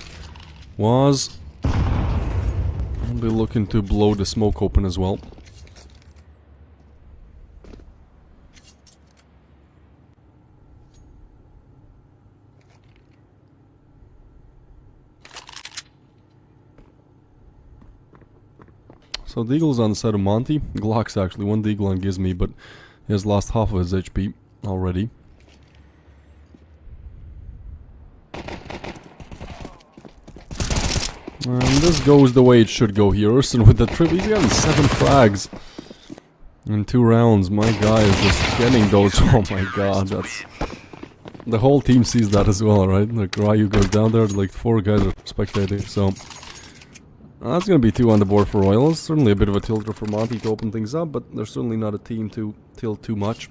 was I'll be looking to blow the smoke open as well. So Deagle's on the side of Monty. Glock's actually 1 Deagle on Gizmy, but he has lost half of his HP already. And this goes the way it should go here. Urson with the trip, he's gotten 7 frags in 2 rounds. My guy is just getting those. Oh my god, that's... The whole team sees that as well, right? Like Ryu goes down there, like 4 guys are spectating, so... That's gonna be 2 on the board for Royals. Certainly a bit of a tilter for Monty to open things up, but they're certainly not a team to tilt too much.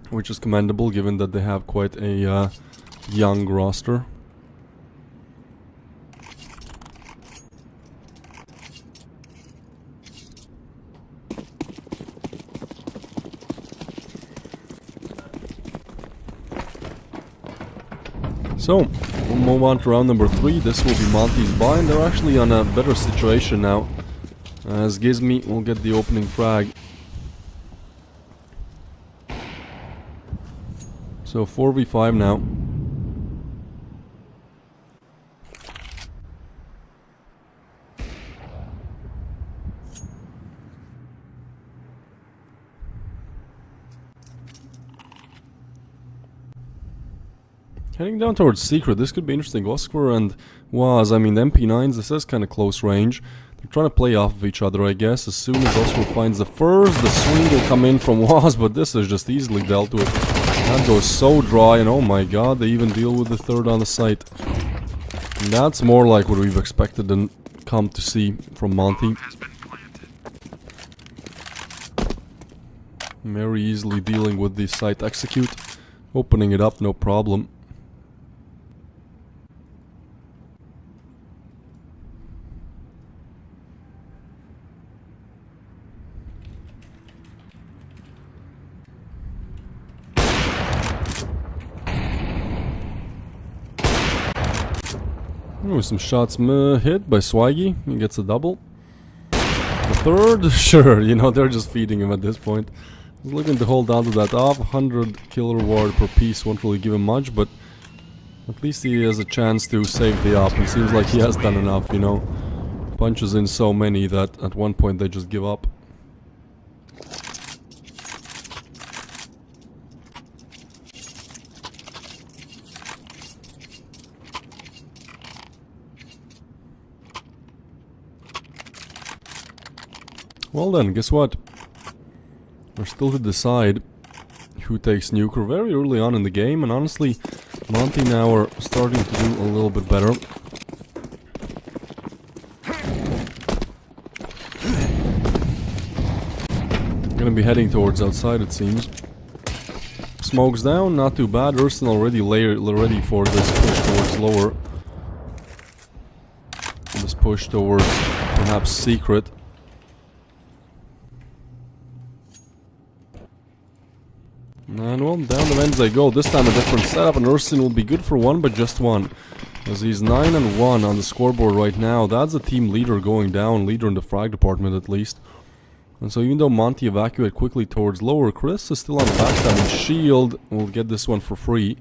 Which is commendable, given that they have quite a young roster. So, we'll move on to round number 3. This will be Monty's buy, and they're actually on a better situation now. As Gizmy will get the opening frag. So 4v5 now. Heading down towards Secret, this could be interesting. Oscar and Waz, I mean, the MP9s, this is kind of close range. They're trying to play off of each other, I guess. As soon as Oscar finds the first, the swing will come in from Waz, but this is just easily dealt with. That goes so dry, and oh my god, they even deal with the third on the site. And that's more like what we've expected and come to see from Monty. Very easily dealing with the site execute. Opening it up, no problem. With some shots hit by Swaggy, he gets a double. The third, sure, you know, they're just feeding him at this point. He's looking to hold on to that off. 100 kill reward per piece won't really give him much, but at least he has a chance to save the op. It seems like he has done enough, you know. Punches in so many that at one point they just give up. Well then, guess what? We're still to decide who takes Nuker very early on in the game, and honestly, Monty now are starting to do a little bit better. Gonna be heading towards outside, it seems. Smokes down, not too bad. Urston already ready for this push towards lower. This push towards perhaps Secret. And well, down the vents they go. This time a different setup, and Urston will be good for one, but just one. As he's 9-1 on the scoreboard right now. That's a team leader going down, leader in the frag department at least. And so even though Monty evacuated quickly towards lower, Chris is still on the backstab, and Shield will get this one for free.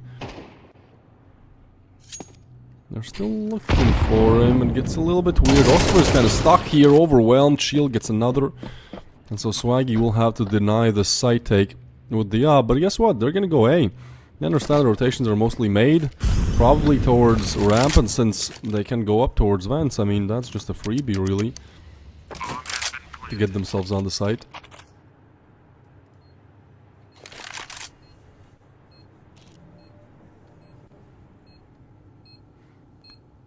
They're still looking for him, and it gets a little bit weird. Oscar is kind of stuck here, overwhelmed. Shield gets another. And so Swaggy will have to deny the side take with the but guess what? They're gonna go A. They understand the rotations are mostly made, probably towards ramp, and since they can go up towards vents, I mean, that's just a freebie, really, to get themselves on the site.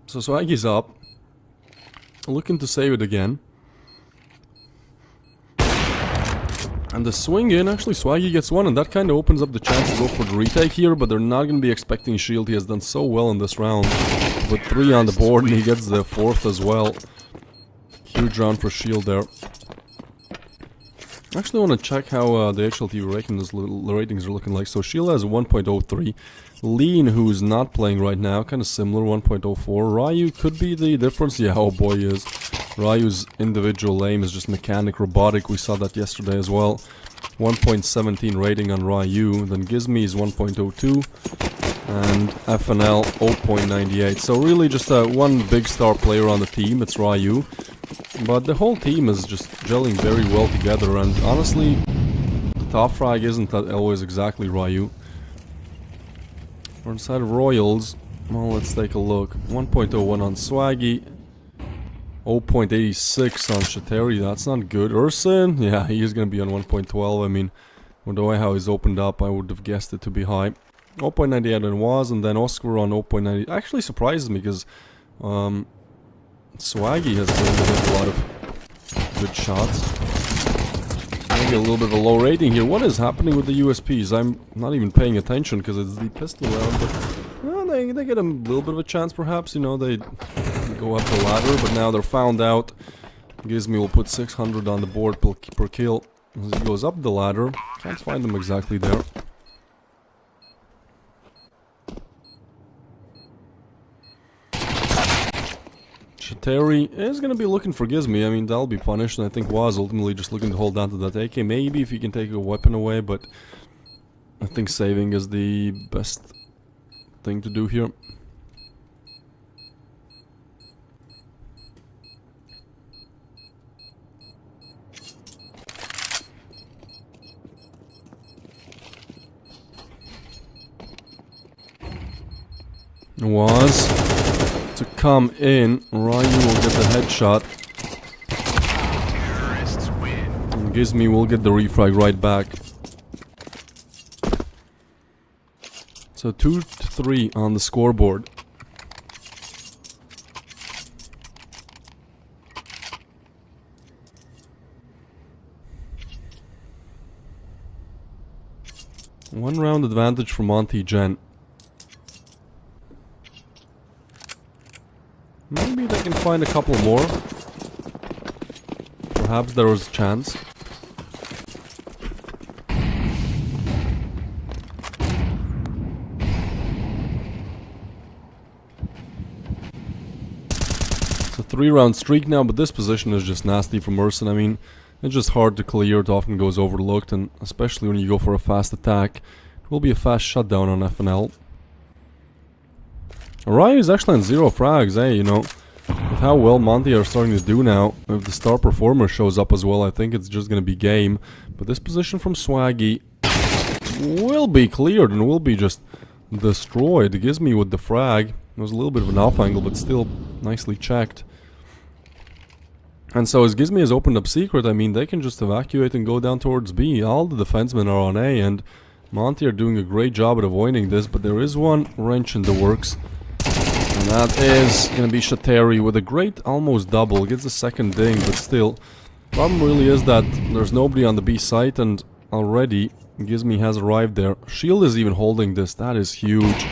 So Swaggy's up, looking to save it again. And the swing in, actually Swaggy gets one, and that kind of opens up the chance to go for the retake here, but they're not going to be expecting Shield. He has done so well in this round, with 3 on the board, and he gets the 4th as well. Huge round for Shield there. I actually want to check how the HLTV ratings are looking like. So Shield has 1.03. Lean, who's not playing right now, kind of similar, 1.04. Ryu could be the difference. Yeah, oh boy, he is. Ryu's individual aim is just mechanic, robotic. We saw that yesterday as well. 1.17 rating on Ryu. Then Gizmi is 1.02. And FNL 0.98. So really just one big star player on the team. It's Ryu. But the whole team is just gelling very well together. And honestly, the top frag isn't always exactly Ryu. For inside of Royals, well, let's take a look. 1.01 on Swaggy. 0.86 on Shateri, that's not good. Urson, yeah, he's gonna be on 1.12. I mean, with the way how he's opened up, I would have guessed it to be high. 0.98 on Was, and then Oscar on 0.90. Actually surprises me because Swaggy has been getting a lot of good shots. Maybe a little bit of a low rating here. What is happening with the USPs? I'm not even paying attention because it's the pistol round, but well, they get a little bit of a chance perhaps, you know, they go up the ladder, but now they're found out. Gizmi will put 600 on the board per kill as he goes up the ladder. Can't find them exactly there. Shateri is going to be looking for Gizmi. I mean, that'll be punished, and I think Was ultimately just looking to hold on to that AK. Maybe if he can take a weapon away, but I think saving is the best thing to do here. was to come in. Ryu will get the headshot. Terrorists win. And Gizmi will get the refrag right back. So 2-3 on the scoreboard. One round advantage for Monty Gen. Maybe they can find a couple more. Perhaps there was a chance. It's a 3-round streak now, but this position is just nasty from Urson. I mean, it's just hard to clear. It often goes overlooked, and especially when you go for a fast attack, it will be a fast shutdown on FNL. Ryu is actually on 0 frags, eh, you know. With how well Monty are starting to do now, if the star performer shows up as well, I think it's just gonna be game. But this position from Swaggy will be cleared and will be just destroyed. It gives me with the frag. It was a little bit of an off angle, but still nicely checked. And so as Gizmi has opened up secret, I mean, they can just evacuate and go down towards B. All the defensemen are on A, and Monty are doing a great job at avoiding this, but there is one wrench in the works. And that is going to be Shateri with a great almost double. Gets a second ding, but still. Problem really is that there's nobody on the B site, and already Gizmi has arrived there. Shield is even holding this. That is huge.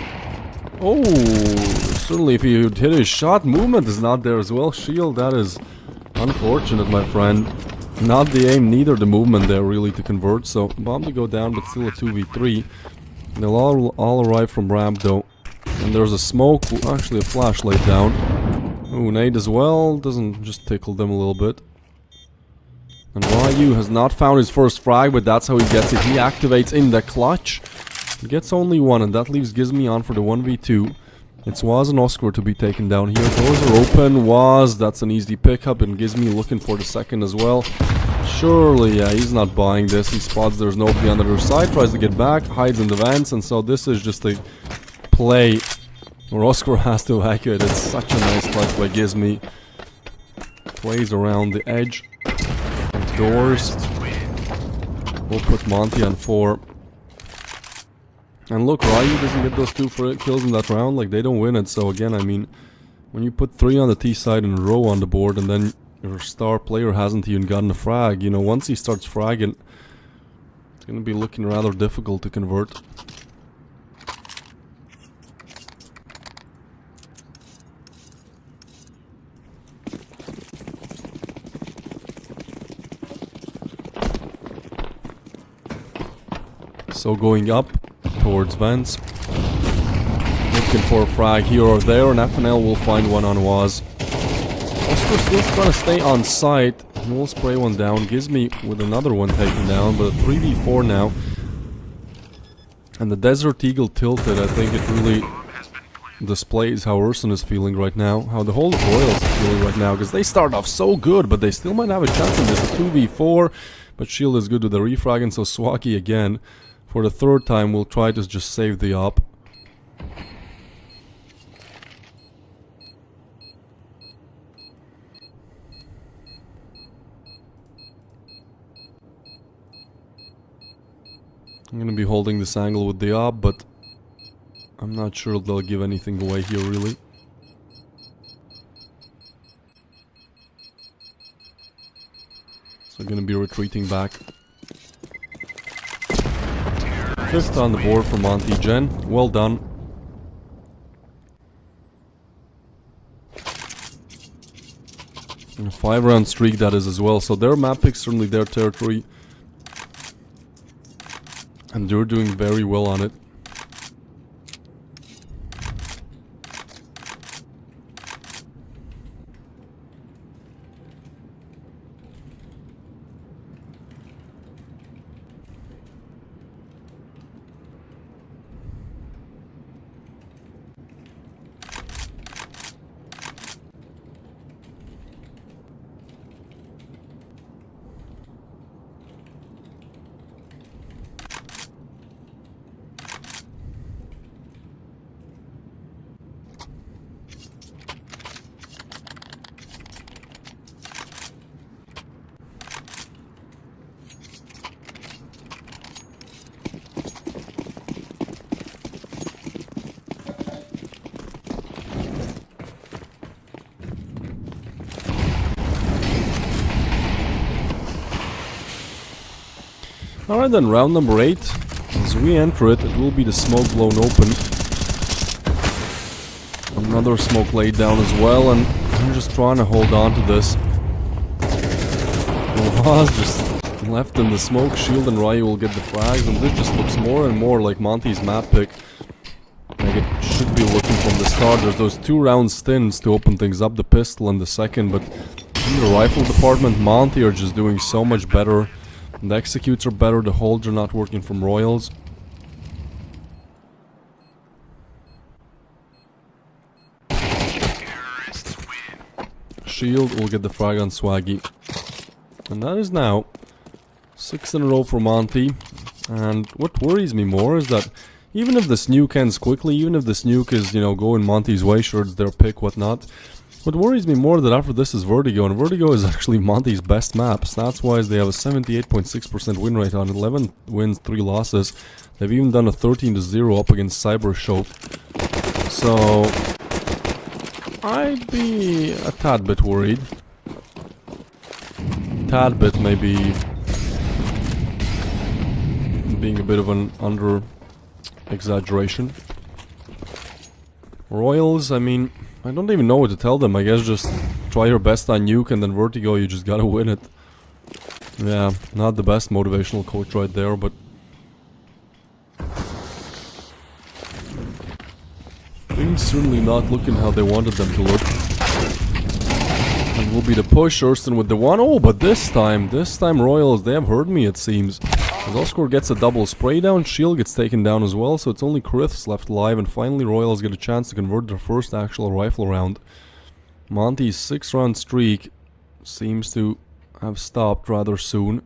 Oh, certainly if he would hit his shot, movement is not there as well. Shield, that is unfortunate, my friend. Not the aim, neither the movement there really to convert. So bomb to go down, but still a 2v3. They'll all arrive from ramp though. And there's a smoke, actually a flashlight down. Ooh, nade as well, doesn't just tickle them a little bit. And Ryu has not found his first frag, but that's how he gets it. He activates in the clutch. He gets only one, and that leaves Gizmi on for the 1v2. It's Waz and Oscar to be taken down here. Doors are open. Waz, that's an easy pickup, and Gizmi looking for the second as well. Surely, yeah, he's not buying this. He spots there's nobody on the other side, tries to get back, hides in the vents, and so this is just a play where Oscar has to evacuate. It's such a nice clutch by Gizmi. Plays around the edge. Doors. We'll put Monty on 4. And look, Ryu doesn't get those 2 kills in that round, like they don't win it. So again, I mean, when you put 3 on the T side in a row on the board, and then your star player hasn't even gotten a frag, you know, once he starts fragging, it's gonna be looking rather difficult to convert. So going up towards vents, looking for a frag here or there, and FNL will find one on Waz. Oscar still trying to stay on site, and we'll spray one down. Gizmi with another one taken down, but a 3v4 now. And the Desert Eagle tilted, I think it really displays how Urson is feeling right now, how the whole Royals is feeling right now, because they start off so good, but they still might have a chance in this. A 2v4, but Shield is good with the refrag, and so Swaki again. For the 3rd time, we'll try to just save the op. I'm gonna be holding this angle with the op, but I'm not sure they'll give anything away here, really. So I'm gonna be retreating back. 5th on the board for Monty Gen. Well done. And a 5-round streak that is as well. So their map pick's certainly their territory. And they're doing very well on it. Alright then, round number 8. As we enter it, it will be the smoke blown open. Another smoke laid down as well, and I'm just trying to hold on to this. Waz just left in the smoke. Shield and Ryu will get the frags, and this just looks more and more like Monty's map pick. Like it should be looking from the start. There's those 2 round stints to open things up, the pistol and the second, but in the rifle department, Monty are just doing so much better. The executes are better, the holds are not working from Royals. Shield will get the frag on Swaggy. And that is now 6 in a row for Monty. And what worries me more is that even if this nuke ends quickly, even if this nuke is, you know, going Monty's way, sure it's their pick, whatnot. What worries me more that after this is Vertigo, and Vertigo is actually Monty's best map. Stats-wise, they have a 78.6% win rate on 11 wins, 3 losses. They've even done a 13-0 up against Cyber Show. So I'd be a tad bit worried. Tad bit maybe being a bit of an under exaggeration. Royals, I mean, I don't even know what to tell them. I guess just try your best on nuke and then Vertigo, you just gotta win it. Yeah, not the best motivational coach right there, but things certainly not looking how they wanted them to look. And will be the push, Urston with the 1. Oh, but this time Royals, they have heard me it seems. Oscar gets a double spray down, Shield gets taken down as well, so it's only Kriths left alive, and finally Royals get a chance to convert their first actual rifle round. Monty's 6-round streak seems to have stopped rather soon.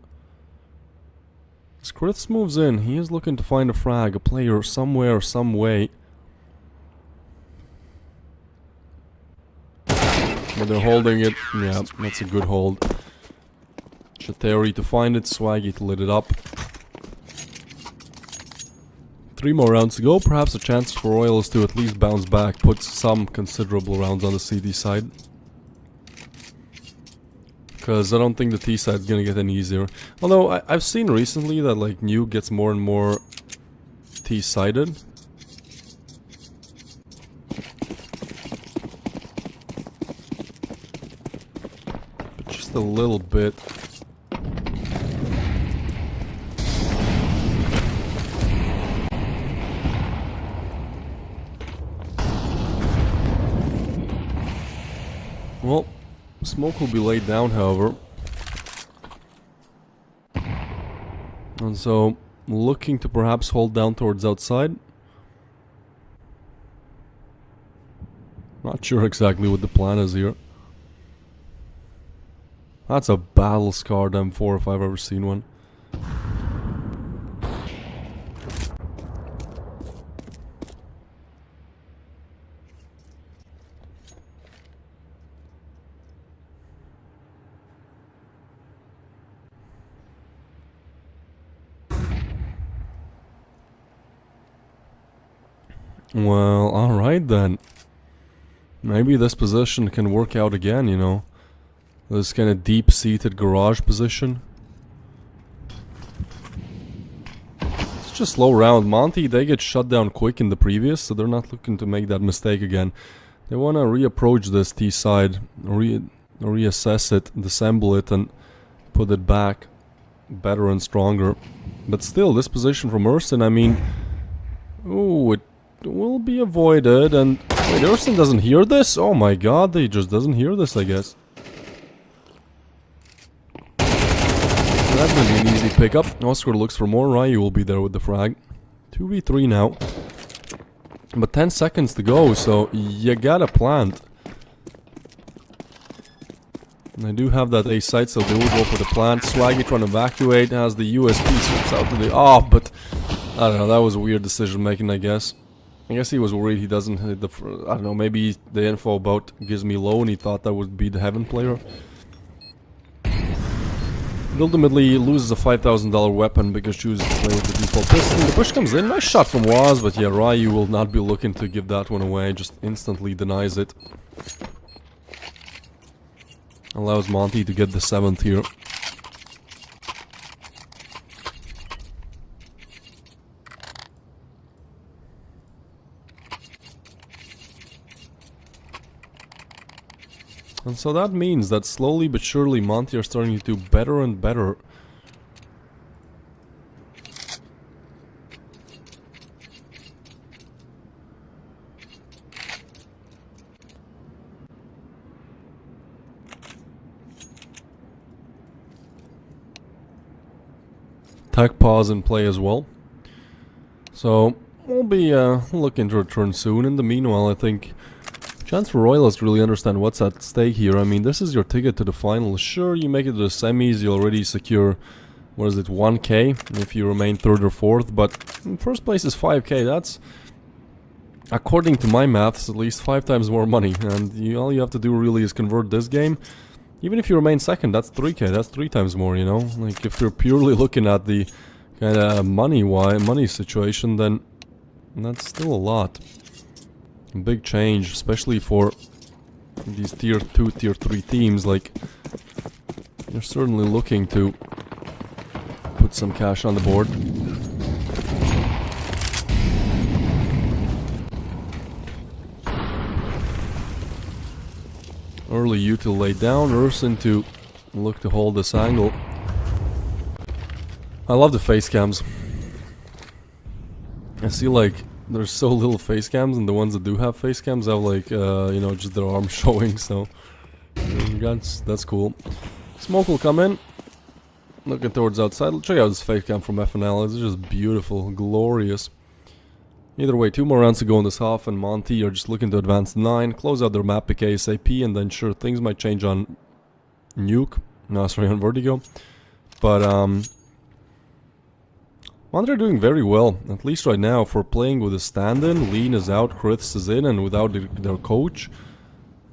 As Kriths moves in, he is looking to find a frag, a player somewhere, some way. But they're holding it. Yeah, that's a good hold. Shateri to find it, Swaggy to lit it up. 3 more rounds to go, perhaps a chance for Royals to at least bounce back, put some considerable rounds on the CD side. Because I don't think the T side is gonna get any easier. Although, I've seen recently that like Nuke gets more and more T-sided. But just a little bit. Well, smoke will be laid down, however. And so, looking to perhaps hold down towards outside. Not sure exactly what the plan is here. That's a battle-scarred M4 if I've ever seen one. Well, alright then. Maybe this position can work out again, you know. This kind of deep-seated garage position. It's just low round. Monty, they get shut down quick in the previous, so they're not looking to make that mistake again. They want to reapproach this T-side, reassess it, disassemble it, and put it back better and stronger. But still, this position from Urston, I mean... Ooh, it will be avoided, and... Wait, Urston doesn't hear this? Oh my god, he just doesn't hear this, I guess. That's gonna be an easy pickup. Oscar looks for more, Ryu will be there with the frag. 2v3 now. But 10 seconds to go, so you gotta plant. And I do have that A site, so they will go for the plant. Swaggy trying to evacuate, has the USP slips out to the... Oh, but... I don't know, that was a weird decision making, I guess. I guess he was worried he doesn't hit the... I don't know, maybe the info about gives me low and he thought that would be the Heaven player. But ultimately, he loses a $5,000 weapon because chooses to play with the default pistol. The push comes in, nice shot from Waz, but yeah, Ryu will not be looking to give that one away, just instantly denies it. Allows Monty to get the 7th here. And so that means that slowly but surely Monty are starting to do better and better. Tech pause and play as well. So we'll be looking to return soon. In the meanwhile, I think chance for Royalists really understand what's at stake here. I mean, this is your ticket to the final. Sure, you make it to the semis, you already secure, what is it, 1k if you remain 3rd or 4th, but in first place is 5k. That's, according to my maths, at least 5 times more money. And all you have to do really is convert this game. Even if you remain 2nd, that's 3k, that's 3 times more, you know? Like, if you're purely looking at the kind of money situation, then that's still a lot. A big change, especially for these tier 2, tier 3 teams. Like, you're certainly looking to put some cash on the board. Early you to lay down, Urson to look to hold this angle. I love the face cams. I see like there's so little face cams, and the ones that do have face cams have like you know, just their arms showing, so that's cool. Smoke will come in. Looking towards outside. Check out this face cam from FNL. It's just beautiful, glorious. Either way, 2 more rounds to go in this half, and Monty are just looking to advance 9, close out their map pick ASAP, and then sure, things might change on Nuke. No, sorry, on Vertigo. But, Monty are doing very well, at least right now, for playing with a stand-in. Lean is out, Kriths is in, and without their coach.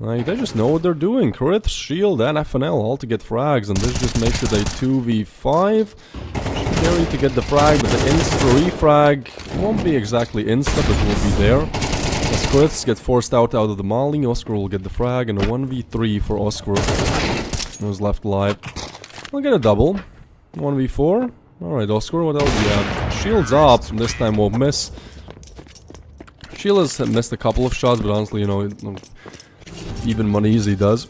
Like, they just know what they're doing. Kriths, Shield, and FNL all to get frags, and this just makes it a 2v5. Scary to get the frag, but the insta-refrag won't be exactly insta, but will be there. As Kriths get forced out of the Molly, Oscar will get the frag, and a 1v3 for Oscar, who's left alive. We'll get a double. 1v4. Alright, Oscar, what else do you have? Shield's up, this time won't miss. Shield has missed a couple of shots, but honestly, you know, even money easy does.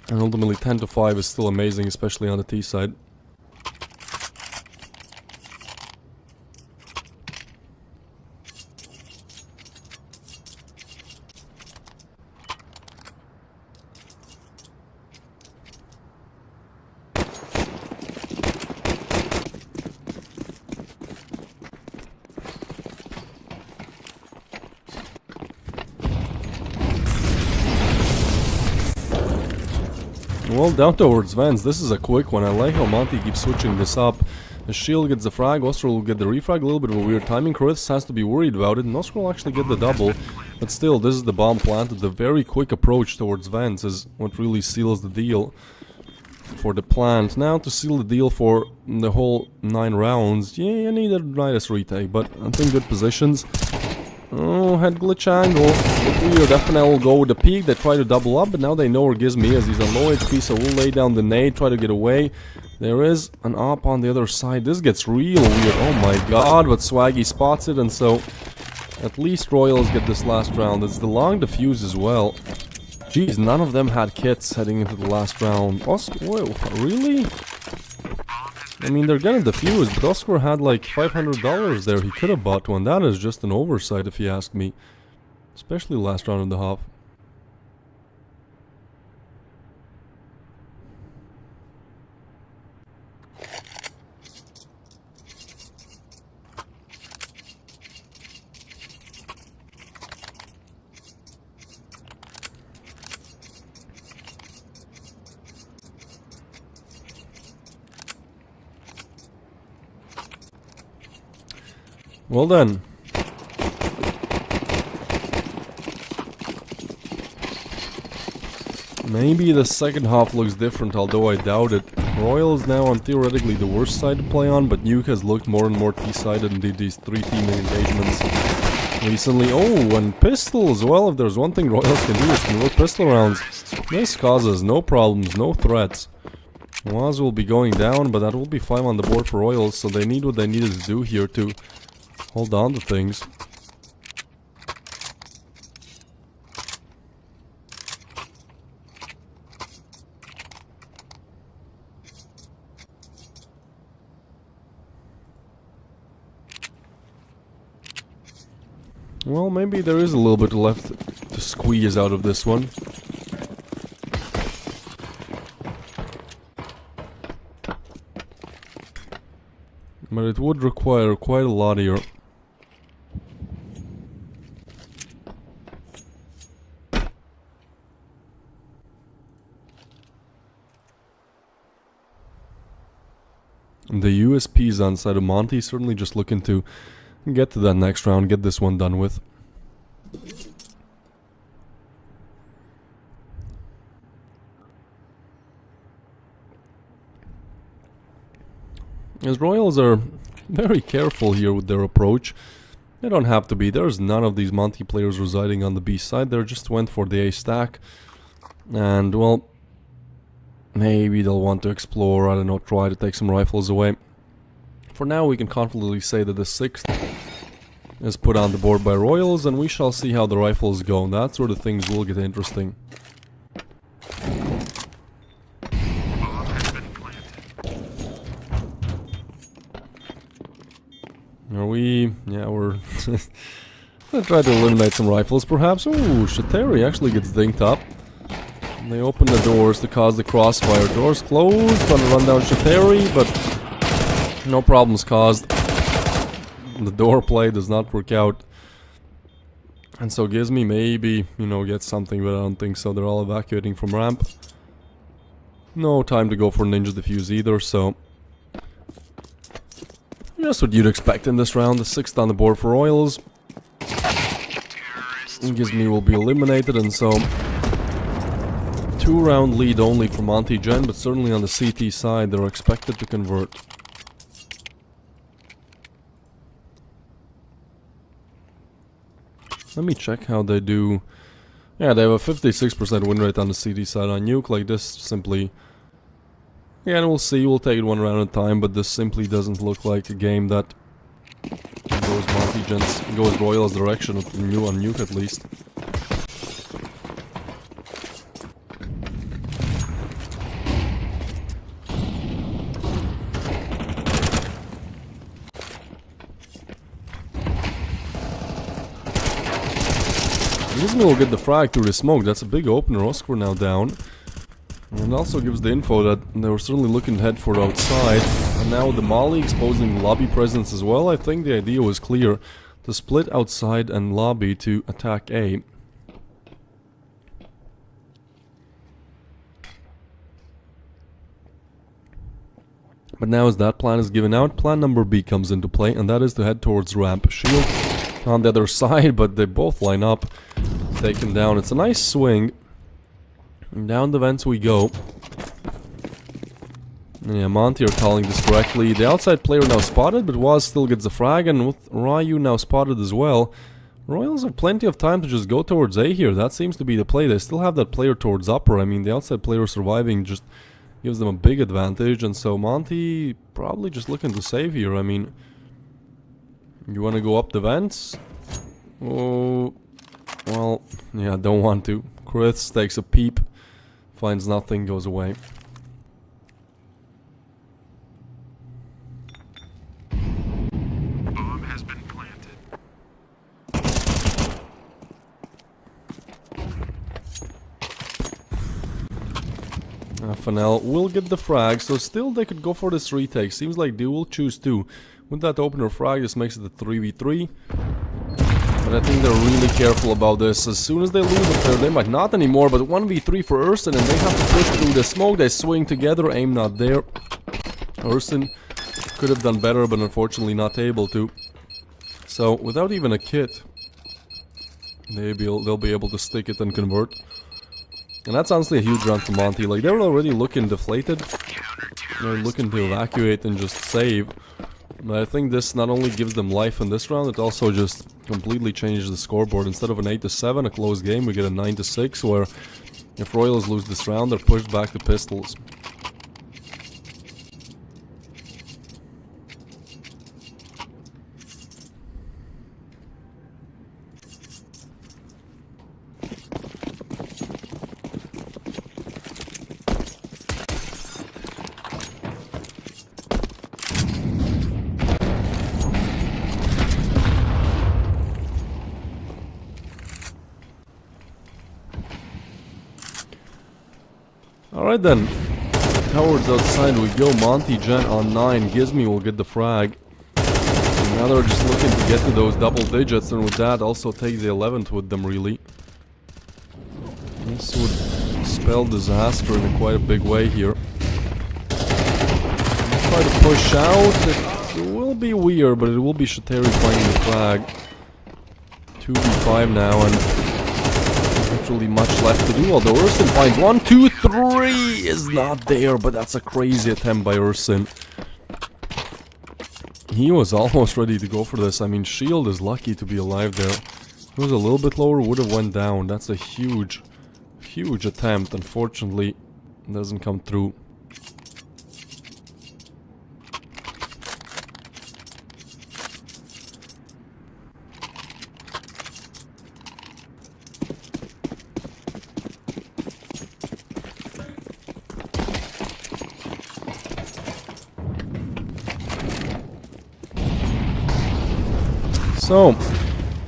And ultimately 10 to 5 is still amazing, especially on the T side. Well, down towards Vans, this is a quick one. I like how Monty keeps switching this up. The Shield gets the frag, Oscar will get the refrag, a little bit of a weird timing. Kriths has to be worried about it, and Oscar will actually get the double. But still, this is the bomb planted. The very quick approach towards Vans is what really seals the deal for the plant. Now, to seal the deal for the whole 9 rounds, yeah, you need a Nidus retake, but I think good positions. Oh, head glitch angle. Weird. FNL will go with the peak. They try to double up, but now they know where Gizmy is. He's on low HP, so we'll lay down the nade, try to get away. There is an op on the other side. This gets real weird. Oh my god, but Swaggy spots it, and so at least Royals get this last round. It's the long defuse as well. Jeez, none of them had kits heading into the last round. Oscar, whoa, really? I mean, they're gonna defuse, but Oscar had like $500 there. He could have bought one. That is just an oversight, if you ask me. Especially last round and a half. Well then. Maybe the second half looks different, although I doubt it. Royal is now on theoretically the worst side to play on, but Nuke has looked more and more T-sided and did these 3 team engagements recently. Oh, and Pistol as well. If there's one thing Royals can do is convert pistol rounds. This causes no problems, no threats. Waz will be going down, but that will be 5 on the board for Royals, so they need what they needed to do here to hold on to things. Well, maybe there is a little bit left to squeeze out of this one. But it would require quite a lot here. The USPs on side of Monty, certainly just looking to get to that next round, get this one done with. As Royals are very careful here with their approach. They don't have to be. There's none of these Monty players residing on the B side. They just went for the A stack. And, well, maybe they'll want to explore, I don't know, try to take some rifles away. For now, we can confidently say that the 6th is put on the board by Royals, and we shall see how the rifles go. That sort of things will get interesting. Are we... yeah, we're... gonna try to eliminate some rifles, perhaps. Ooh, Shateri actually gets dinked up. And they open the doors to cause the crossfire. Doors closed, trying to run down Shateri, but no problems caused. The door play does not work out. And so Gizmi maybe, you know, gets something, but I don't think so. They're all evacuating from ramp. No time to go for Ninja Defuse either, so... just what you'd expect in this round. The 6th on the board for Royals. Gizmi will be eliminated, and so... 2-round lead only for Monty Gen, but certainly on the CT side they're expected to convert. Let me check how they do. Yeah, they have a 56% win rate on the CT side. On Nuke, like this, simply... yeah, and we'll see. We'll take it one round at a time, but this simply doesn't look like a game that goes Monty Gen's, goes Royals' direction on Nuke at least. Gizmi will get the frag through the smoke. That's a big opener. Oscar now down. And also gives the info that they were certainly looking to head for outside. And now the Molly exposing lobby presence as well. I think the idea was clear. To split outside and lobby to attack A. But now as that plan is given out, plan number B comes into play. And that is to head towards ramp. Shield on the other side, but they both line up. Take him down. It's a nice swing. And down the vents we go. Yeah, Monty are calling this correctly. The outside player now spotted, but Waz still gets the frag, and with Ryu now spotted as well. Royals have plenty of time to just go towards A here. That seems to be the play. They still have that player towards upper. I mean, the outside player surviving just gives them a big advantage, and so Monty probably just looking to save here. I mean, you want to go up the vents? Oh, well, yeah, don't want to. Chris takes a peep. Finds nothing, goes away. Bomb has been planted. Fanel will get the frag, so still they could go for this retake. Seems like they will choose to. With that opener frag, this makes it a 3v3. But I think they're really careful about this. As soon as they lose the player, they might not anymore, but 1v3 for Urson, and they have to push through the smoke. They swing together, aim not there. Urson could have done better, but unfortunately not able to. So, without even a kit, they'll be able to stick it and convert. And that's honestly a huge round for Monty. Like, they were already looking deflated. They're looking to evacuate and just save. But I think this not only gives them life in this round, it also just completely changes the scoreboard. Instead of an 8-7, a close game, we get a 9-6, where if Royals lose this round, they're pushed back to pistols. Alright then. Towards outside we go. Monty, Jen on 9. Gizmy will get the frag. And now they're just looking to get to those double digits, and with that also take the 11th with them, really. This would spell disaster in a quite a big way here. Try to push out. It will be weird, but it will be Shateri finding the frag. 2v5 now, and not really much left to do. Although Ursin finds 1, 2, 3 is not there, but that's a crazy attempt by Ursin. He was almost ready to go for this. I mean, Shield is lucky to be alive there. If it was a little bit lower, would have went down. That's a huge attempt. Unfortunately, it doesn't come through. So,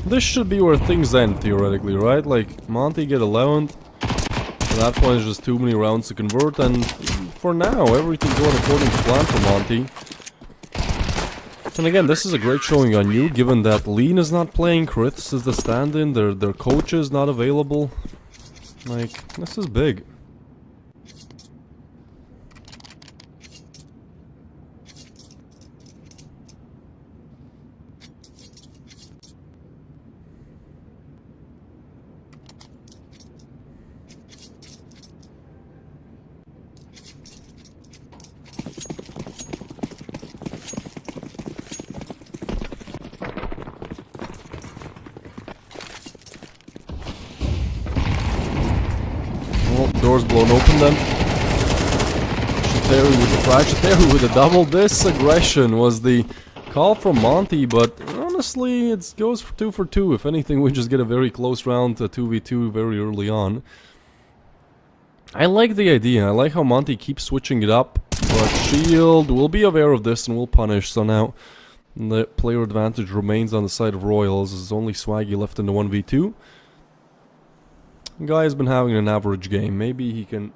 this should be where things end, theoretically, right? Like, Monty get 11th. At that point, it's just too many rounds to convert, and for now, everything's going according to plan for Monty. And again, this is a great showing on you, given that Lean is not playing, Kriths is the stand-in, their coach is not available. Like, this is big. Doors blown open then. Shateri with the frag, Shateri with the double. This aggression was the call from Monty, but honestly it goes for 2 for 2. If anything, we just get a very close round to 2v2 very early on. I like the idea, I like how Monty keeps switching it up, but Shield will be aware of this and will punish, so now the player advantage remains on the side of Royals. There's only Swaggy left in the 1v2. Guy has been having an average game. Maybe he can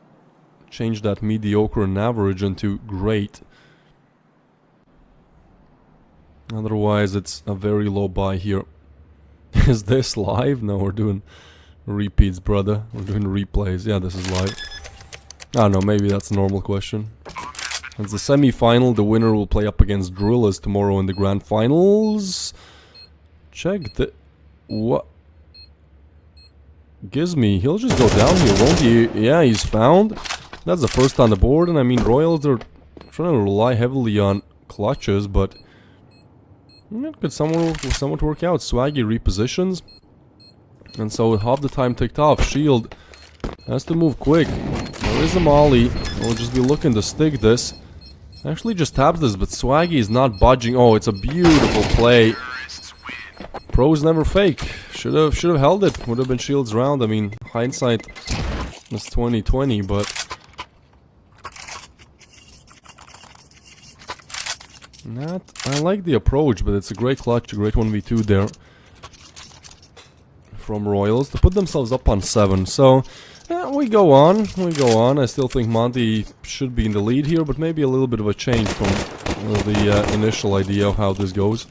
change that mediocre and average into great. Otherwise, it's a very low buy here. Is this live? No, we're doing repeats, brother. We're doing replays. Yeah, this is live. I don't know, maybe that's a normal question. It's the semi-final. The winner will play up against Drillas tomorrow in the grand finals. Check the... What? Gizmy, he'll just go down here, won't he? Yeah, he's found. That's the first on the board, and I mean, Royals are trying to rely heavily on clutches, but it could somewhat work out. Swaggy repositions, and so with half the time ticked off, Shield has to move quick. There is a molly. We'll just be looking to stick this. Actually just taps this, but Swaggy is not budging. Oh, it's a beautiful play. Pros never fake. Should have held it. Would have been Shield's round. I mean, hindsight is 2020, but I like the approach, but it's a great clutch, a great 1v2 there from Royals to put themselves up on 7. So we go on. I still think Monty should be in the lead here, but maybe a little bit of a change from the initial idea of how this goes.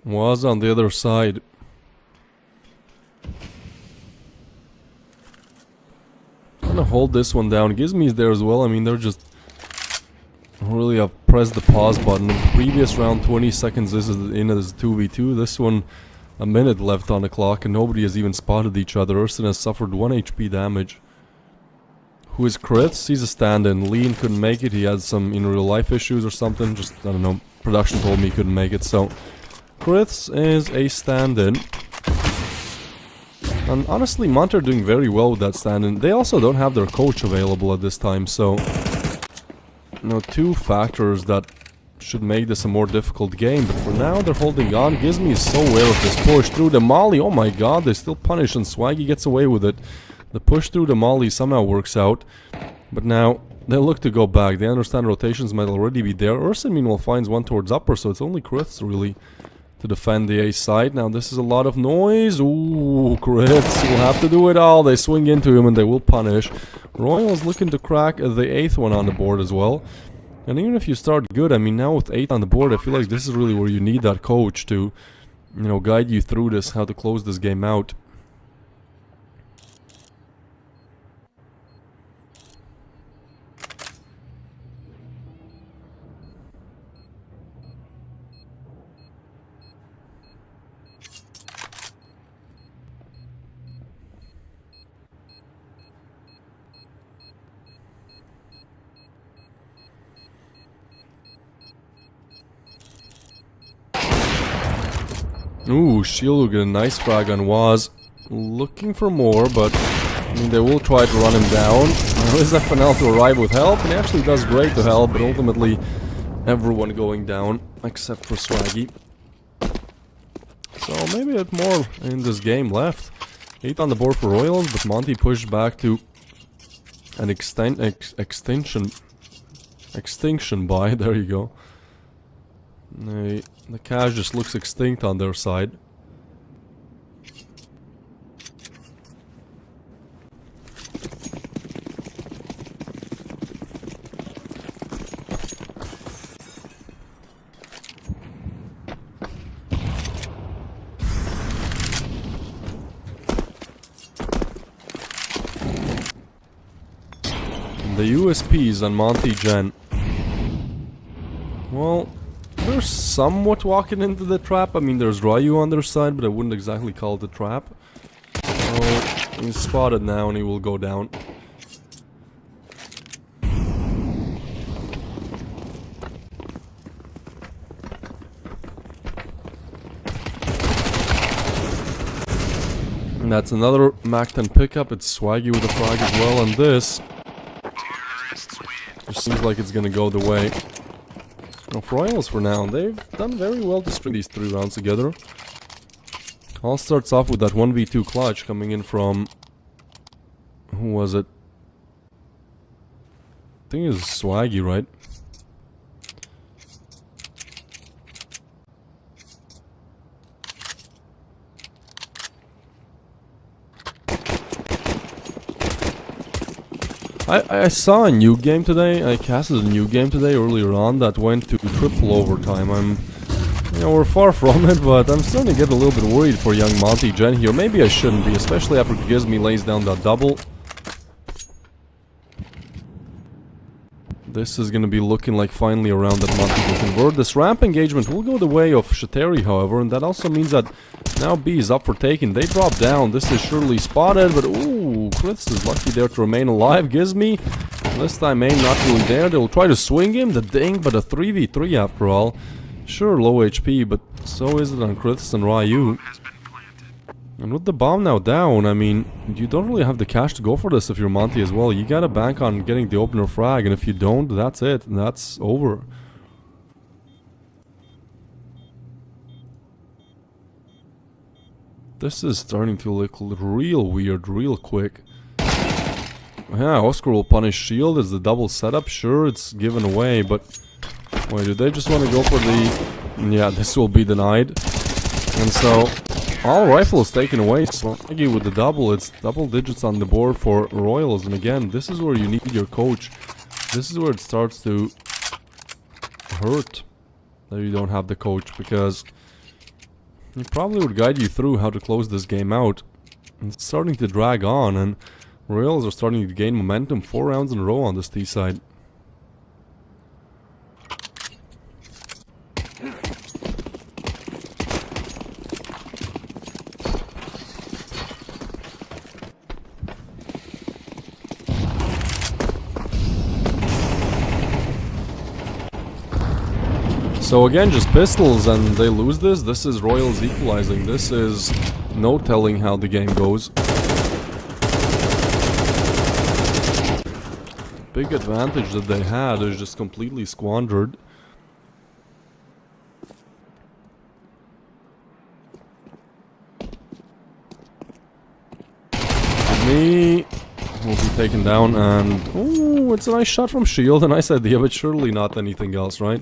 Was on the other side. I'm gonna hold this one down. Gizmy's there as well. I mean, they're just really have pressed the pause button. In the previous round, 20 seconds. This is in as 2v2. This one, a minute left on the clock, and nobody has even spotted each other. Ursin has suffered 1 HP damage. Who is Kriths? He's a stand-in. Lean couldn't make it. He had some in real life issues or something. Just, I don't know. Production told me he couldn't make it, so Kriths is a stand-in. And honestly, Monty are doing very well with that stand, and they also don't have their coach available at this time, so... You know, two factors that should make this a more difficult game, but for now they're holding on. Gizmi is so aware of this push through the molly. Oh my god, they still punish, and Swaggy gets away with it. The push through the molly somehow works out, but now they look to go back. They understand rotations might already be there. Urson meanwhile finds one towards upper, so it's only Kriths really to defend the A side. Now this is a lot of noise. Ooh, Kriths will have to do it all. They swing into him and they will punish. Royals looking to crack the 8th one on the board as well. And even if you start good, I mean, now with 8 on the board, I feel like this is really where you need that coach to, you know, guide you through this, how to close this game out. Ooh, Shield will get a nice frag on Waz. Looking for more, but I mean, they will try to run him down. There is FNL to arrive with help, and he actually does great to help, but ultimately everyone going down, except for Swaggy. So maybe a bit more in this game left. 8 on the board for Royals, but Monty pushed back to an extinction buy. There you go. The cash just looks extinct on their side. The USPs on Monty Gen. Well, they're somewhat walking into the trap. I mean, there's Ryu on their side, but I wouldn't exactly call it a trap. So, he's spotted now and he will go down. And that's another MAC-10 pickup. It's Swaggy with a frag as well, and this just seems like it's gonna go the way of Royals for now. They've done very well to string these 3 rounds together. All starts off with that 1v2 clutch coming in from... Who was it? I think it was Swaggy, right? I saw a new game today. I casted a new game today earlier on that went to triple overtime. You know, we're far from it, but I'm starting to get a little bit worried for young Monty Gen here. Maybe I shouldn't be, especially after Gizmi lays down that double. This is gonna be looking like finally a round that Monty will convert. This ramp engagement will go the way of Shateri, however, and that also means that now B is up for taking. They drop down. This is surely spotted, but ooh, Kriths is lucky there to remain alive. Gizmi, this time aim not really there. They'll try to swing him, the ding, but a 3v3 after all. Sure, low HP, but so is it on Kriths and Ryu. And with the bomb now down, I mean, you don't really have the cash to go for this if you're Monty as well. You gotta bank on getting the opener frag, and if you don't, that's it. That's over. This is starting to look real weird, real quick. Yeah, Oscar will punish Shield as the double setup. Sure, it's given away, but... Wait, do they just want to go for the... Yeah, this will be denied. And so... All rifles taken away. Swaggy with the double. It's double digits on the board for Royals. And again, this is where you need your coach. This is where it starts to hurt that you don't have the coach, because he probably would guide you through how to close this game out. And it's starting to drag on, and Royals are starting to gain momentum. 4 rounds in a row on this T side. So again, just pistols, and they lose this. This is Royals equalizing. This is No telling how the game goes. Big advantage that they had is just completely squandered. Me will be taken down, and oh, it's a nice shot from Shield, a nice idea, but surely not anything else, right?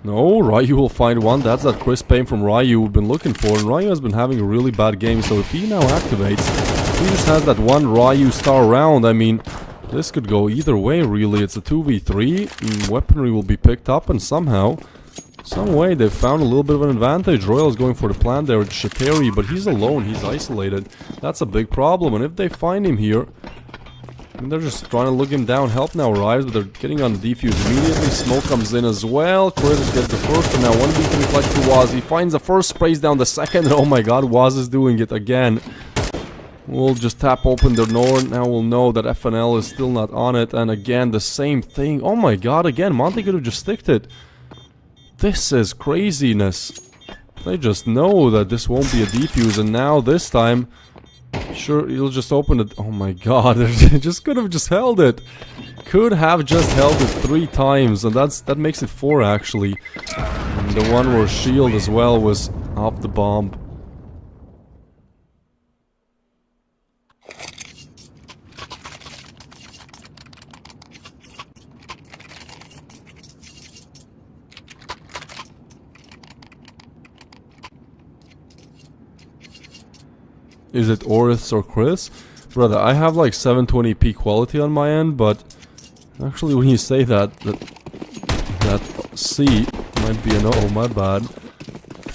No, Ryu will find one. That's that crisp aim from Ryu we've been looking for, and Ryu has been having a really bad game, so if he now activates, he just has that one Ryu star round. I mean, this could go either way, really. It's a 2v3, weaponry will be picked up, and somehow, some way, they've found a little bit of an advantage. Royal is going for the plant there with Shateri, but he's alone, he's isolated. That's a big problem, and if they find him here, they're just trying to look him down. Help now arrives, but they're getting on the defuse immediately. Smoke comes in as well. Chris gets the first, and now 1v3 clutch to Waz. He finds the first, sprays down the second, and oh my god, Waz is doing it again. We'll just tap open the Norn. Now we'll know that FNL is still not on it, and again, the same thing. Oh my god, again, Monty could have just sticked it. This is craziness. They just know that this won't be a defuse, and now this time, sure, he'll just open it. Oh my god, they just could have just held it. Could have just held it 3 times, and that makes it 4 actually. And the one where Shield as well was off the bomb. Is it Orith or Chris? Brother, I have like 720p quality on my end, but actually when you say that C might be an O, my bad.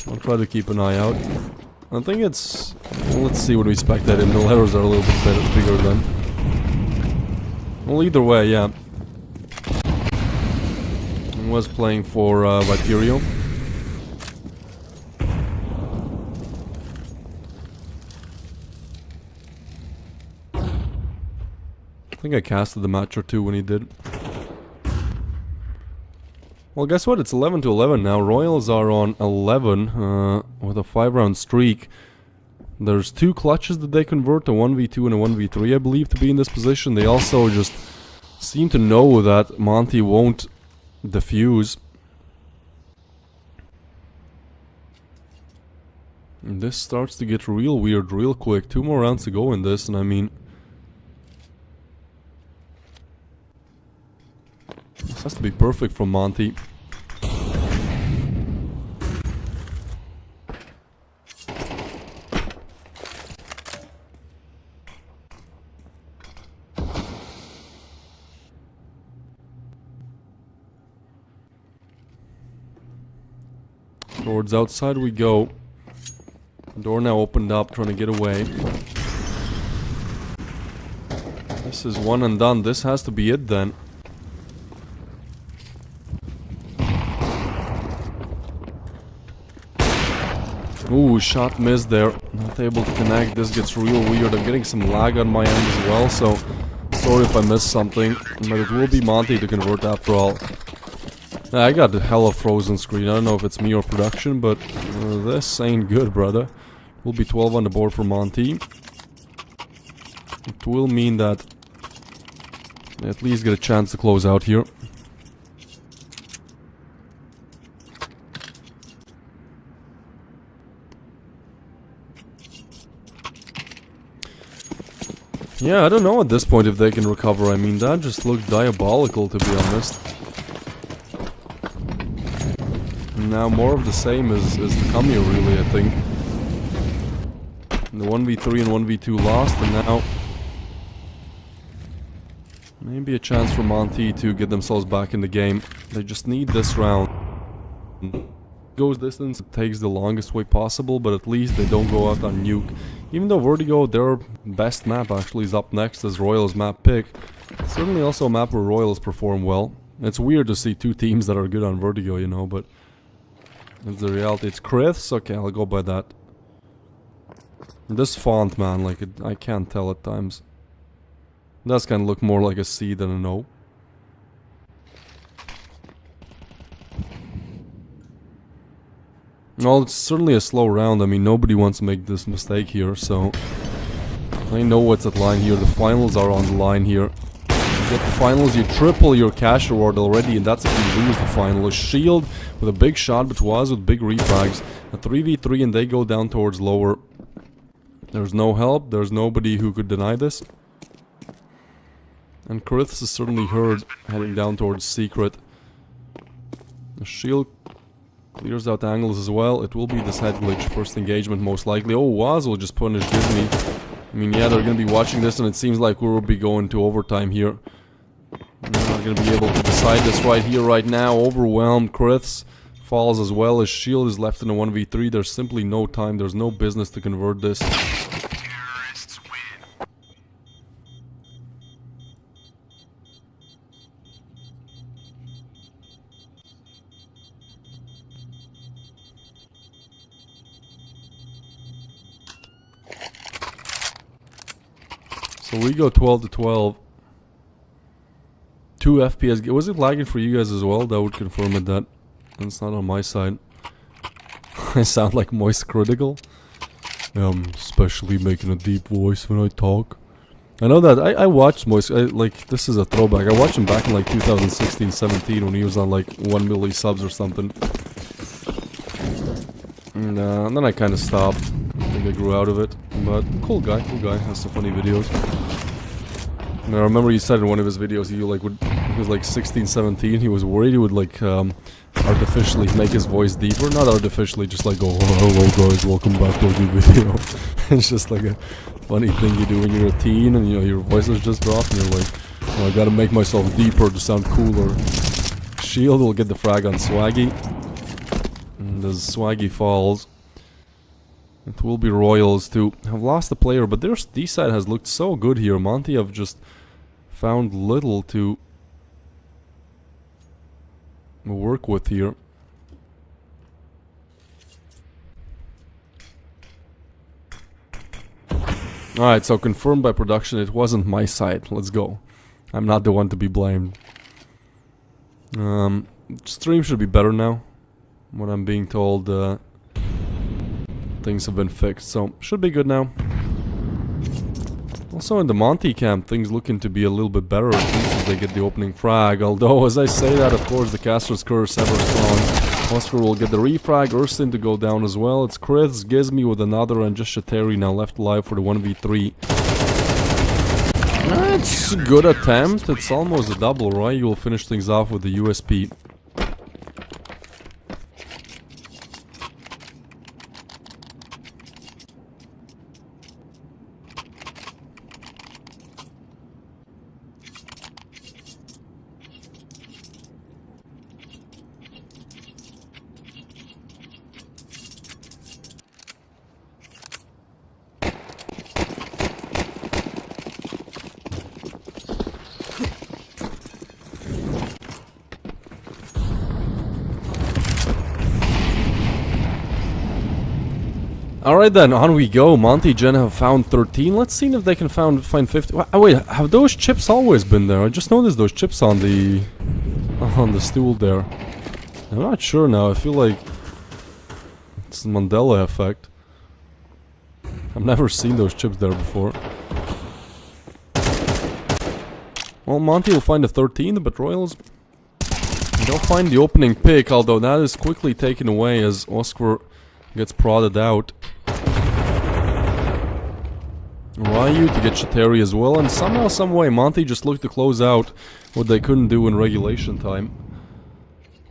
I'll try to keep an eye out. I think it's... well, let's see when we spectate him. The letters are a little bit bigger then. Well, either way, yeah. I was playing for Viperio. I think I casted the match or 2 when he did. Well, guess what? It's 11 to 11 now. Royals are on 11 with a 5-round streak. There's 2 clutches that they convert, a 1v2 and a 1v3, I believe, to be in this position. They also just seem to know that Monty won't defuse. And this starts to get real weird real quick. 2 more rounds to go in this, and I mean... this has to be perfect from Monty. Towards outside we go. Door now opened up, trying to get away. This is one and done. This has to be it then. Ooh, shot missed there. Not able to connect. This gets real weird. I'm getting some lag on my end as well, so sorry if I missed something. But it will be Monty to convert after all. I got a hella frozen screen. I don't know if it's me or production, but this ain't good, brother. Will be 12 on the board for Monty. It will mean that they at least get a chance to close out here. Yeah, I don't know at this point if they can recover. I mean, that just looked diabolical, to be honest. Now more of the same is to come here, really, I think. The 1v3 and 1v2 lost, and now... maybe a chance for Monty to get themselves back in the game. They just need this round. Goes distance, it takes the longest way possible, but at least they don't go out on nuke. Even though Vertigo, their best map actually is up next as Royals map pick. It's certainly also a map where Royals perform well. It's weird to see 2 teams that are good on Vertigo, you know, but... it's the reality. It's Chris? Okay, I'll go by that. This font, man, like, I can't tell at times. It does kind of look more like a C than an O. Well, it's certainly a slow round. I mean, nobody wants to make this mistake here, so I know what's at line here. The finals are on the line here. You get the finals, you triple your cash reward already, and that's if you lose the final. A shield with a big shot, but was with big refrags. A 3v3, and they go down towards lower. There's no help. There's nobody who could deny this. And Kriths is certainly heard heading down towards secret. The shield clears out angles as well. It will be this head glitch. First engagement most likely. Oh, Waz will just punish Disney. I mean, yeah, they're going to be watching this, and it seems like we will be going to overtime here. They're not going to be able to decide this right here, right now. Overwhelmed. Kriths falls as well as shield is left in a 1v3. There's simply no time. There's no business to convert this. Terrorists win. So we go 12 to 12. 2 FPS. Was it lagging for you guys as well? That would confirm it that it's not on my side. I sound like Moist Critical. I'm especially making a deep voice when I talk. I know that I watched Moist. Like, this is a throwback. I watched him back in like 2016-17 when he was on like 1 million subs or something. And then I kind of stopped. I think I grew out of it. But cool guy, has some funny videos. And I remember he said in one of his videos he was like 16, 17, he was worried he would like artificially make his voice deeper. Not artificially, just like go, oh, hello guys, welcome back to a new video. It's just like a funny thing you do when you're a teen and you know your voice is just dropped and you're like, oh, I gotta make myself deeper to sound cooler. Shield will get the frag on Swaggy. And as Swaggy falls, it will be Royals to have lost the player, but their D-side has looked so good here. Monty have just found little to work with here. Alright, so confirmed by production, it wasn't my side. Let's go. I'm not the one to be blamed. Stream should be better now. What I'm being told, things have been fixed, so should be good now. Also in the Monty camp, things looking to be a little bit better, at least as they get the opening frag. Although, as I say that, of course, the caster's curse ever strong. Oscar will get the refrag, Urstin to go down as well. It's Kriths, Gizmi with another, and just Shateri now left alive for the 1v3. That's a good attempt. It's almost a double, right? You will finish things off with the USP. Alright then, on we go. Monty Gen have found 13. Let's see if they can find 50. Oh, wait, have those chips always been there? I just noticed those chips on the stool there. I'm not sure now. I feel like it's the Mandela effect. I've never seen those chips there before. Well, Monty will find a 13, but Royals, they'll find the opening pick, although that is quickly taken away as Oscar gets prodded out. Ryu to get Shateri as well, and somehow, someway, Monty just looked to close out what they couldn't do in regulation time.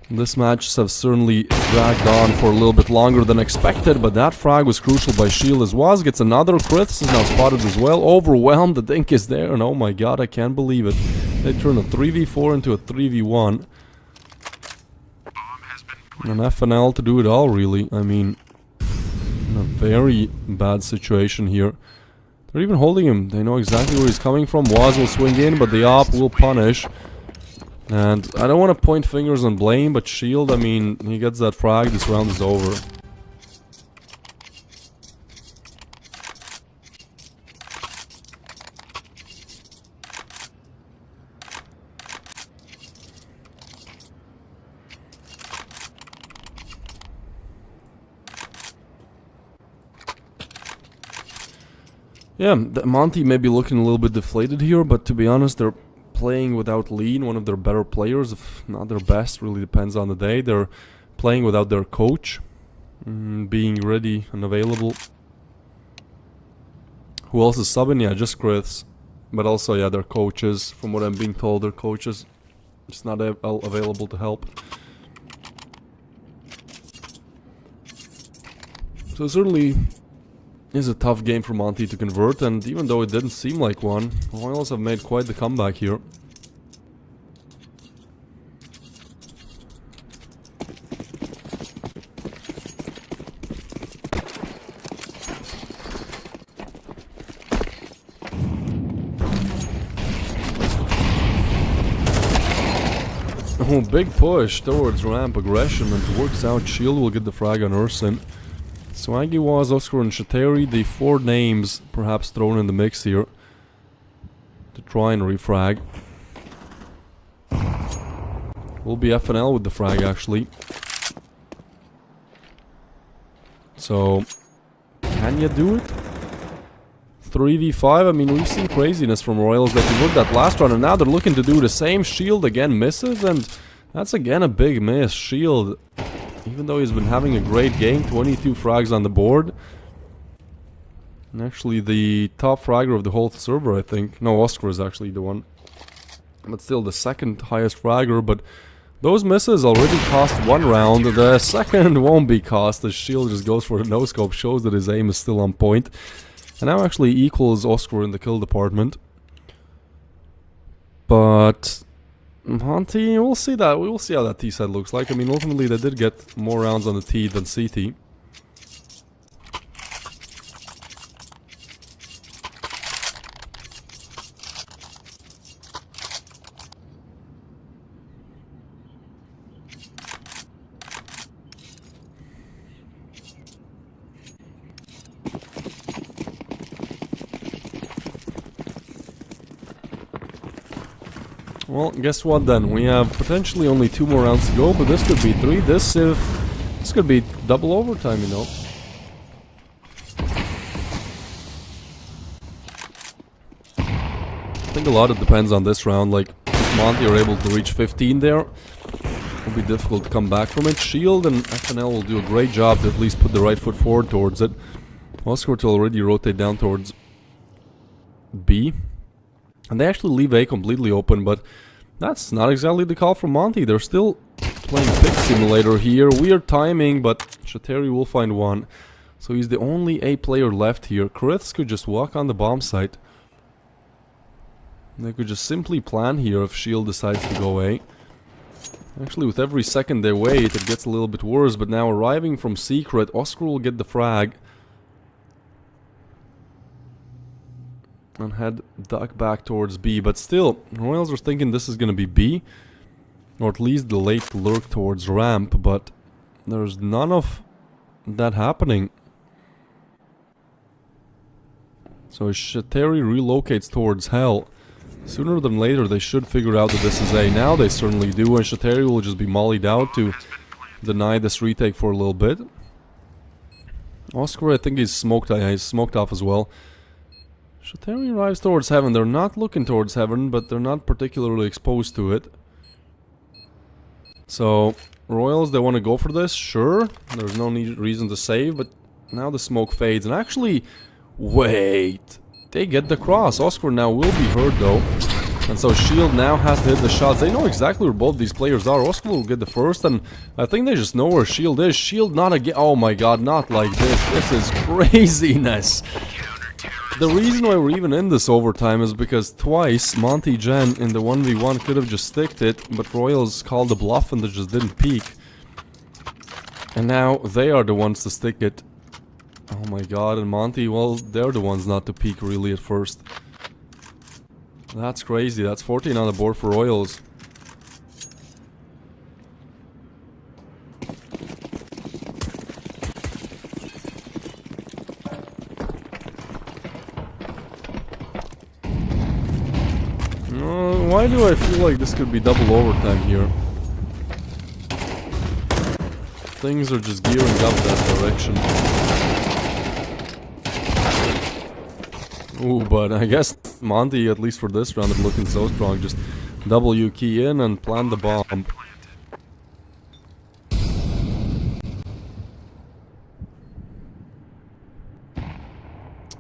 This match have certainly dragged on for a little bit longer than expected, but that frag was crucial by Shield as Waz gets another. Kriths is now spotted as well. Overwhelmed, the Dink is there, and oh my god, I can't believe it. They turn a 3v4 into a 3v1. And FNL to do it all, really. I mean, in a very bad situation here. They're even holding him. They know exactly where he's coming from. Waz will swing in, but the op will punish. And I don't want to point fingers and blame, but Shield, I mean, he gets that frag, this round is over. Yeah, Monty may be looking a little bit deflated here, but to be honest, they're playing without Lean, one of their better players, if not their best, really depends on the day. They're playing without their coach, being ready and available. Who else is subbing? Yeah, just Chris. But also, yeah, their coaches, from what I'm being told, their coaches just not available to help. So certainly is a tough game for Monty to convert, and even though it didn't seem like one, Royals have made quite the comeback here. Oh, big push towards ramp aggression, and it works out. Shield will get the frag on Ursin. Swaggy was Oscar and Shateri, the 4 names perhaps thrown in the mix here to try and refrag. Will be FNL with the frag actually. So, can you do it? 3v5, I mean, we've seen craziness from Royals. They converted that last round, and now they're looking to do the same. Shield again misses, and that's again a big miss. Shield, even though he's been having a great game, 22 frags on the board. And actually the top fragger of the whole server, I think. No, Oscar is actually the one. But still the second highest fragger, but those misses already cost 1 round. The second won't be cost, as Shield just goes for the no-scope, shows that his aim is still on point. And now actually equals Oscar in the kill department. But Monty, we'll see that. We will see how that T side looks like. I mean, ultimately they did get more rounds on the T than CT. Well, guess what then? We have potentially only 2 more rounds to go, but this could be 3. This could be double overtime, you know. I think a lot of it depends on this round. Like, if Monty are able to reach 15 there, it'll be difficult to come back from it. Shield and FNL will do a great job to at least put the right foot forward towards it. Oscar to already rotate down towards B. And they actually leave A completely open, but that's not exactly the call from Monty. They're still playing Pick Simulator here. Weird timing, but Shateri will find one. So he's the only A player left here. Kriths could just walk on the bomb site. They could just simply plan here if Shield decides to go A. Actually, with every second they wait, it gets a little bit worse, but now arriving from Secret, Oscar will get the frag. And head duck back towards B, but still, Royals are thinking this is gonna be B, or at least the late lurk towards ramp, but there's none of that happening. So Shateri relocates towards Hell. Sooner than later they should figure out that this is A. Now they certainly do, and Shateri will just be mollied out to deny this retake for a little bit. Oscar, I think he's smoked off as well. Shateri arrives towards Heaven. They're not looking towards Heaven, but they're not particularly exposed to it. So, Royals, they want to go for this? Sure. There's no reason to save, but now the smoke fades. And actually, wait. They get the cross. Oscar now will be hurt, though. And so Shield now has to hit the shots. They know exactly where both these players are. Oscar will get the first, and I think they just know where Shield is. Shield not again. Oh my god, not like this. This is craziness. The reason why we're even in this overtime is because twice Monty Gen in the 1v1 could have just sticked it, but Royals called a bluff and they just didn't peek. And now they are the ones to stick it. Oh my god, and Monty, well, they're the ones not to peek really at first. That's crazy. That's 14 on the board for Royals. Why do I feel like this could be double overtime here? Things are just gearing up that direction. Ooh, but I guess Monty, at least for this round, is looking so strong. Just W key in and plant the bomb.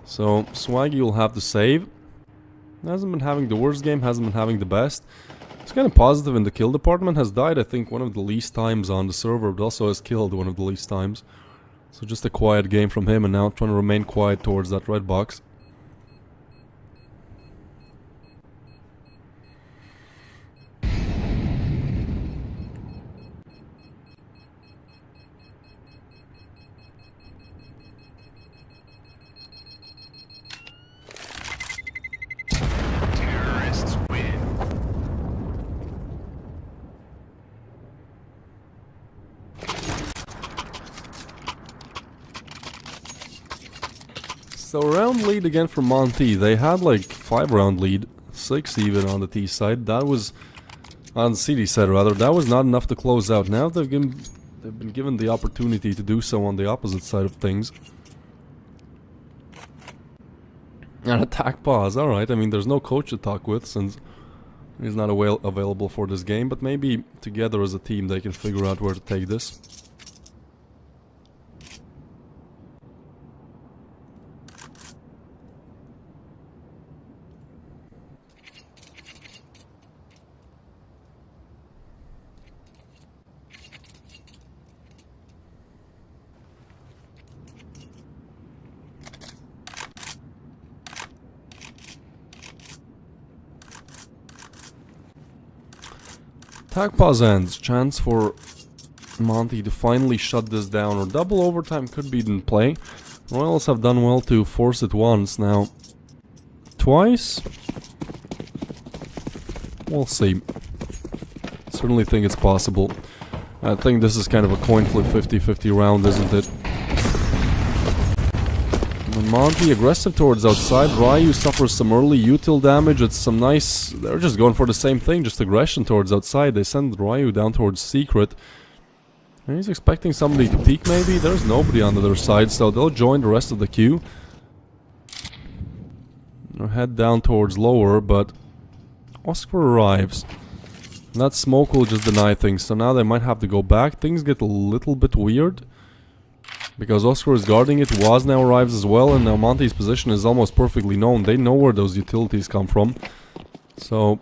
So, Swaggy will have to save. Hasn't been having the worst game, hasn't been having the best. It's kind of positive in the kill department. Has died, I think, one of the least times on the server, but also has killed one of the least times. So just a quiet game from him, and now trying to remain quiet towards that red box. Terrorists win. So round lead again for Monty. They had like 5-round lead, 6 even on the T side. That was on the CD side rather. That was not enough to close out. Now they've been given the opportunity to do so on the opposite side of things. An attack pause. All right. I mean, there's no coach to talk with since he's not available for this game. But maybe together as a team they can figure out where to take this. Attack pause ends. Chance for Monty to finally shut this down, or double overtime could be in play. Royals have done well to force it once. Now, twice? We'll see. Certainly think it's possible. I think this is kind of a coin flip 50-50 round, isn't it? When Monty aggressive towards outside, Ryu suffers some early util damage. It's some nice... They're just going for the same thing, just aggression towards outside. They send Ryu down towards Secret. And he's expecting somebody to peek maybe. There's nobody on the other side, so they'll join the rest of the queue. They'll head down towards lower, but Oscar arrives. And that smoke will just deny things, so now they might have to go back. Things get a little bit weird. Because Oscar is guarding it, Waz now arrives as well, and now Monty's position is almost perfectly known. They know where those utilities come from. So,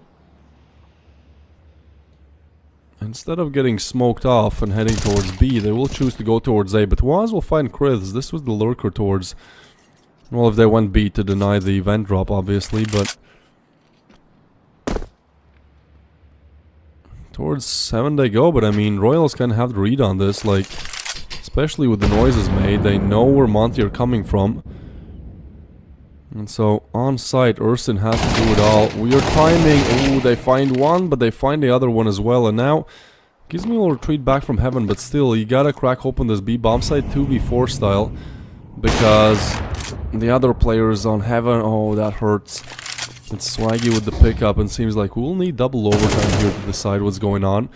instead of getting smoked off and heading towards B, they will choose to go towards A. But Waz will find Kriths. This was the lurker towards... Well, if they went B to deny the event drop, obviously, but... Towards 7 they go, but I mean, Royals kind of have the read on this, like... Especially with the noises made, they know where Monty are coming from. And so, on site, Ursin has to do it all. Weird timing. Ooh, they find one, but they find the other one as well. And now, Gizmi will retreat back from heaven, but still, you gotta crack open this B bomb site 2v4 style. Because the other player is on heaven. Oh, that hurts. It's Swaggy with the pickup, and seems like we'll need double overtime here to decide what's going on.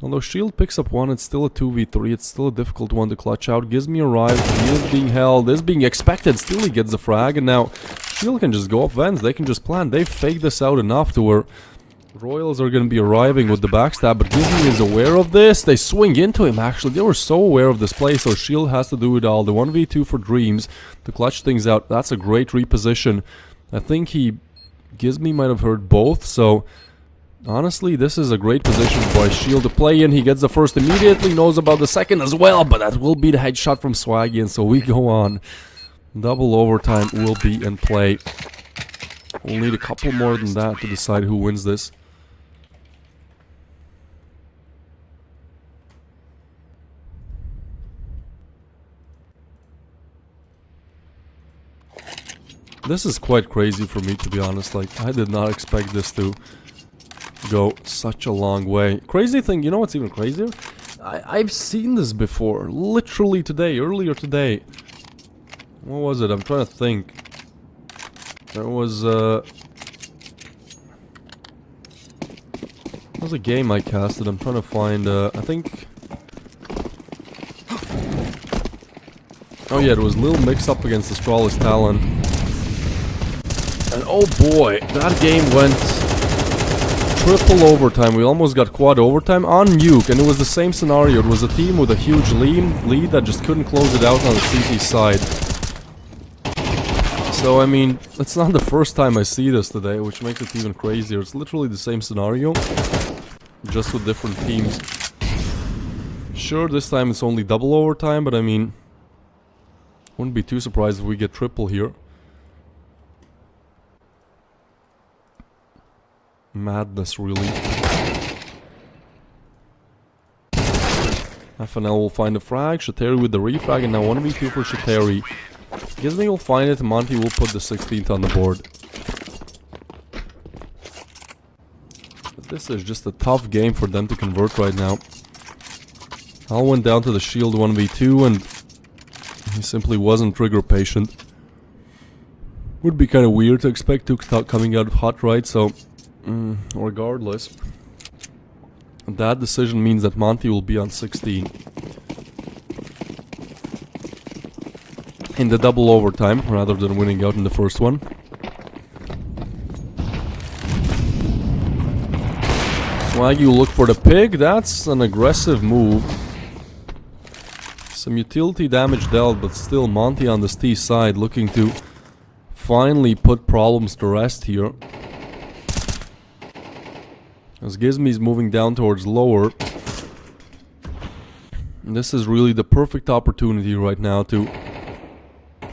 Although Shield picks up one, it's still a 2v3, it's still a difficult one to clutch out. Gizmi arrives, he is being held, is being expected, still he gets the frag, and now Shield can just go up vents, they can just plan. They've faked this out enough to where Royals are going to be arriving with the backstab, but Gizmi is aware of this. They swing into him, actually. They were so aware of this play, so Shield has to do it all. The 1v2 for Dreams to clutch things out. That's a great reposition. I think Gizmi might have heard both, so... Honestly, this is a great position for Shield to play in. He gets the first immediately, knows about the second as well, but that will be the headshot from Swaggy, and so we go on. Double overtime will be in play. We'll need a couple more than that to decide who wins this. This is quite crazy for me, to be honest. Like, I did not expect this to go such a long way. Crazy thing, you know what's even crazier? I've seen this before. Literally today, earlier today. What was it? I'm trying to think. There was a game I casted. I'm trying to find, I think... Oh yeah, it was Lil Mix up against Astralis Talon. oh boy, that game went triple overtime. We almost got quad overtime on Nuke, and it was the same scenario. It was a team with a huge lead that just couldn't close it out on the CT side. So, I mean, it's not the first time I see this today, which makes it even crazier. It's literally the same scenario, just with different teams. Sure, this time it's only double overtime, but I mean, wouldn't be too surprised if we get triple here. Madness, really. FNL will find a frag, Shateri with the refrag, and now 1v2 for Shateri. Gizmi will find it, Monty will put the 16th on the board. But this is just a tough game for them to convert right now. Al went down to the shield 1v2 and he simply wasn't trigger patient. Would be kind of weird to expect Tuk coming out hot, right? So, regardless, that decision means that Monty will be on 16. In the double overtime, rather than winning out in the first one. Swaggy will look for the pig. That's an aggressive move. Some utility damage dealt, but still Monty on the T side looking to finally put problems to rest here. As Gizmi's moving down towards lower. And this is really the perfect opportunity right now to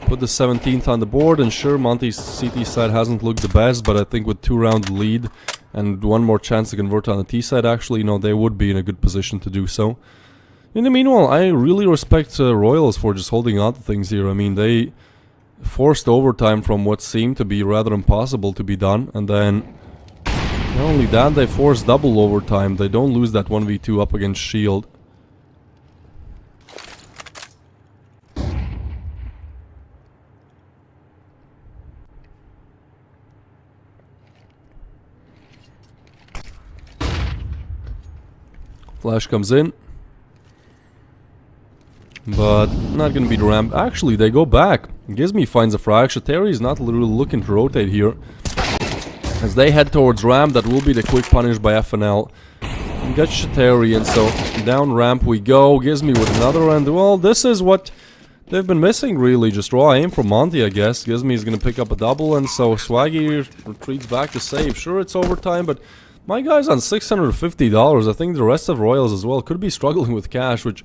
put the 17th on the board, and sure, Monty's CT side hasn't looked the best, but I think with 2 round lead and one more chance to convert on the T side, actually, you know, they would be in a good position to do so. In the meanwhile, I really respect Royals for just holding on to things here. I mean, they forced overtime from what seemed to be rather impossible to be done, and then not only that, they forced double overtime. They don't lose that 1v2 up against Shield. Flash comes in. But not gonna be the ramp. Actually, they go back. Gizmi finds a frag. Shateri is not really looking to rotate here. As they head towards ramp, that will be the quick punish by FNL. We got Shateri, and so down ramp we go. Gizmi with another, and well, this is what they've been missing, really. Just raw aim from Monty, I guess. Gizmi is gonna pick up a double, and so Swaggy retreats back to save. Sure, it's overtime, but my guy's on $650. I think the rest of Royals as well could be struggling with cash, which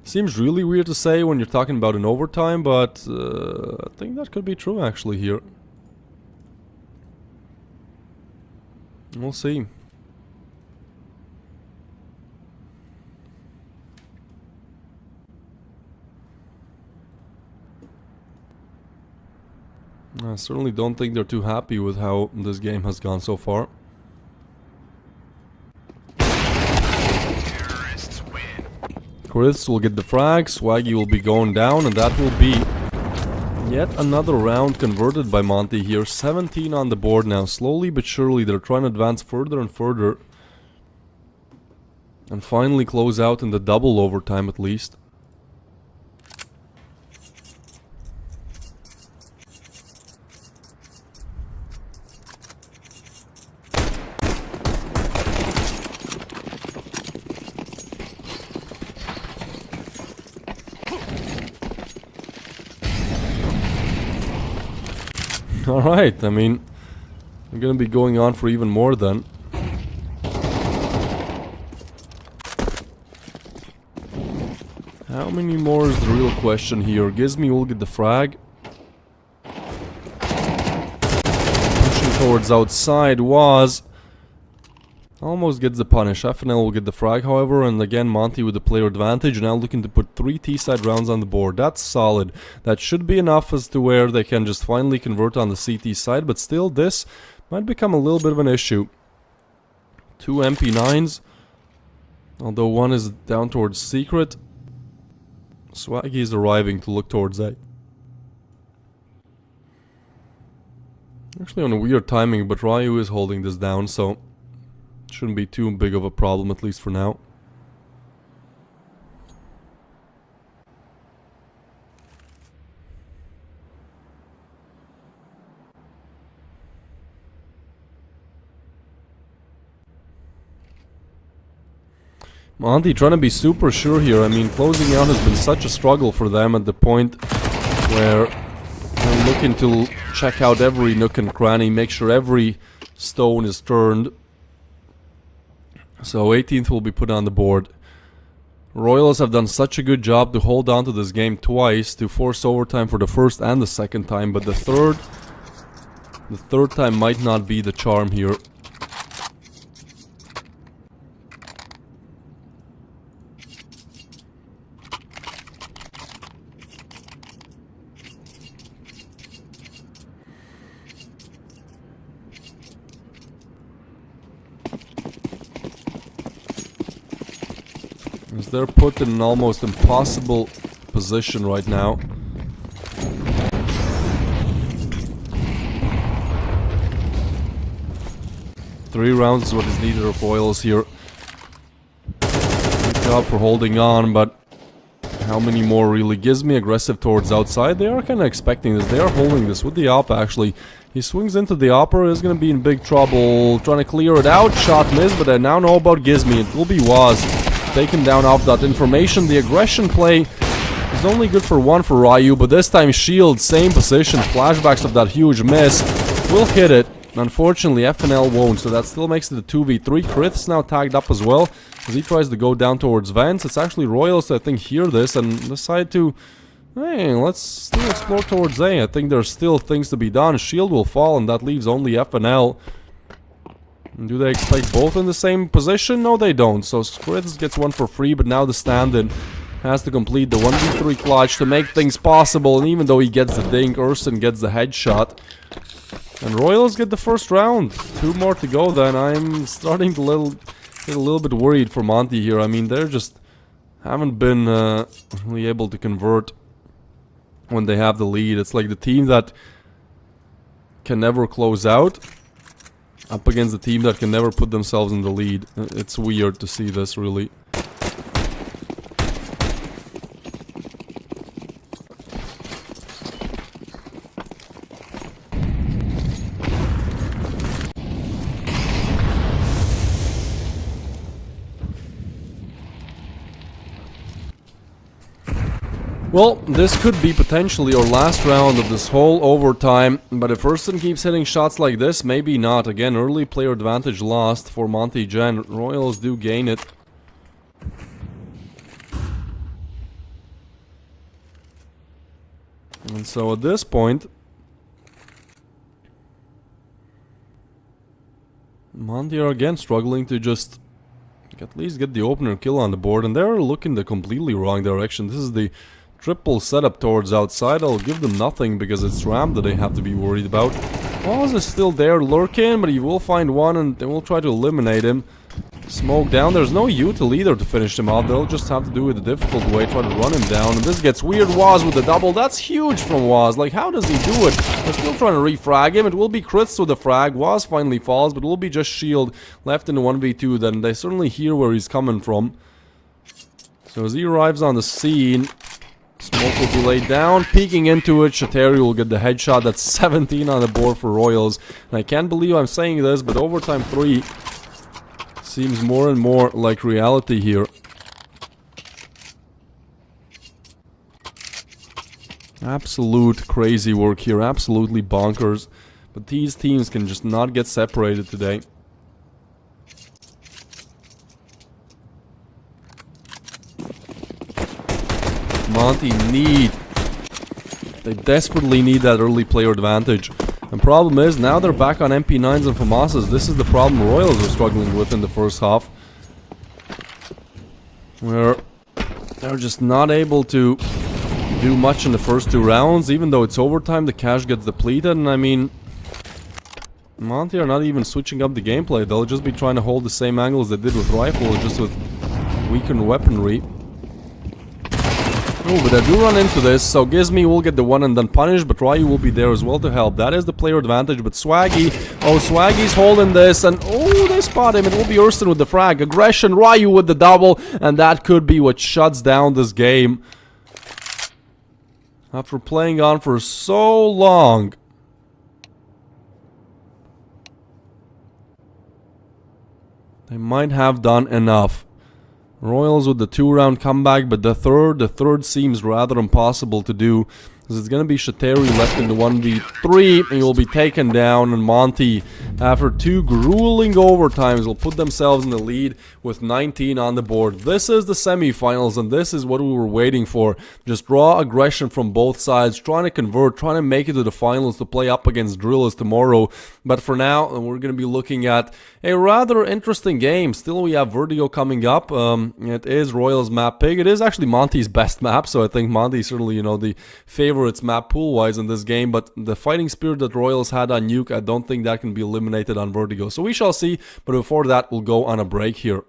seems really weird to say when you're talking about an overtime, but I think that could be true actually here. We'll see. I certainly don't think they're too happy with how this game has gone so far. Chris will get the frag, Swaggy will be going down, and that will be yet another round converted by Monty here. 17 on the board now. Slowly but surely they're trying to advance further and further. And finally close out in the double overtime at least. Alright, I mean, we're gonna be going on for even more then. How many more is the real question here? Gizmi will get the frag. Pushing towards outside was... almost gets the punish. FNL will get the frag, however, and again Monty with the player advantage, now looking to put 3 T-side rounds on the board. That's solid. That should be enough as to where they can just finally convert on the CT side, but still this might become a little bit of an issue. 2 MP9s, although one is down towards secret. Swaggy is arriving to look towards A. Actually on a weird timing, but Ryu is holding this down, so shouldn't be too big of a problem, at least for now. Monty trying to be super sure here. I mean, closing out has been such a struggle for them at the point where they're looking to check out every nook and cranny, make sure every stone is turned. So 18th will be put on the board. Royals have done such a good job to hold on to this game twice, to force overtime for the first and the second time, but the third time might not be the charm here. As they're put in an almost impossible position right now. Three rounds is what is needed of Royals here. Good job for holding on, but how many more really? Gives me aggressive towards outside. They are kind of expecting this. They are holding this with the op actually. He swings into the opera, is going to be in big trouble. Trying to clear it out. Shot missed, but I now know about Gizmi. It will be Waz taken down off that information. The aggression play is only good for one for Ryu, but this time Shield, same position. Flashbacks of that huge miss. Will hit it. Unfortunately, FNL won't, so that still makes it a 2v3. Krith's now tagged up as well, as he tries to go down towards Vents. It's actually Royals that I think hear this and decide to, hey, let's still explore towards A. I think there's still things to be done. Shield will fall, and that leaves only FNL. Do they expect both in the same position? No, they don't. So Skriths gets one for free, but now the stand-in has to complete the 1v3 clutch to make things possible. And even though he gets the dink, Urson gets the headshot. And Royals get the first round. 2 more to go then. I'm starting to get a little bit worried for Monty here. I mean, they're just haven't been really able to convert when they have the lead. It's like the team that can never close out up against the team that can never put themselves in the lead. It's weird to see this, really. Well, this could be potentially our last round of this whole overtime, but if Urson keeps hitting shots like this, maybe not. Again, early player advantage lost for Monty Gen. Royals do gain it. And so at this point, Monty are again struggling to just at least get the opener kill on the board, and they're looking the completely wrong direction. This is the triple setup towards outside. I'll give them nothing because it's Ram that they have to be worried about. Waz is still there lurking, but he will find one and they will try to eliminate him. Smoke down. There's no util either to finish him off. They'll just have to do it the difficult way, try to run him down. And this gets weird. Waz with the double. That's huge from Waz. Like, how does he do it? They're still trying to refrag him. It will be Kriths with the frag. Waz finally falls, but it will be just Shield left in the 1v2. Then they certainly hear where he's coming from. So as he arrives on the scene, Smoke will be laid down, peeking into it. Shateri will get the headshot. That's 17 on the board for Royals. And I can't believe I'm saying this, but overtime 3 seems more and more like reality here. Absolute crazy work here. Absolutely bonkers. But these teams can just not get separated today. Monty they desperately need that early player advantage. And problem is, now they're back on MP9s and FAMASas. This is the problem Royals are struggling with in the first half. Where they're just not able to do much in the first 2 rounds. Even though it's overtime, the cash gets depleted. And I mean, Monty are not even switching up the gameplay. They'll just be trying to hold the same angles they did with Rifle, just with weakened weaponry. Oh, but I do run into this, so Gizmi will get the one and then punish, but Ryu will be there as well to help. That is the player advantage, but Swaggy, oh, Swaggy's holding this, and oh, they spot him. It will be Urson with the frag. Aggression, Ryu with the double, and that could be what shuts down this game. After playing on for so long. They might have done enough. Royals with the 2-round comeback, but the third seems rather impossible to do. Because it's going to be Shateri left in the 1v3, and he will be taken down, and Monty, after 2 grueling overtimes, will put themselves in the lead with 19 on the board. This is the semifinals, and this is what we were waiting for. Just raw aggression from both sides, trying to convert, trying to make it to the finals to play up against Drillers tomorrow. But for now, we're going to be looking at a rather interesting game. Still, we have Vertigo coming up. It is Royals map pick. It is actually Monty's best map, so I think Monty certainly, the favorites map pool-wise in this game, but the fighting spirit that Royals had on Nuke, I don't think that can be eliminated on Vertigo. So we shall see, but before that, we'll go on a break here.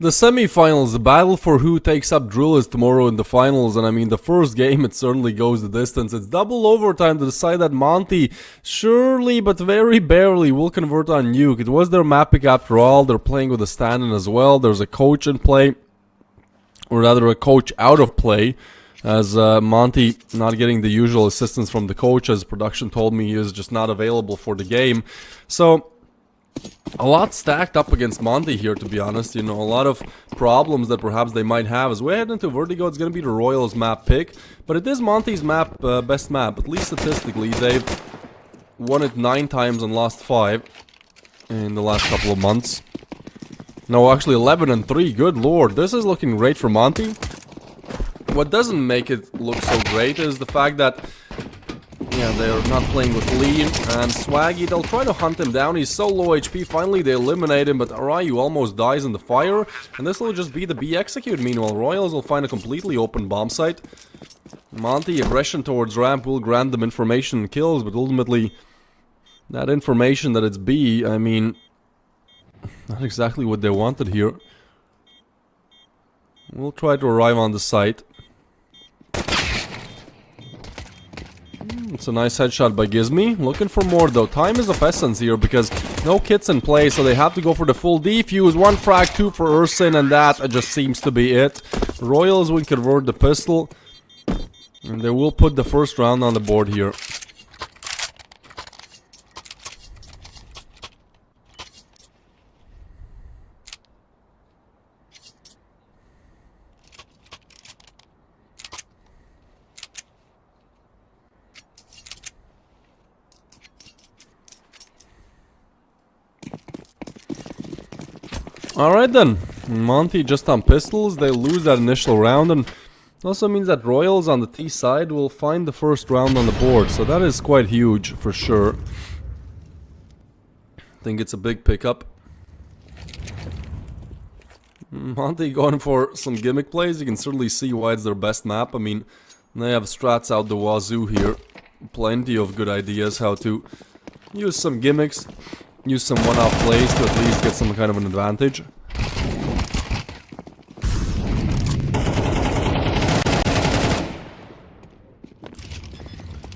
The semi-finals, the battle for who takes up Drill is tomorrow in the finals, and I mean the first game it certainly goes the distance. It's double overtime to decide that Monty surely but very barely will convert on Nuke. It was their map pick after all. They're playing with a stand-in as well. There's a coach in play, or rather a coach out of play, as Monty not getting the usual assistance from the coach, as production told me he is just not available for the game. So a lot stacked up against Monty here, to be honest. You know, a lot of problems that perhaps they might have. As we head into Vertigo, it's going to be the Royals map pick, but it is Monty's map, best map, at least statistically. They've won it 9 times and lost 5 in the last couple of months. No, actually 11 and 3. Good lord, this is looking great for Monty. What doesn't make it look so great is the fact that, yeah, they're not playing with Lean and Swaggy. They'll try to hunt him down. He's so low HP. Finally, they eliminate him, but Arayu almost dies in the fire. And this will just be the B execute. Meanwhile, Royals will find a completely open bomb site. Monty, aggression towards ramp will grant them information and kills, but ultimately, that information that it's B, I mean, not exactly what they wanted here. We'll try to arrive on the site. It's a nice headshot by Gizmy. Looking for more though. Time is of essence here because no kits in play, so they have to go for the full defuse. 1 frag, 2 for Ursin, and that just seems to be it. Royals will convert the pistol, and they will put the first round on the board here. Alright then, Monty just on pistols, they lose that initial round, and also means that Royals on the T side will find the first round on the board, so that is quite huge for sure. I think it's a big pickup. Monty going for some gimmick plays. You can certainly see why it's their best map. I mean, they have strats out the wazoo here. Plenty of good ideas how to use some gimmicks. Use some one-off plays to at least get some kind of an advantage.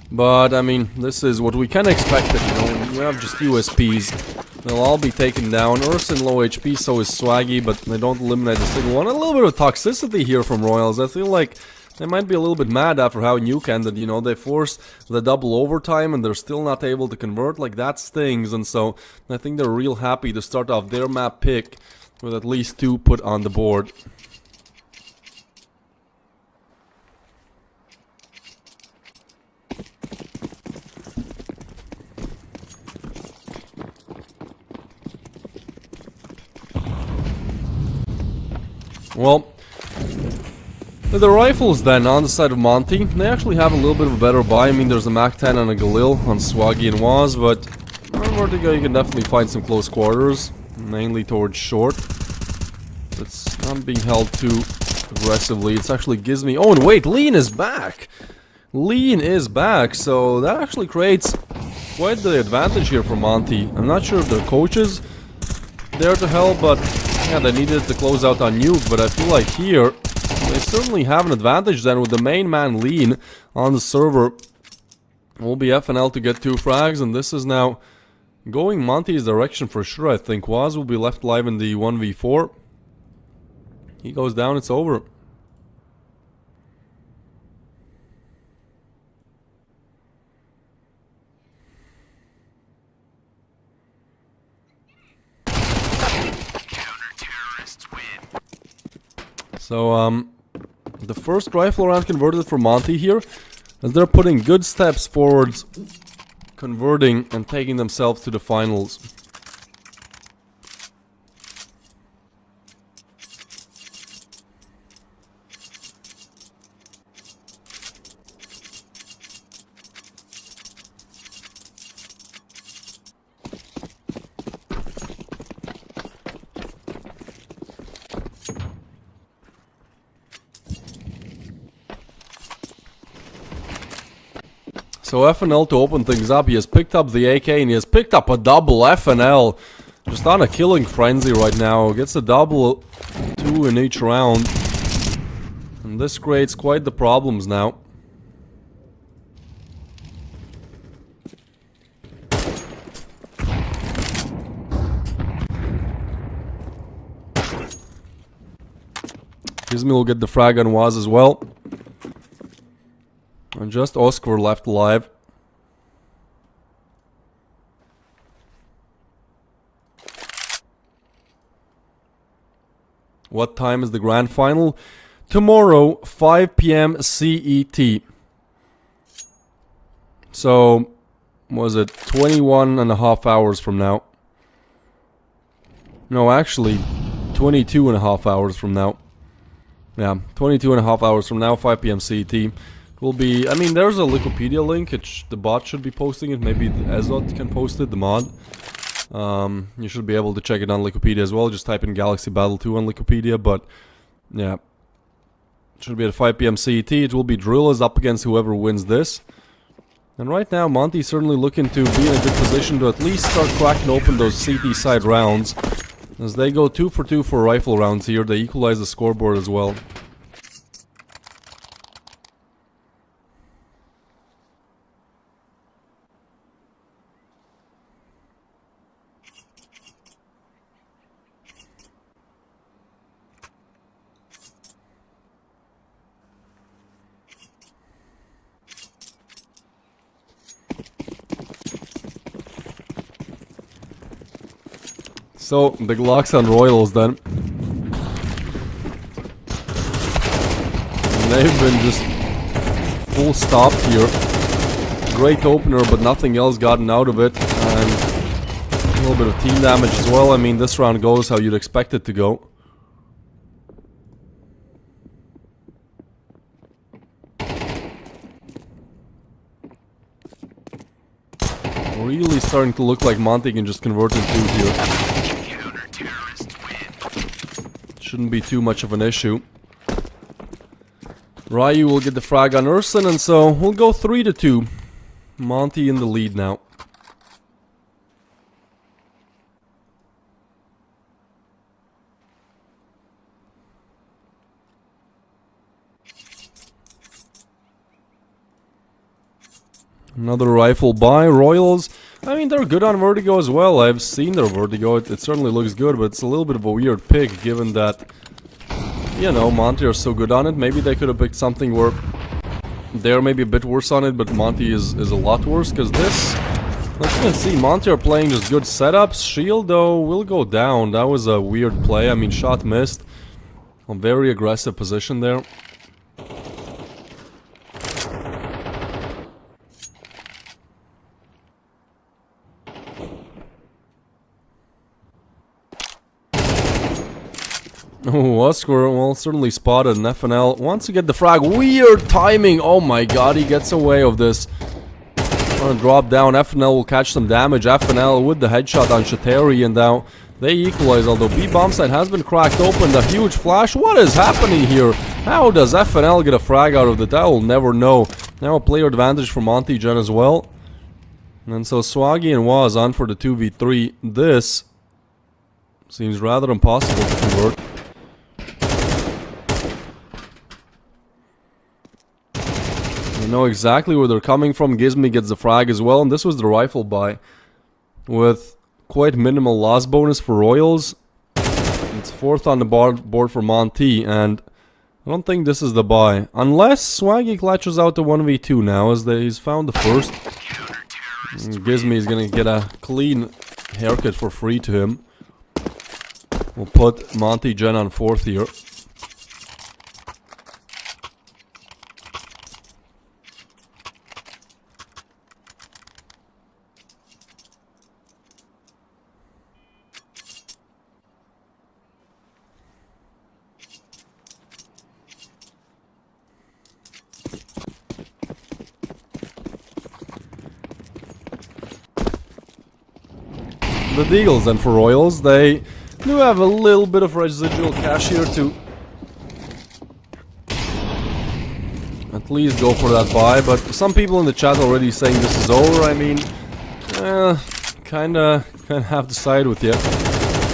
But, I mean, this is what we can expect, you know. We have just USPs. They'll all be taken down. Ursin low HP, so is Swaggy, but they don't eliminate the single one. A little bit of toxicity here from Royals. I feel like they might be a little bit mad after how Nuke ended, you know, they forced the double overtime and they're still not able to convert, like that stings, and so I think they're real happy to start off their map pick with at least 2 put on the board. Well, with the rifles then, on the side of Monty, they actually have a little bit of a better buy. I mean, there's a MAC-10 and a Galil on Swaggy and Waz, but on Vertigo you can definitely find some close quarters, mainly towards short. It's not being held too aggressively. It's actually Gizmy. Oh, and wait, Lean is back! Lean is back, so that actually creates quite the advantage here for Monty. I'm not sure if the coach is there to help, but yeah, they needed to close out on Nuke, but I feel like here they certainly have an advantage then with the main man Lean on the server. Will be FNL to get 2 frags, and this is now going Monty's direction for sure, I think. Waz will be left live in the 1v4. He goes down, it's over. So, the first rifle round converted for Monty here, as they're putting good steps forwards, converting and taking themselves to the finals. So FNL to open things up, he has picked up the AK and he has picked up a double FNL. Just on a killing frenzy right now. Gets a double to 2 in each round. And this creates quite the problems now. Gizmi will get the frag on Waz as well. And just Oscar left alive. What time is the grand final? Tomorrow, 5 p.m. CET. So, was it 21 and a half hours from now? No, actually, 22 and a half hours from now. Yeah, 22 and a half hours from now, 5 p.m. CET. Will be, I mean, there's a Wikipedia link. The bot should be posting it. Maybe Ezot can post it, the mod. You should be able to check it on Wikipedia as well. Just type in Galaxy Battle 2 on Wikipedia. But, yeah. It should be at 5 p.m. CET. It will be Drillers up against whoever wins this. And right now, Monty's certainly looking to be in a good position to at least start cracking open those CT side rounds. As they go 2 for 2 for rifle rounds here, they equalize the scoreboard as well. So, the Glocks on Royals then. And they've been just full stopped here. Great opener, but nothing else gotten out of it. And a little bit of team damage as well. I mean, this round goes how you'd expect it to go. Really starting to look like Monty can just convert into here. Shouldn't be too much of an issue. Ryu will get the frag on Urson, and so we'll go 3 to 2. Monty in the lead now. Another rifle by Royals. I mean, they're good on Vertigo as well. I've seen their Vertigo. It certainly looks good, but it's a little bit of a weird pick given that, you know, Monty are so good on it. Maybe they could have picked something where they're maybe a bit worse on it, but Monty is a lot worse, because this... Let's see, Monty are playing just good setups. Shield, though, will go down. That was a weird play. I mean, shot missed. A very aggressive position there. Oh, Oscar, well, certainly spotted. And FNL wants to get the frag. Weird timing. Oh my god, he gets away of this. Gonna drop down. FNL will catch some damage. FNL with the headshot on Shateri, and now they equalize. Although B bomb site has been cracked open. The huge flash. What is happening here? How does FNL get a frag out of it? I will never know. Now a player advantage for Monty Gen as well. And so Swaggy and Waz on for the 2v3. This seems rather impossible to convert. You know exactly where they're coming from. Gizmi gets the frag as well, and this was the rifle buy with quite minimal loss bonus for Royals. It's 4th on the board for Monty, and I don't think this is the buy. Unless Swaggy clutches out the 1v2 now, as he's found the first. Gizmi is gonna get a clean haircut for free to him. We'll put Monty Gen on 4th here. The Deagles then for Royals, they do have a little bit of residual cash here to at least go for that buy, but some people in the chat already saying this is over. I mean, kinda have to side with you.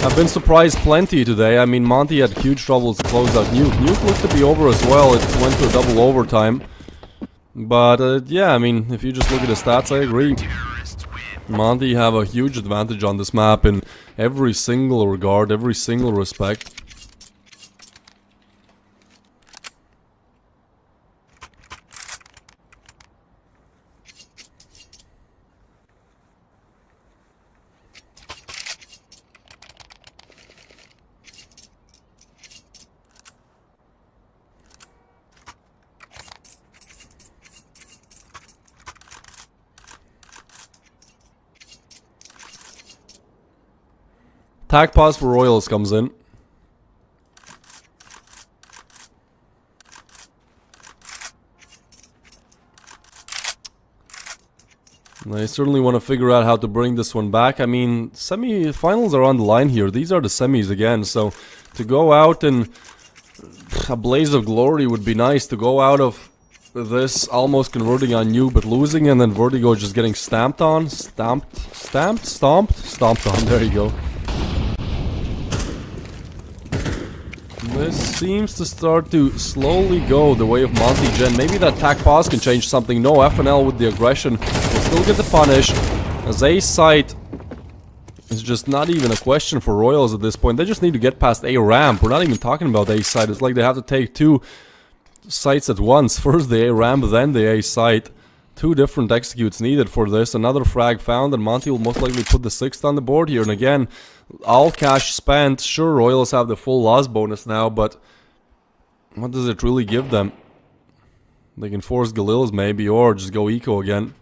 I've been surprised plenty today. I mean, Monty had huge troubles to close out Nuke. Nuke looked to be over as well. It went to a double overtime. But, yeah, I mean, if you just look at the stats, I agree. Monty have a huge advantage on this map in every single regard, every single respect. Attack pause for Royals comes in. They certainly want to figure out how to bring this one back. I mean, semi-finals are on the line here. These are the semis again, so to go out in a blaze of glory would be nice. To go out of this almost converting on you but losing, and then Vertigo just getting stomped on. Stomped on, there you go. This seems to start to slowly go the way of Monty Gen. Maybe that attack pause can change something. No, FNL with the aggression will still get the punish. As A site is just not even a question for Royals at this point. They just need to get past A ramp. We're not even talking about A site. It's like they have to take two sites at once. First the A ramp, then the A site. Two different executes needed for this. Another frag found, and Monty will most likely put the 6th on the board here. And again, all cash spent. Sure, Royals have the full loss bonus now, but what does it really give them? They can force Galils maybe, or just go eco again.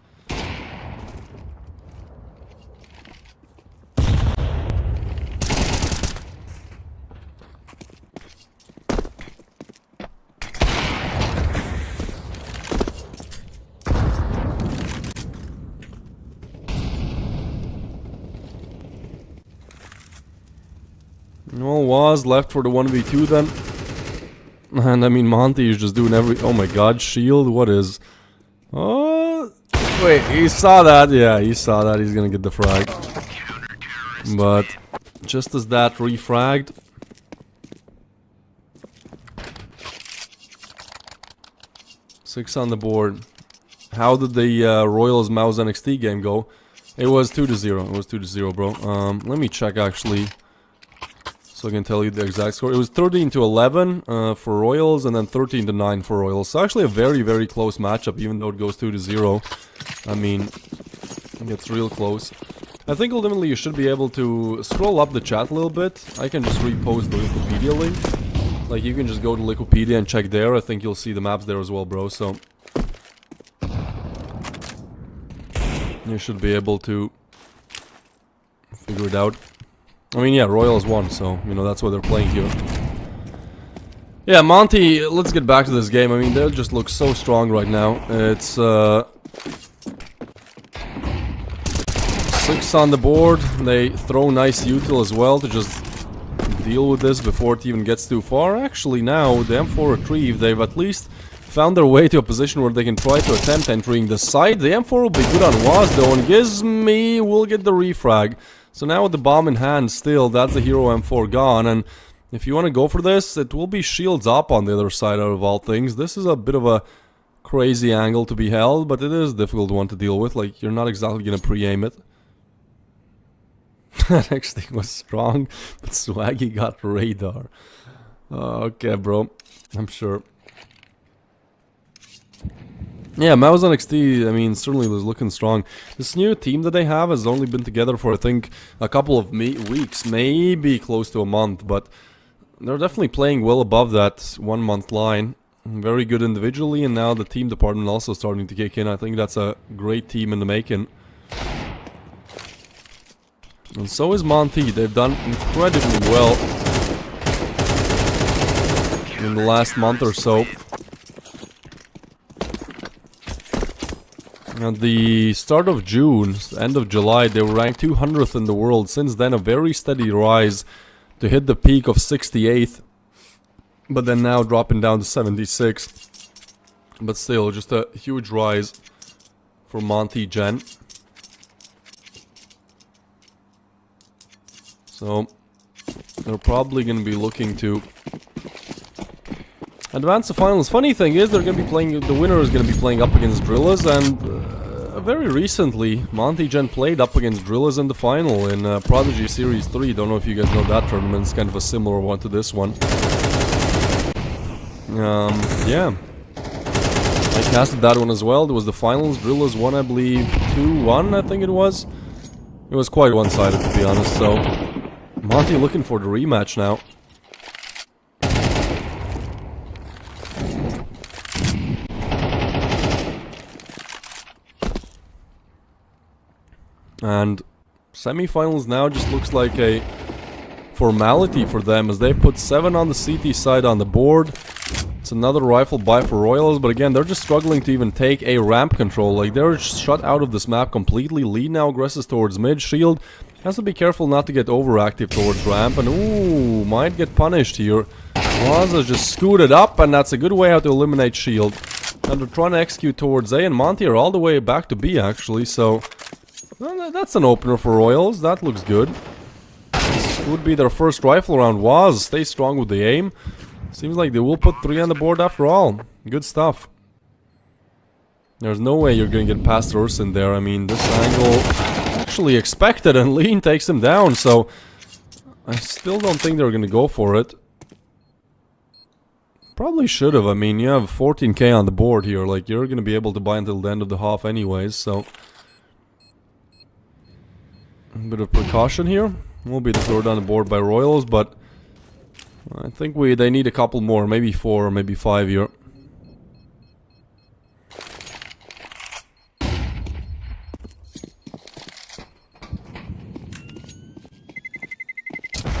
Well, was left for the 1v2 then. And I mean, Monty is just doing every... Oh my god, shield, what is... Oh... Wait, he saw that. Yeah, he saw that. He's gonna get the frag. But just as that refragged... Six on the board. How did the Royals Mouse NXT game go? It was 2-0. It was 2-0, bro. Let me check actually. So I can tell you the exact score. It was 13-11 for Royals, and then 13-9 for Royals. So actually a very, very close matchup, even though it goes 2-0. I mean, it gets real close. I think ultimately you should be able to scroll up the chat a little bit. I can just repost the Wikipedia link. Like, you can just go to Wikipedia and check there. I think you'll see the maps there as well, bro. So you should be able to figure it out. I mean, yeah, Royals won, so, you know, that's why they're playing here. Yeah, Monty, let's get back to this game. I mean, they just look so strong right now. It's, 6 on the board. They throw nice util as well to just deal with this before it even gets too far. Actually, now, the M4 retrieve, they've at least found their way to a position where they can try to attempt entering the side. The M4 will be good on Waz, though, and Gizmy will get the refrag. So now with the bomb in hand still, that's the hero M4 gone, and if you want to go for this, it will be shields up on the other side out of all things. This is a bit of a crazy angle to be held, but it is a difficult one to deal with. Like, you're not exactly going to pre-aim it. That actually was strong, but Swaggy got radar. Okay, bro. I'm sure. Yeah, Mouse NXT, I mean, certainly was looking strong. This new team that they have has only been together for, I think, a couple of weeks, maybe close to a month, but they're definitely playing well above that 1 month line. Very good individually, and now the team department also starting to kick in. I think that's a great team in the making. And so is Monty. They've done incredibly well in the last month or so. At the start of June, end of July, they were ranked 200th in the world. Since then, a very steady rise to hit the peak of 68th. But then now dropping down to 76th. But still, just a huge rise for Monty Gen. So, they're probably going to be looking to advance the finals. Funny thing is, they're going to be playing, the winner is going to be playing up against Drillaz, and very recently, MontyGen played up against Drillaz in the final in Prodigy Series 3. Don't know if you guys know that tournament, it's kind of a similar one to this one. Yeah. I casted that one as well. There was the finals. Drillaz won, I believe, 2-1, I think it was. It was quite one-sided, to be honest, so Monty looking for the rematch now. And semifinals now just looks like a formality for them, as they put 7 on the CT side on the board. It's another rifle buy for Royals, but again, they're just struggling to even take a ramp control. Like, they're shut out of this map completely. Lee now aggresses towards mid. Shield has to be careful not to get overactive towards ramp, and ooh, might get punished here. Waza just scooted up, and that's a good way how to eliminate Shield. And they're trying to execute towards A, and Monty are all the way back to B, actually, so well, that's an opener for Royals. That looks good. This would be their first rifle round. Waz, stay strong with the aim. Seems like they will put 3 on the board after all. Good stuff. There's no way you're going to get past Ursin there. I mean, this angle actually expected, and Lean takes him down, so I still don't think they're going to go for it. Probably should have. I mean, you have 14k on the board here. Like, you're going to be able to buy until the end of the half anyways, so a bit of precaution here. Will be the third on the board by Royals, but I think they need a couple more, maybe 4 or maybe 5 here.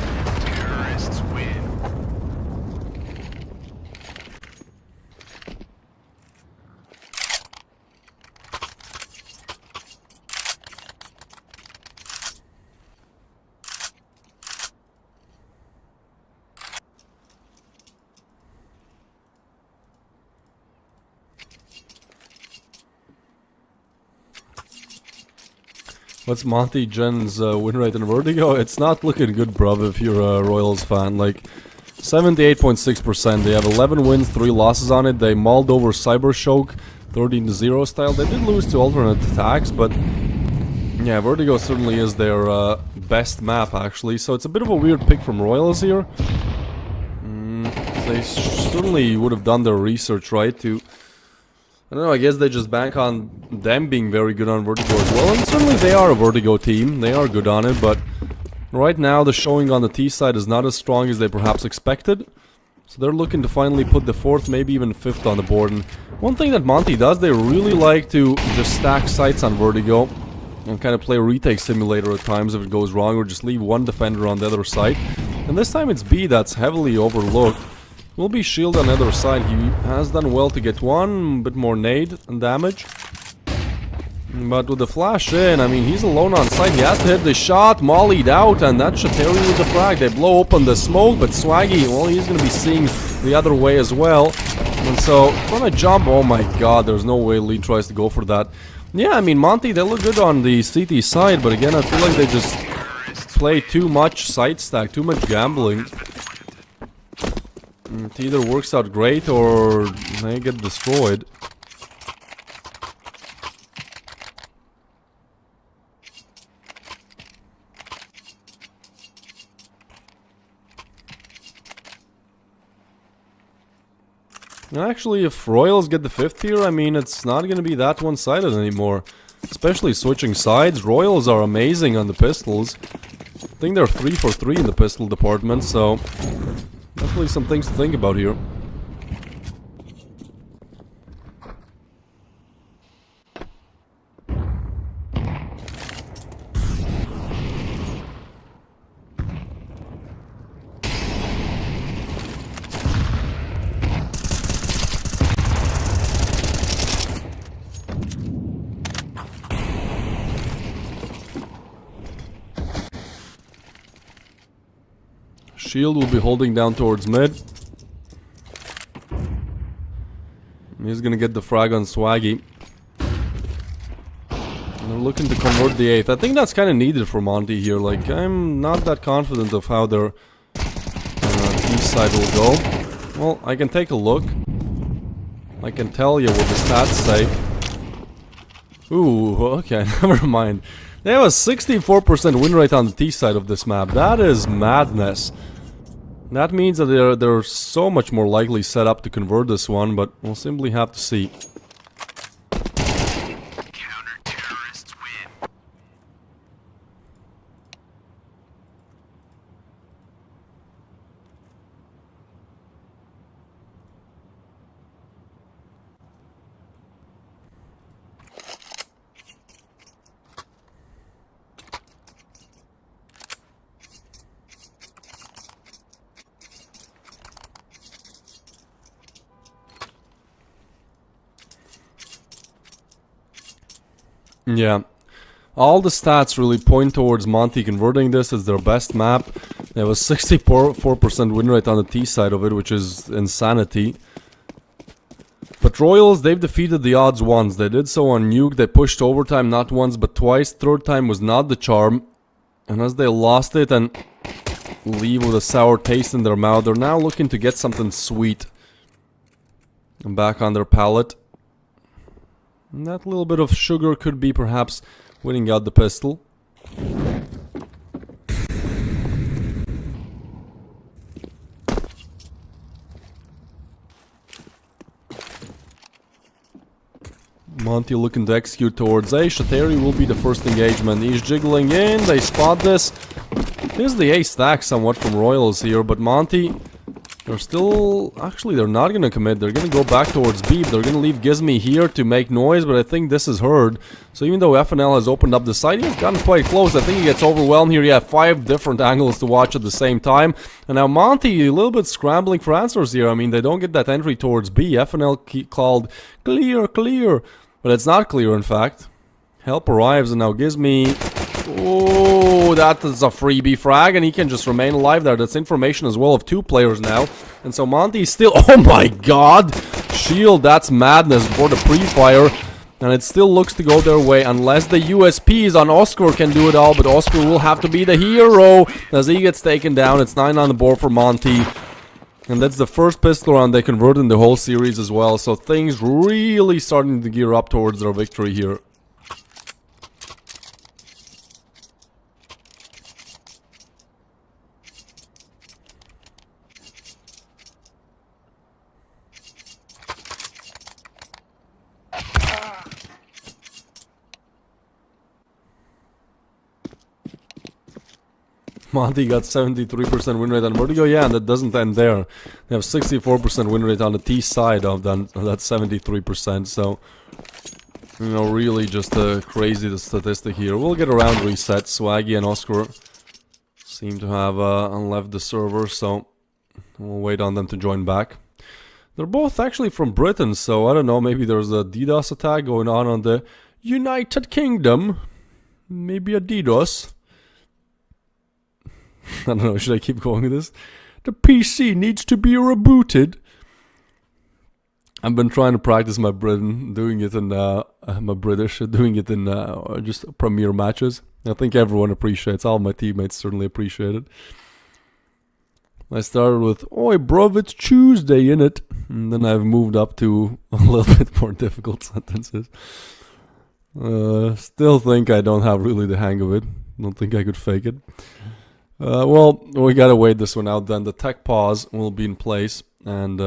Terrorists win. What's MontyGen's win rate in Vertigo? It's not looking good, bruv, if you're a Royals fan. Like, 78.6%. They have 11 wins, 3 losses on it. They mauled over Cybershock 13-0 style. They did lose to alternate attacks, but yeah, Vertigo certainly is their best map, actually. So it's a bit of a weird pick from Royals here. They certainly would have done their research, right, to... I don't know, I guess they just bank on them being very good on Vertigo as well, and certainly they are a Vertigo team, they are good on it, but right now the showing on the T side is not as strong as they perhaps expected, so they're looking to finally put the 4th, maybe even 5th on the board. And one thing that Monty does, they really like to just stack sites on Vertigo and kind of play a retake simulator at times if it goes wrong, or just leave one defender on the other side, and this time it's B that's heavily overlooked. Will be shield on the other side. He has done well to get one bit more nade and damage. But with the flash in, I mean, he's alone on site. He has to hit the shot, mollied out, and that should Terry with the frag. They blow open the smoke, but Swaggy, well, he's going to be seeing the other way as well. And so, trying to jump, oh my god, there's no way Lee tries to go for that. Yeah, I mean, Monty, they look good on the CT side, but again, I feel like they just play too much site stack, too much gambling. It either works out great or they get destroyed. Actually, if Royals get the 5th here, I mean, it's not going to be that one-sided anymore. Especially switching sides. Royals are amazing on the pistols. I think they're 3 for 3 in the pistol department, so definitely some things to think about here. Shield will be holding down towards mid. He's gonna get the frag on Swaggy. And they're looking to convert the 8th. I think that's kind of needed for Monty here. Like, I'm not that confident of how they're side will go. Well, I can take a look. I can tell you what the stats say. Ooh, okay, never mind. They have a 64% win rate on the T side of this map. That is madness. That means that they're so much more likely set up to convert this one, but we'll simply have to see. Counter-terrorists win. Yeah. All the stats really point towards Monty converting this as their best map. They have a 64% win rate on the T side of it, which is insanity. But Royals, they've defeated the odds once. They did so on Nuke. They pushed overtime not once but twice. Third time was not the charm. And as they lost it and leave with a sour taste in their mouth, they're now looking to get something sweet back on their palate. And that little bit of sugar could be perhaps winning out the pistol. Monty looking to execute towards A. Shateri will be the first engagement. He's jiggling in. They spot this. Here's the A stack somewhat from Royals here, but Monty, they're still... Actually, they're not going to commit. They're going to go back towards B. They're going to leave Gizmy here to make noise, but I think this is heard. So even though FNL has opened up the site, he's gotten quite close. I think he gets overwhelmed here. You have 5 different angles to watch at the same time. And now Monty, a little bit scrambling for answers here. I mean, they don't get that entry towards B. FNL called clear, clear. But it's not clear, in fact. Help arrives, and now Gizmy... Oh, that is a freebie frag, and he can just remain alive there. That's information as well of 2 players now. And so Monty's still... Oh my god! Shield, that's madness before the pre-fire. And it still looks to go their way unless the USPs on Oscar can do it all. But Oscar will have to be the hero as he gets taken down. It's 9 on the board for Monty. And that's the first pistol round they convert in the whole series as well. So things really starting to gear up towards their victory here. Monty got 73% win rate on Vertigo, yeah, and that doesn't end there. They have 64% win rate on the T side of that 73%, so... You know, really just a crazy statistic here. We'll get around reset. Swaggy and Oscar seem to have left the server, so... We'll wait on them to join back. They're both actually from Britain, so I don't know, maybe there's a DDoS attack going on the United Kingdom. Maybe a DDoS. I don't know, should I keep going with this? The PC needs to be rebooted. I've been trying to practice my Britain, doing it in, my British, doing it in just premiere matches. I think everyone appreciates, all my teammates certainly appreciate it. I started with, oi bruv, it's Tuesday, innit? And then I've moved up to a little bit more difficult sentences. Still think I don't have really the hang of it. Don't think I could fake it. Well, we gotta wait this one out then. The tech pause will be in place, and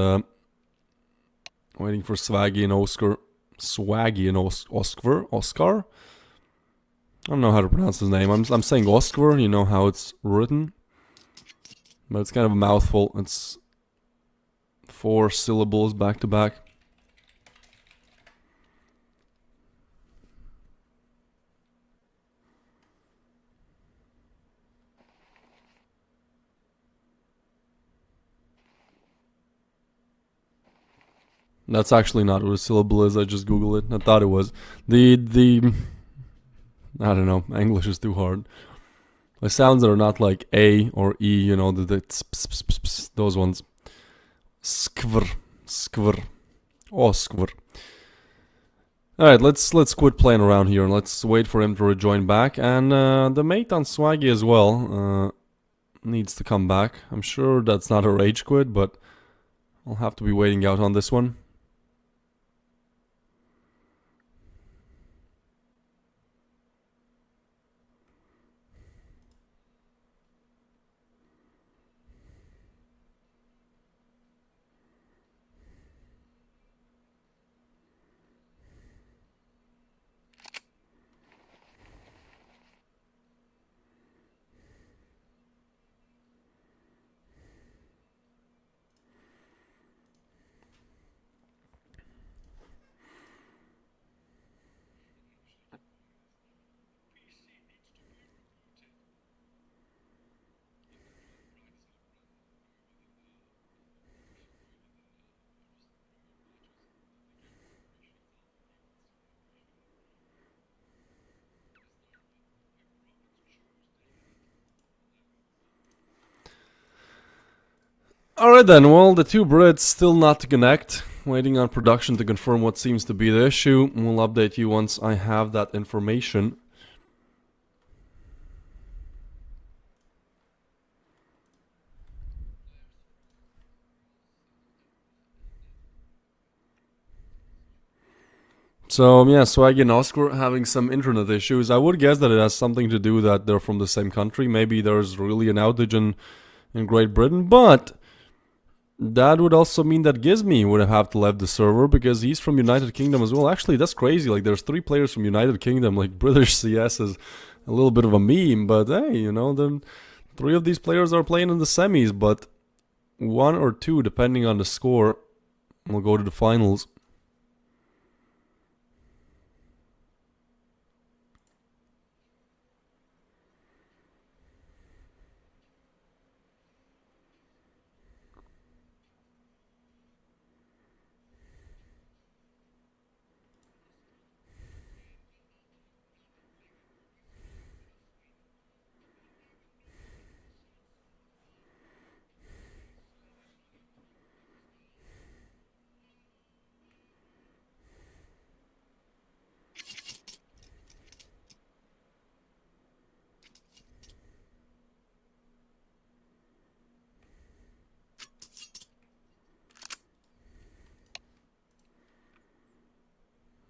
waiting for Swaggy and Oscar. Swaggy and Oscar? I don't know how to pronounce his name. I'm saying Oscar, you know how it's written. But it's kind of a mouthful. It's 4 syllables back to back. That's actually not what a syllable is, I just googled it. I thought it was. I don't know, English is too hard. The sounds that are not like A or E, you know, those ones. Skvr, skvr, oh skvr. Alright, let's quit playing around here and let's wait for him to rejoin back. And the mate on Swaggy as well. needs to come back. I'm sure that's not a rage quit, but I'll have to be waiting out on this one. Alright then, well, the two Brits still not to connect. Waiting on production to confirm what seems to be the issue. We'll update you once I have that information. So, yeah, Swaggy and Oscar having some internet issues. I would guess that it has something to do that they're from the same country. Maybe there's really an outage in Great Britain, but that would also mean that Gizmy would have to leave the server because he's from United Kingdom as well. Actually, that's crazy. Like, there's 3 players from United Kingdom. Like, British CS is a little bit of a meme, but hey, you know, then 3 of these players are playing in the semis, but 1 or 2, depending on the score, will go to the finals.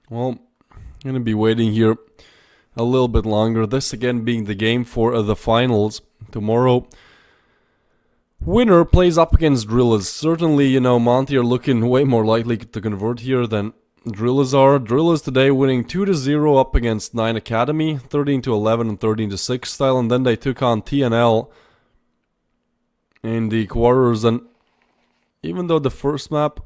Well, I'm gonna be waiting here a little bit longer. This again being the game for the finals tomorrow. Winner plays up against Drillers. Certainly, you know, Monty are looking way more likely to convert here than Drillers are. Drillers today winning 2-0 up against 9 Academy, 13-11 and 13-6 style, and then they took on TNL in the quarters. And even though the first map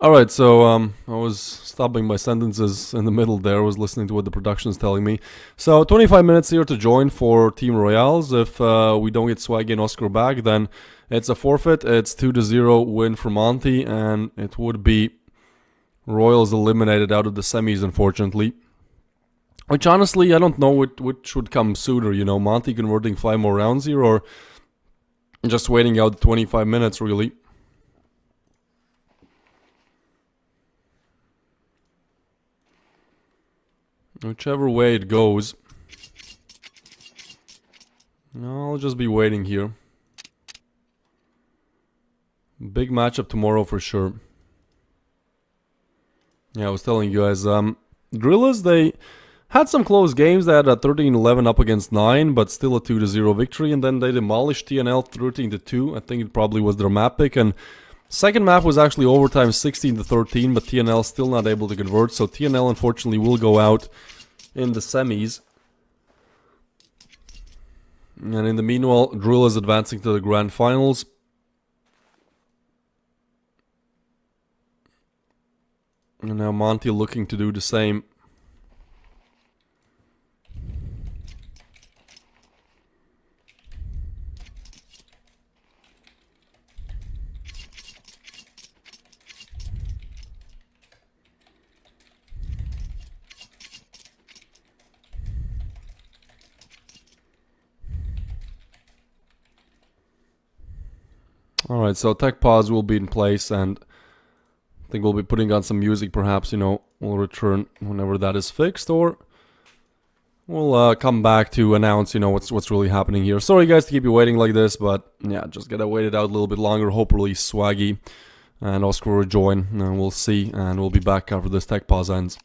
Alright, so I was stopping my sentences in the middle there. I was listening to what the production is telling me. So 25 minutes here to join for Team Royales. If we don't get Swaggy and Oscar back, then it's a forfeit. It's 2-0 win for Monty, and it would be Royals eliminated out of the semis, unfortunately. Which honestly, I don't know which would come sooner, you know, Monty converting 5 more rounds here, or just waiting out the 25 minutes, really. Whichever way it goes, I'll just be waiting here. Big matchup tomorrow for sure. Yeah, I was telling you guys, Drillers, they had some close games. They had a 13-11 up against 9, but still a 2-0 victory, and then they demolished TNL 13-2. I think it probably was their map pick, and second map was actually overtime 16-13, but TNL still not able to convert, so TNL unfortunately will go out in the semis. And in the meanwhile, Drill is advancing to the grand finals. And now Monty looking to do the same. Alright, so tech pause will be in place, and I think we'll be putting on some music perhaps, we'll return whenever that is fixed, or we'll come back to announce, what's really happening here. Sorry guys to keep you waiting like this, but yeah, just gotta wait it out a little bit longer. Hopefully Swaggy and Oscar will join, and we'll see, and we'll be back after this tech pause ends.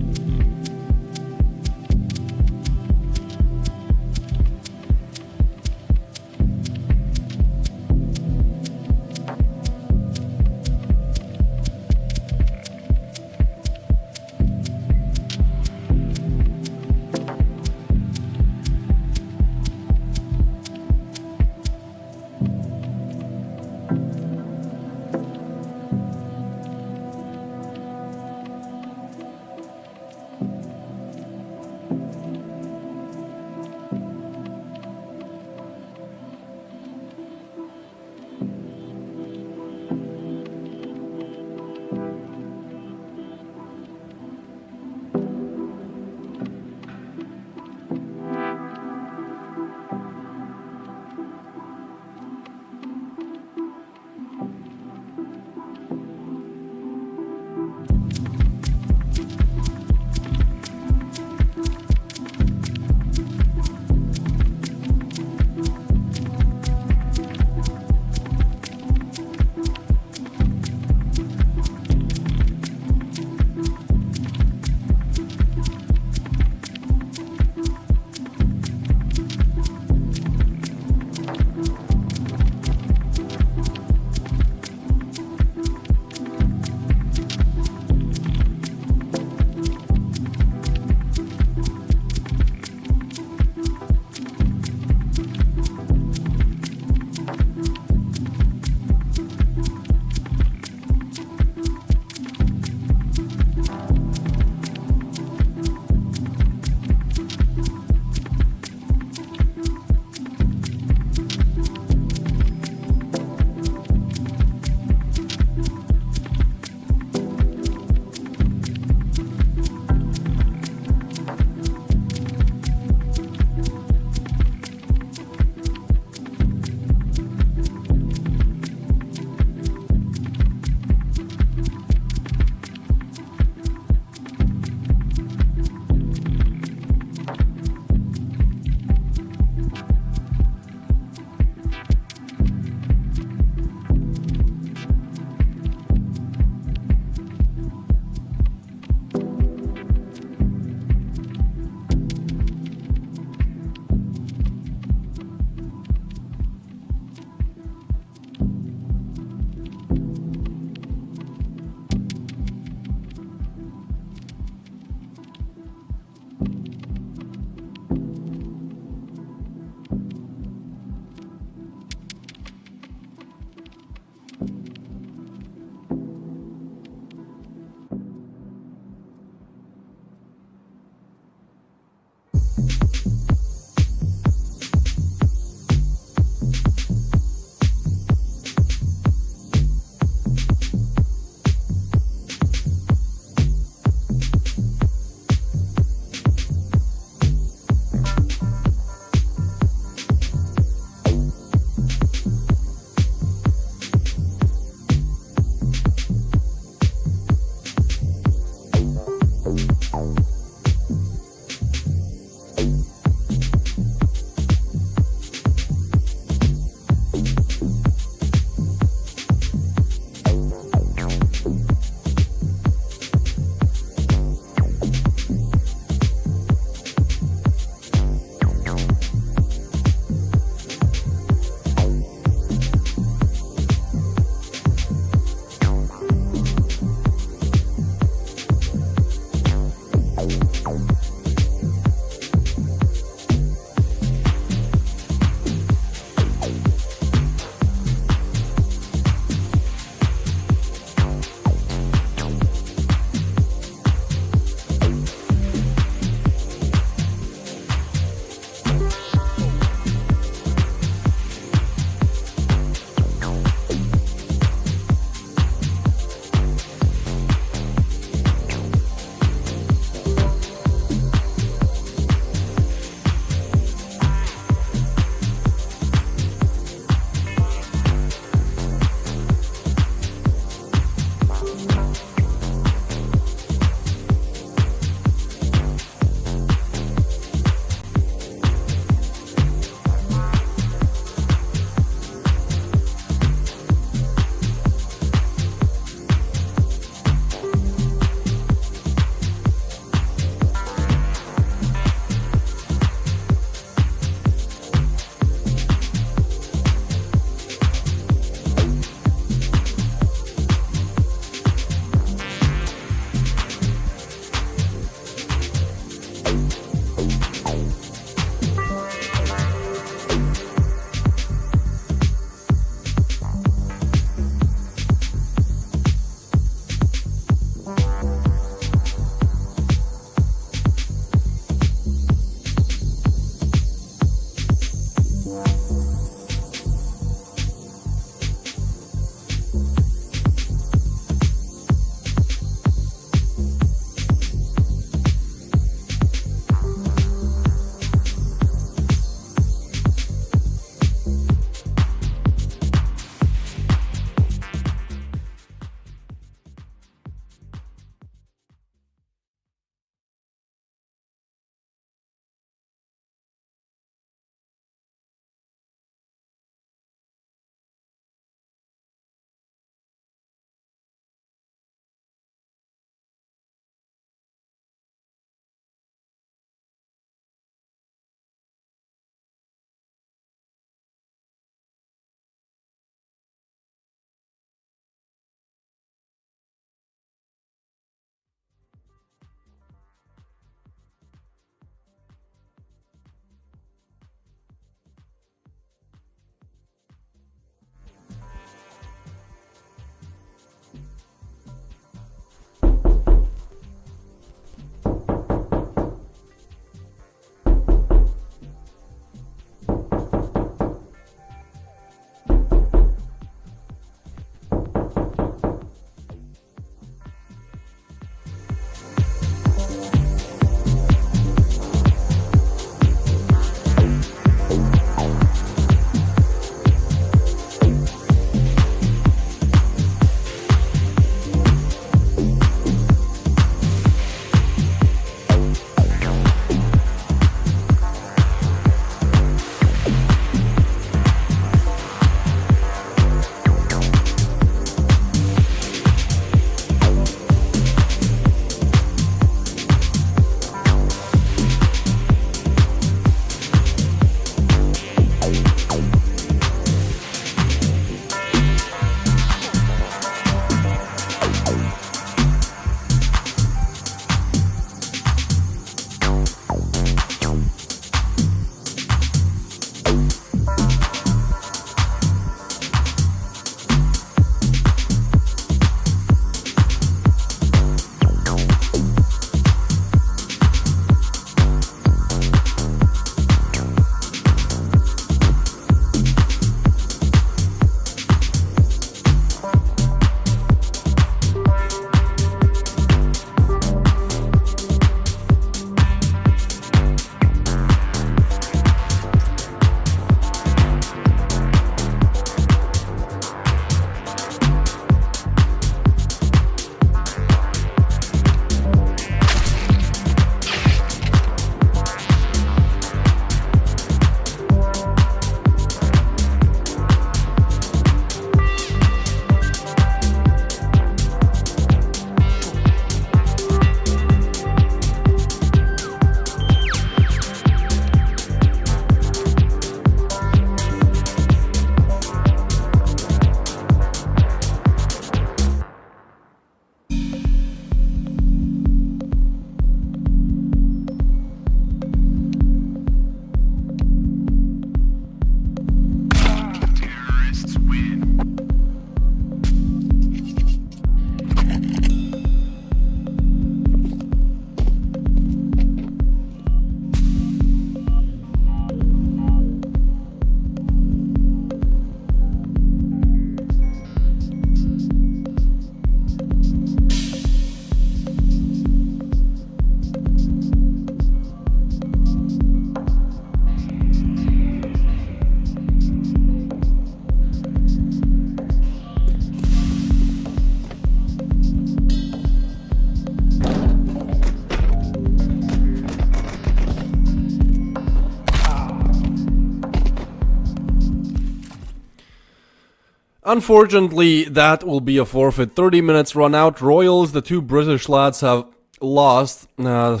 Unfortunately, that will be a forfeit. 30 minutes run out. Royals, the two British lads, have lost some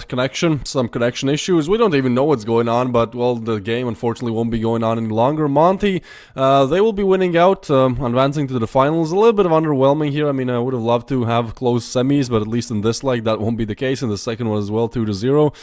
connection issues. We don't even know what's going on, but well, the game unfortunately won't be going on any longer. Monty, they will be winning out, advancing to the finals. A little bit of underwhelming here. I mean, I would have loved to have close semis, but at least in this leg that won't be the case. In the second one as well, 2-0.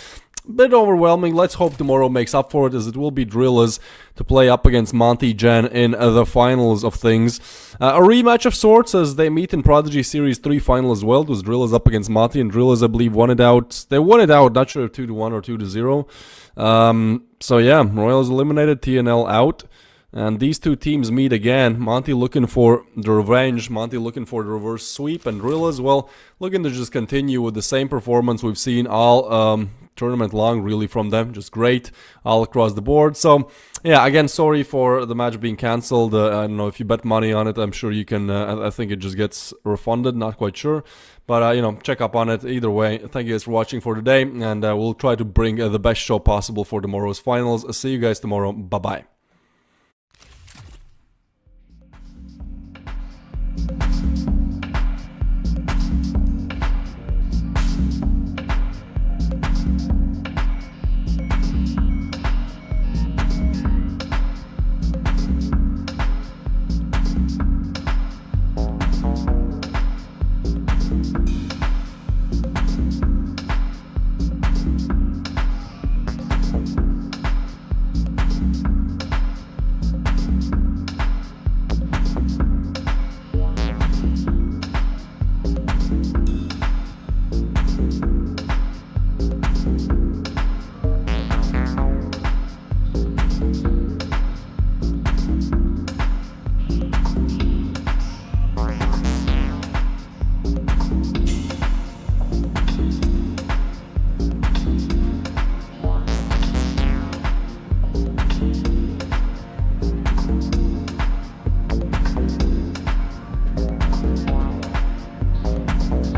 Bit overwhelming. Let's hope tomorrow makes up for it, as it will be Drillers to play up against Monty Gen in the finals of things. A rematch of sorts, as they meet in Prodigy Series 3 final as well. It was Drillers up against Monty, and Drillers, I believe, won it out. They won it out, not sure if 2-1 or 2-0. So yeah, Royals eliminated, TNL out. And these two teams meet again. Monty looking for the revenge. Monty looking for the reverse sweep. And Drillers, well, looking to just continue with the same performance we've seen all tournament long, really, from them. Just great all across the board. So yeah, again, sorry for the match being cancelled. I don't know if you bet money on it. I'm sure you can. I think it just gets refunded. Not quite sure. But, check up on it. Either way, thank you guys for watching for today. And we'll try to bring the best show possible for tomorrow's finals. See you guys tomorrow. Bye-bye.